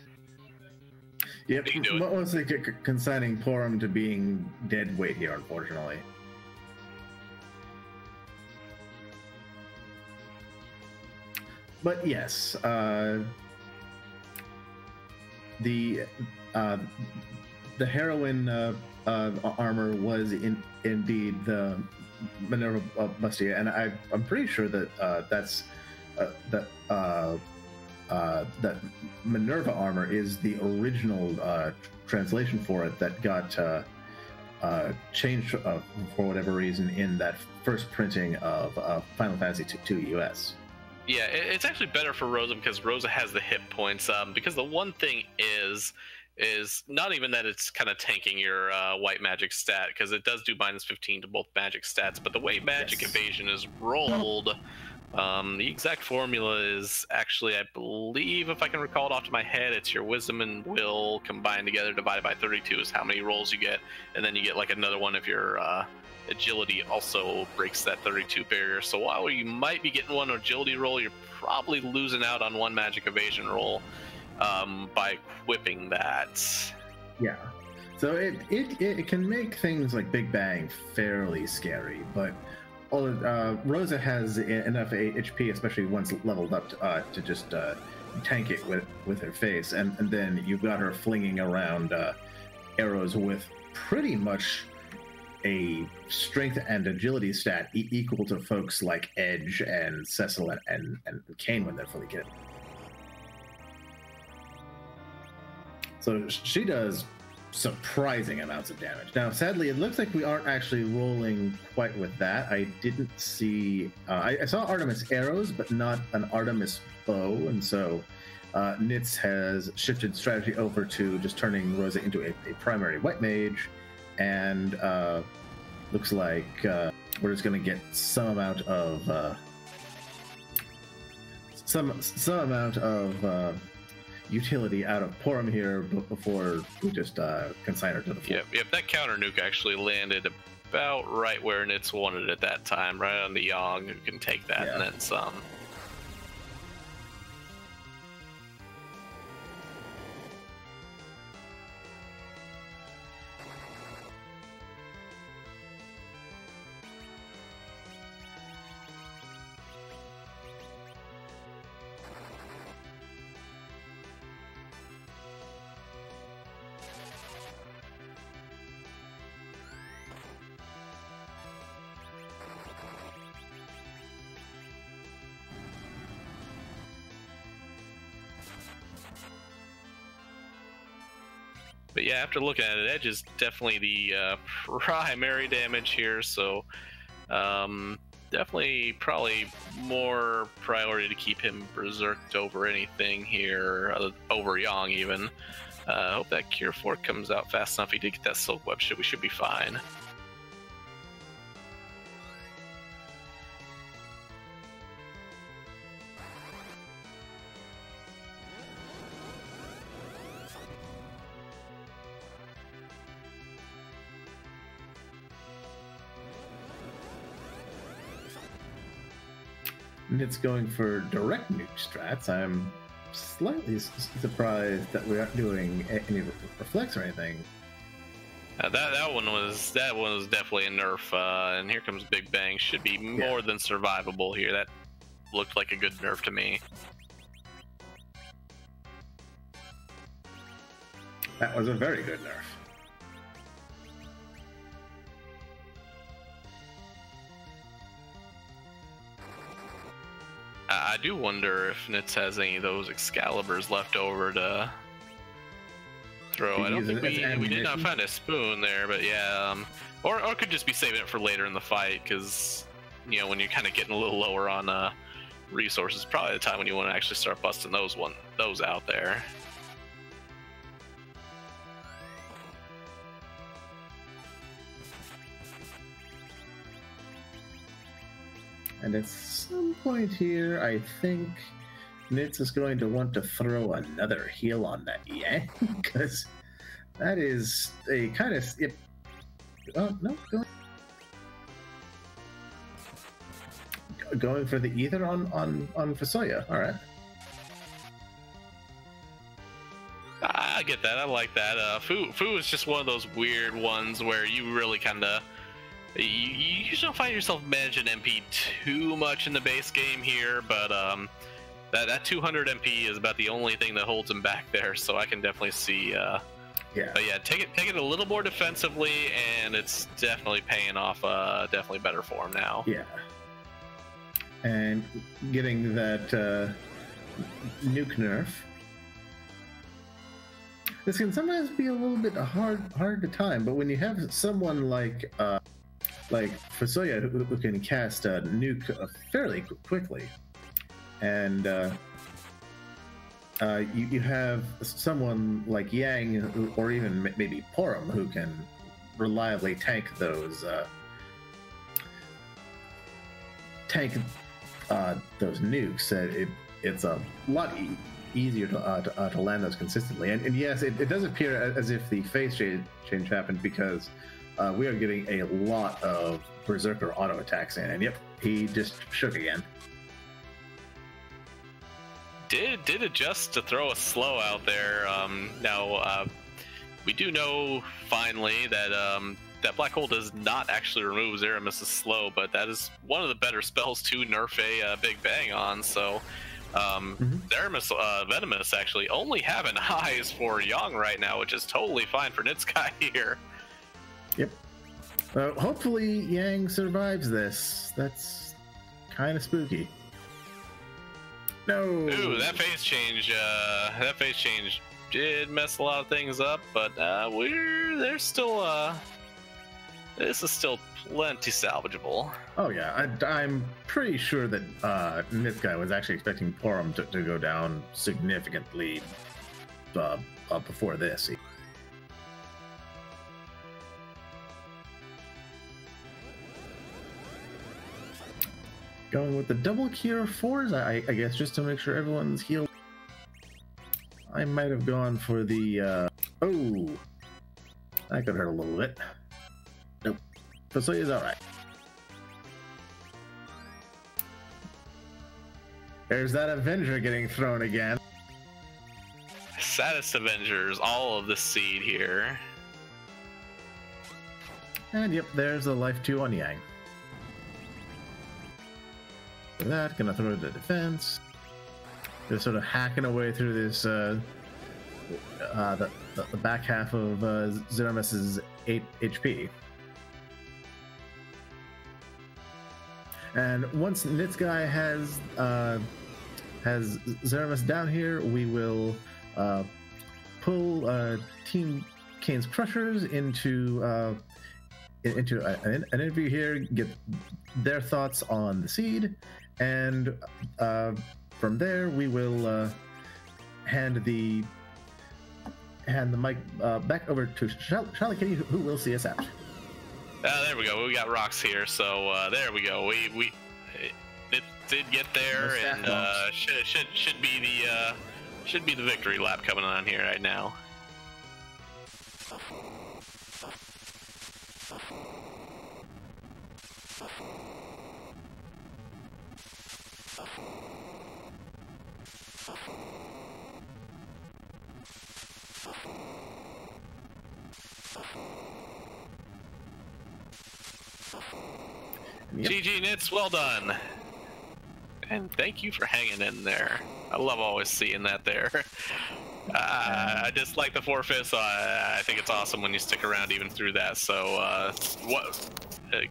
Yep. Mostly consigning Porum to being dead weight here, unfortunately. But yes, the heroine armor was indeed the Minerva Bustier, and I'm pretty sure that that Minerva armor is the original translation for it that got changed for whatever reason in that first printing of Final Fantasy II US. Yeah, it's actually better for Rosa because Rosa has the hit points. Because the one thing is not even that it's kind of tanking your white magic stat, because it does do -15 to both magic stats, but the way magic evasion is rolled, the exact formula is actually, I believe, if I can recall it off to my head, it's your wisdom and will combined together divided by 32 is how many rolls you get, and then you get like another one if your agility also breaks that 32 barrier. So while you might be getting one agility roll, you're probably losing out on one magic evasion roll by equipping that. Yeah. So it can make things like Big Bang fairly scary, but Rosa has enough HP, especially once leveled up, to just tank it with her face, and then you've got her flinging around arrows with pretty much a strength and agility stat equal to folks like Edge and Cecil and Kain when they're fully kit. So she does surprising amounts of damage. Now, sadly, it looks like we aren't actually rolling quite with that. I didn't see... I saw Artemis arrows, but not an Artemis bow, and so Nitz has shifted strategy over to just turning Rosa into a primary white mage, and looks like we're just going to get some amount of utility out of Porum here before we just consign her to the floor. Yep, that counter nuke actually landed about right where Nitz wanted it at that time, right on the Yang, who can take that and then some. But yeah, after looking at it, Edge is definitely the primary damage here, so definitely probably more priority to keep him berserked over anything here, over Yang even. I hope that Cure 4 comes out fast enough. He did get that Silk Web, we should be fine. Nit's going for direct nuke strats. I'm slightly surprised that we aren't doing any reflex or anything. That one was definitely a nerf, and here comes Big Bang. Should be more than survivable here. That looked like a good nerf to me. That was a very good nerf. I do wonder if Nitz has any of those Excaliburs left over to throw. I don't think we did not find a spoon there, but yeah, or could just be saving it for later in the fight, because you know, when you're kind of getting a little lower on resources, probably the time when you want to actually start busting those out there. And at some point here, I think Nitz is going to want to throw another heal on that Yang, because that is a kind of... Oh, no, going for the ether on Fusoya. All right. I get that. I like that. Fu is just one of those weird ones where you really kind of... You don't find yourself managing MP too much in the base game here, but that 200 MP is about the only thing that holds him back there. So I can definitely see, But yeah, take it a little more defensively, and it's definitely paying off. Definitely better for him now. Yeah, and getting that nuke nerf. This can sometimes be a little bit hard to time, but when you have someone like Fusoya who can cast a nuke fairly quickly, and you have someone like Yang or even maybe Porum who can reliably tank those nukes. It's a lot easier to land those consistently, and yes, it does appear as if the phase change happened, because we are getting a lot of Berserker auto attacks in, and yep, he just shook again. Did adjust to throw a slow out there. Now we do know finally that that black hole does not actually remove Zeramis' slow, but that is one of the better spells to nerf a Big Bang on. So Zeramis Venomous actually only having highs for Yang right now, which is totally fine for Nitsky here. Yep. Hopefully Yang survives this. That's kind of spooky. No. Ooh, that phase change. That phase change did mess a lot of things up, but there's still. This is still plenty salvageable. Oh yeah, I'm pretty sure that Nitsky was actually expecting Porum to go down significantly before this. Going with the double cure 4s, I guess, just to make sure everyone's healed. I might have gone for the, oh, that could hurt a little bit. Nope. Fusoya's alright. There's that Avenger getting thrown again. Saddest Avengers, all of the seed here. And yep, there's the life 2 on Yang. That, gonna throw it to defense. Just sort of hacking away through this the back half of Zeramis' 8 HP. And once Nitsky has Zeramis down here, we will pull Team Kain's Crushers into an interview here, get their thoughts on the seed, and from there we will hand the mic back over to Charlie Kitty, who will see us out. There we go. We got rocks here, so there we go. It did get there, and should be the victory lap coming on here right now. Yep. GG Nits, well done. And thank you for hanging in there. I love always seeing that there. I just like the forfeit, so I think it's awesome when you stick around even through that. So,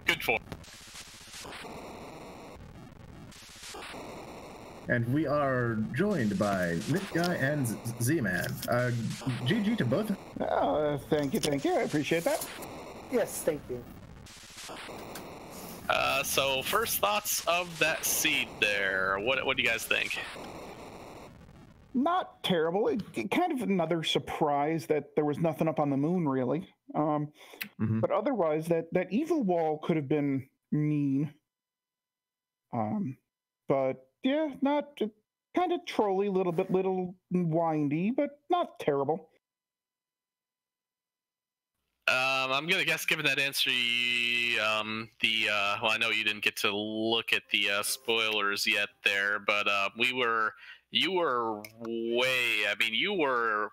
good for. And we are joined by Nick Guy and Z-Man. GG to both. Thank you. I appreciate that. Yes, thank you. So first thoughts of that seed there. What do you guys think? Not terrible. It kind of another surprise that there was nothing up on the moon, really. But otherwise, that evil wall could have been mean. But yeah, not kind of trolly, little windy, but not terrible. I'm gonna guess, given that answer, well, I know you didn't get to look at the spoilers yet there, but you were way. I mean, you were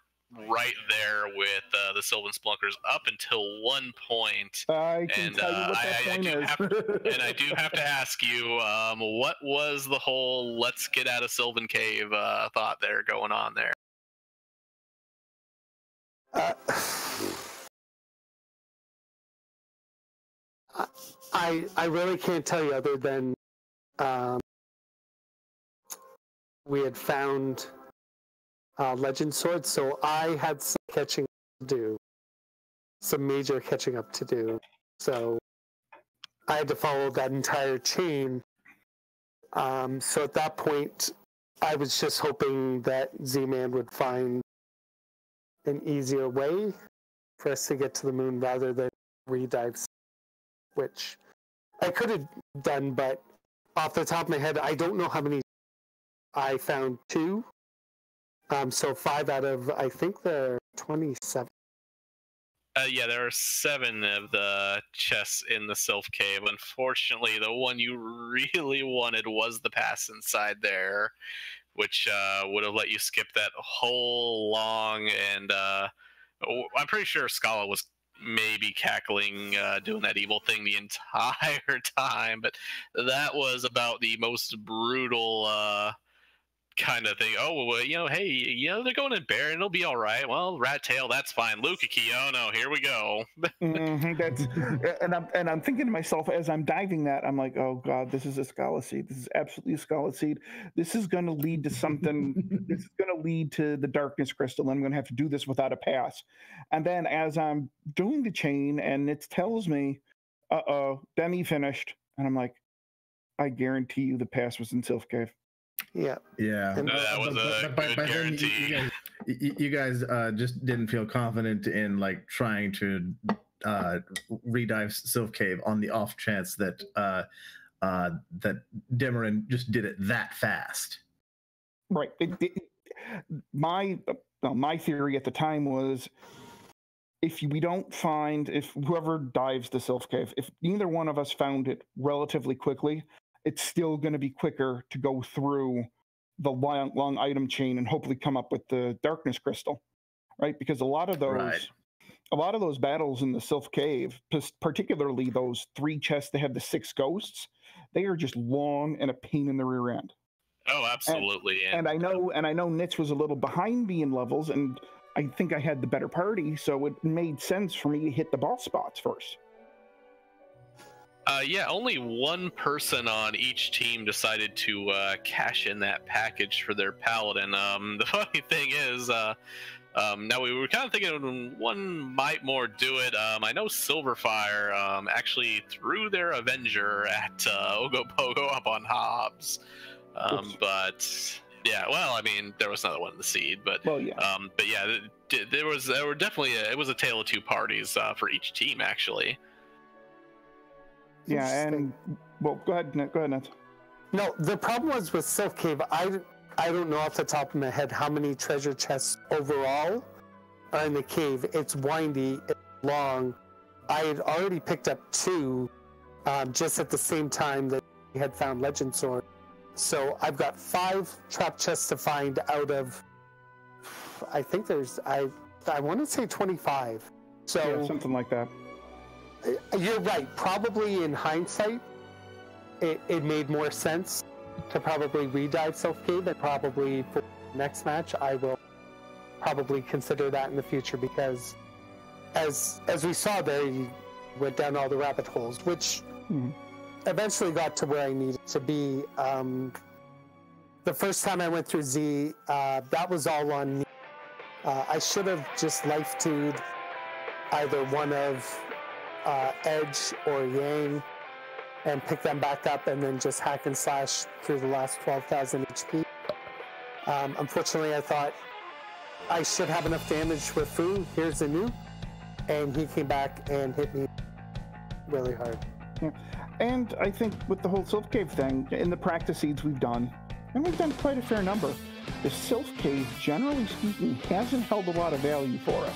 right there with the Sylvan Spelunkers up until one point. I can tell you what that point is. And I do have to ask you, what was the whole "let's get out of Sylvan Cave" thought there going on there? I really can't tell you other than we had found Legend Sword, so I had some catching up to do, some major catching up to do. So I had to follow that entire chain. So at that point, I was just hoping that Z-Man would find an easier way for us to get to the moon rather than redive, which I could have done, but off the top of my head, I don't know how many. I found 2. So 5 out of, I think there are 27. Yeah, there are 7 of the chests in the Sylph Cave. Unfortunately, the one you really wanted was the pass inside there, which would have let you skip that whole long, and I'm pretty sure Scala was maybe cackling, doing that evil thing the entire time, but that was about the most brutal kind of thing. Oh, well, hey, they're going in Baron, it'll be all right. Well, Rat Tail, that's fine. Lukaki, oh no, here we go. And I'm thinking to myself as I'm diving that, I'm like, oh god, this is a Scala seed. This is absolutely a Scala seed. This is going to lead to something. This is going to lead to the Darkness Crystal. I'm going to have to do this without a pass. And then as I'm doing the chain, and it tells me, then he finished, and I'm like, I guarantee you the pass was in Sylph Cave. Yeah. That was a good guarantee. You guys just didn't feel confident in trying to redive Sylph Cave on the off chance that that Demerin just did it that fast. Right. My theory at the time was, if whoever dives the Sylph Cave, if neither one of us found it relatively quickly, it's still going to be quicker to go through the long item chain and hopefully come up with the Darkness Crystal, right? Because a lot of those battles in the Sylph Cave, particularly those 3 chests that have the 6 ghosts, they are just long and a pain in the rear end. Oh, absolutely. And I know Nitz was a little behind me in levels, and I think I had the better party, so it made sense for me to hit the boss spots first. Yeah, only one person on each team decided to cash in that package for their paladin. The funny thing is, now we were kind of thinking one might more do it. I know Silverfire actually threw their Avenger at Ogopogo up on Hobbs. But yeah, well, I mean, there was another one in the seed, but yeah, it was a tale of 2 parties for each team, actually. Yeah, and well, go ahead, Ned. No, the problem was with Sylph Cave. I don't know off the top of my head how many treasure chests overall are in the cave. It's windy, it's long. I had already picked up 2, just at the same time that we had found Legend Sword. So I've got 5 trap chests to find out of, I think I want to say 25. So Yeah, something like that. you're right. Probably in hindsight, it made more sense to probably re-dive Silphcave, and probably for the next match, I will probably consider that in the future, because as we saw there, you went down all the rabbit holes, which eventually got to where I needed to be. The first time I went through Z, that was all on me. I should have just life two'd either one of Edge or Yang and pick them back up and then just hack and slash through the last 12,000 HP. Unfortunately, I thought I should have enough damage with Fu. Here's the new. And he came back and hit me really hard. Yeah. And I think with the whole Silphcave thing, in the practice seeds we've done, and we've done quite a fair number, the Silphcave, generally speaking, hasn't held a lot of value for us.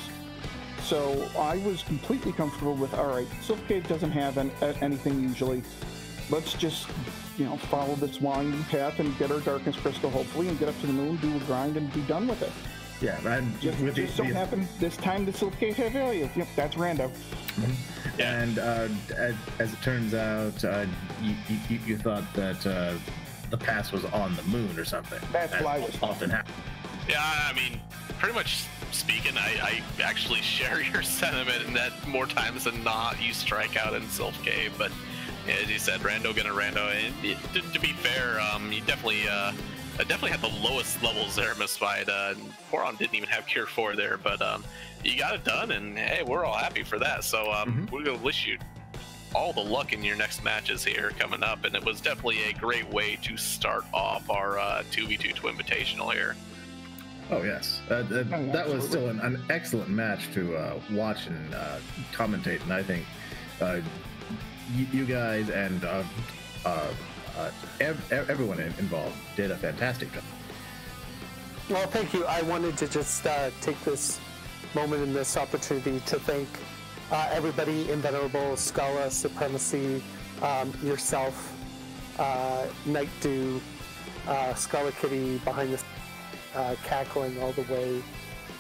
So I was completely comfortable with, all right, Silphcave doesn't have anything usually. Let's just, follow this winding path and get our Darkness Crystal, hopefully, and get up to the moon, do a grind, and be done with it. Yeah, and just so happened this time the Silphcave had value. Yep, that's rando. Yeah. And as it turns out, you thought that the pass was on the moon or something. That's what I was often happens. Yeah, I mean, pretty much speaking, I actually share your sentiment in that more times than not you strike out in Silphcave, but as you said, rando gonna rando, and to be fair, you definitely had the lowest levels there, Misfied. Poron didn't even have Cure 4 there, but you got it done, and hey, we're all happy for that. So we're gonna wish you all the luck in your next matches here coming up, and it was definitely a great way to start off our 2v2 Twinvitational here. Oh yes, that was still an excellent match to watch and commentate, and I think you guys and everyone involved did a fantastic job. Well, thank you. I wanted to just take this moment and this opportunity to thank everybody in Venerable, Scala, Supremacy, yourself, Night Dew, Scala Kitty behind the cackling all the way.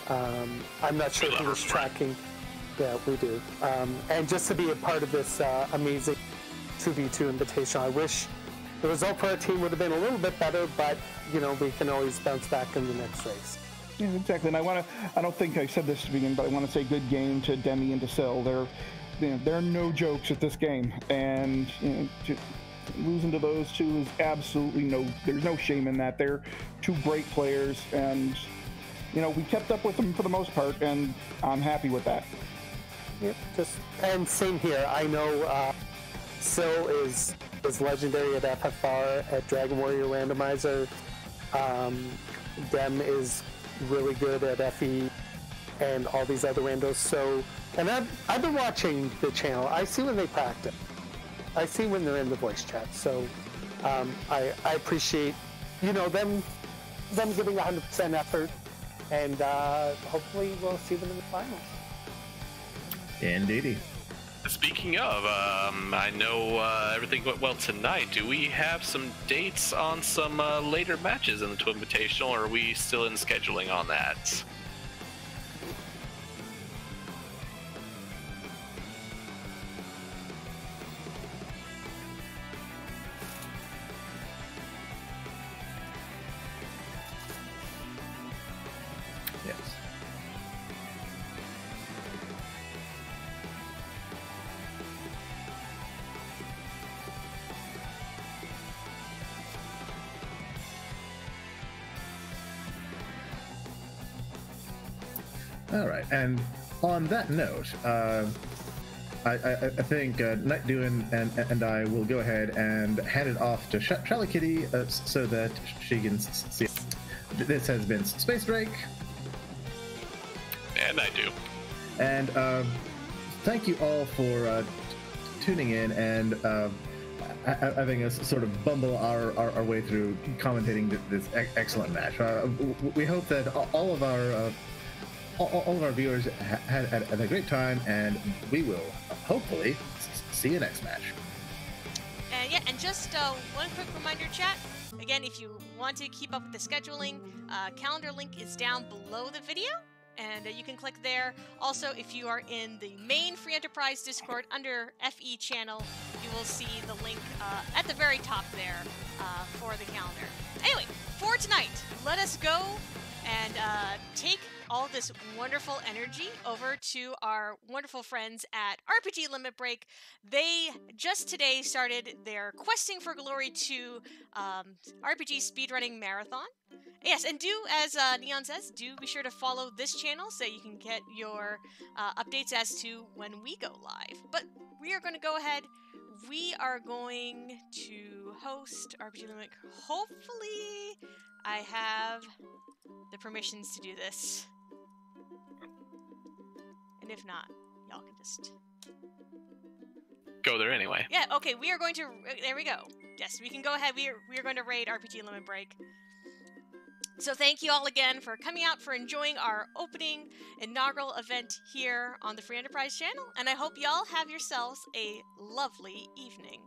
I'm not sure who was tracking. Yeah, we do. And just to be a part of this amazing 2v2 Invitational. I wish the result for our team would have been a little bit better, but we can always bounce back in the next race. Yeah, exactly. And I don't think I said this to begin, but I want to say good game to Demi and to Sil. There are no jokes at this game, and losing to those two is absolutely there's no shame in that. They're two great players, and we kept up with them for the most part, and I'm happy with that. Yep. And same here. I know Sil is legendary at FF4, at Dragon Warrior Randomizer. Dem is really good at FE and all these other randos. So, and I've been watching the channel. I see when they practice. I see when they're in the voice chat. So I appreciate them giving 100% effort, and hopefully we'll see them in the finals. Indeedy. Speaking of, I know everything went well tonight. Do we have some dates on some later matches in the Twinvitational, or are we still in scheduling on that? Yes. All right, and on that note, I think Night Dew and I will go ahead and hand it off to Charlie Kitty so that she can see. This has been Space Drake. And I do. And thank you all for tuning in and having us sort of bumble our way through commentating this excellent match. We hope that all of our viewers had a great time, and we will hopefully see you next match. And yeah, and just one quick reminder, chat. Again, if you want to keep up with the scheduling, calendar link is down below the video. and you can click there. Also, if you are in the main Free Enterprise Discord under FE channel, you will see the link at the very top there for the calendar. Anyway, for tonight, let us go and take all this wonderful energy over to our wonderful friends at RPG Limit Break. They just today started their Questing for Glory 2 RPG speedrunning marathon. Yes, and do, as Neon says, do be sure to follow this channel so you can get your updates as to when we go live. But we are going to go ahead. We are going to host RPG Limit. Hopefully, I have the permissions to do this. And if not, y'all can just go there anyway. Yeah, okay, we are going to... There we go. Yes, we can go ahead. We are going to raid RPG Limit Break. So thank you all again for coming out, for enjoying our opening inaugural event here on the Free Enterprise channel, and I hope y'all have yourselves a lovely evening.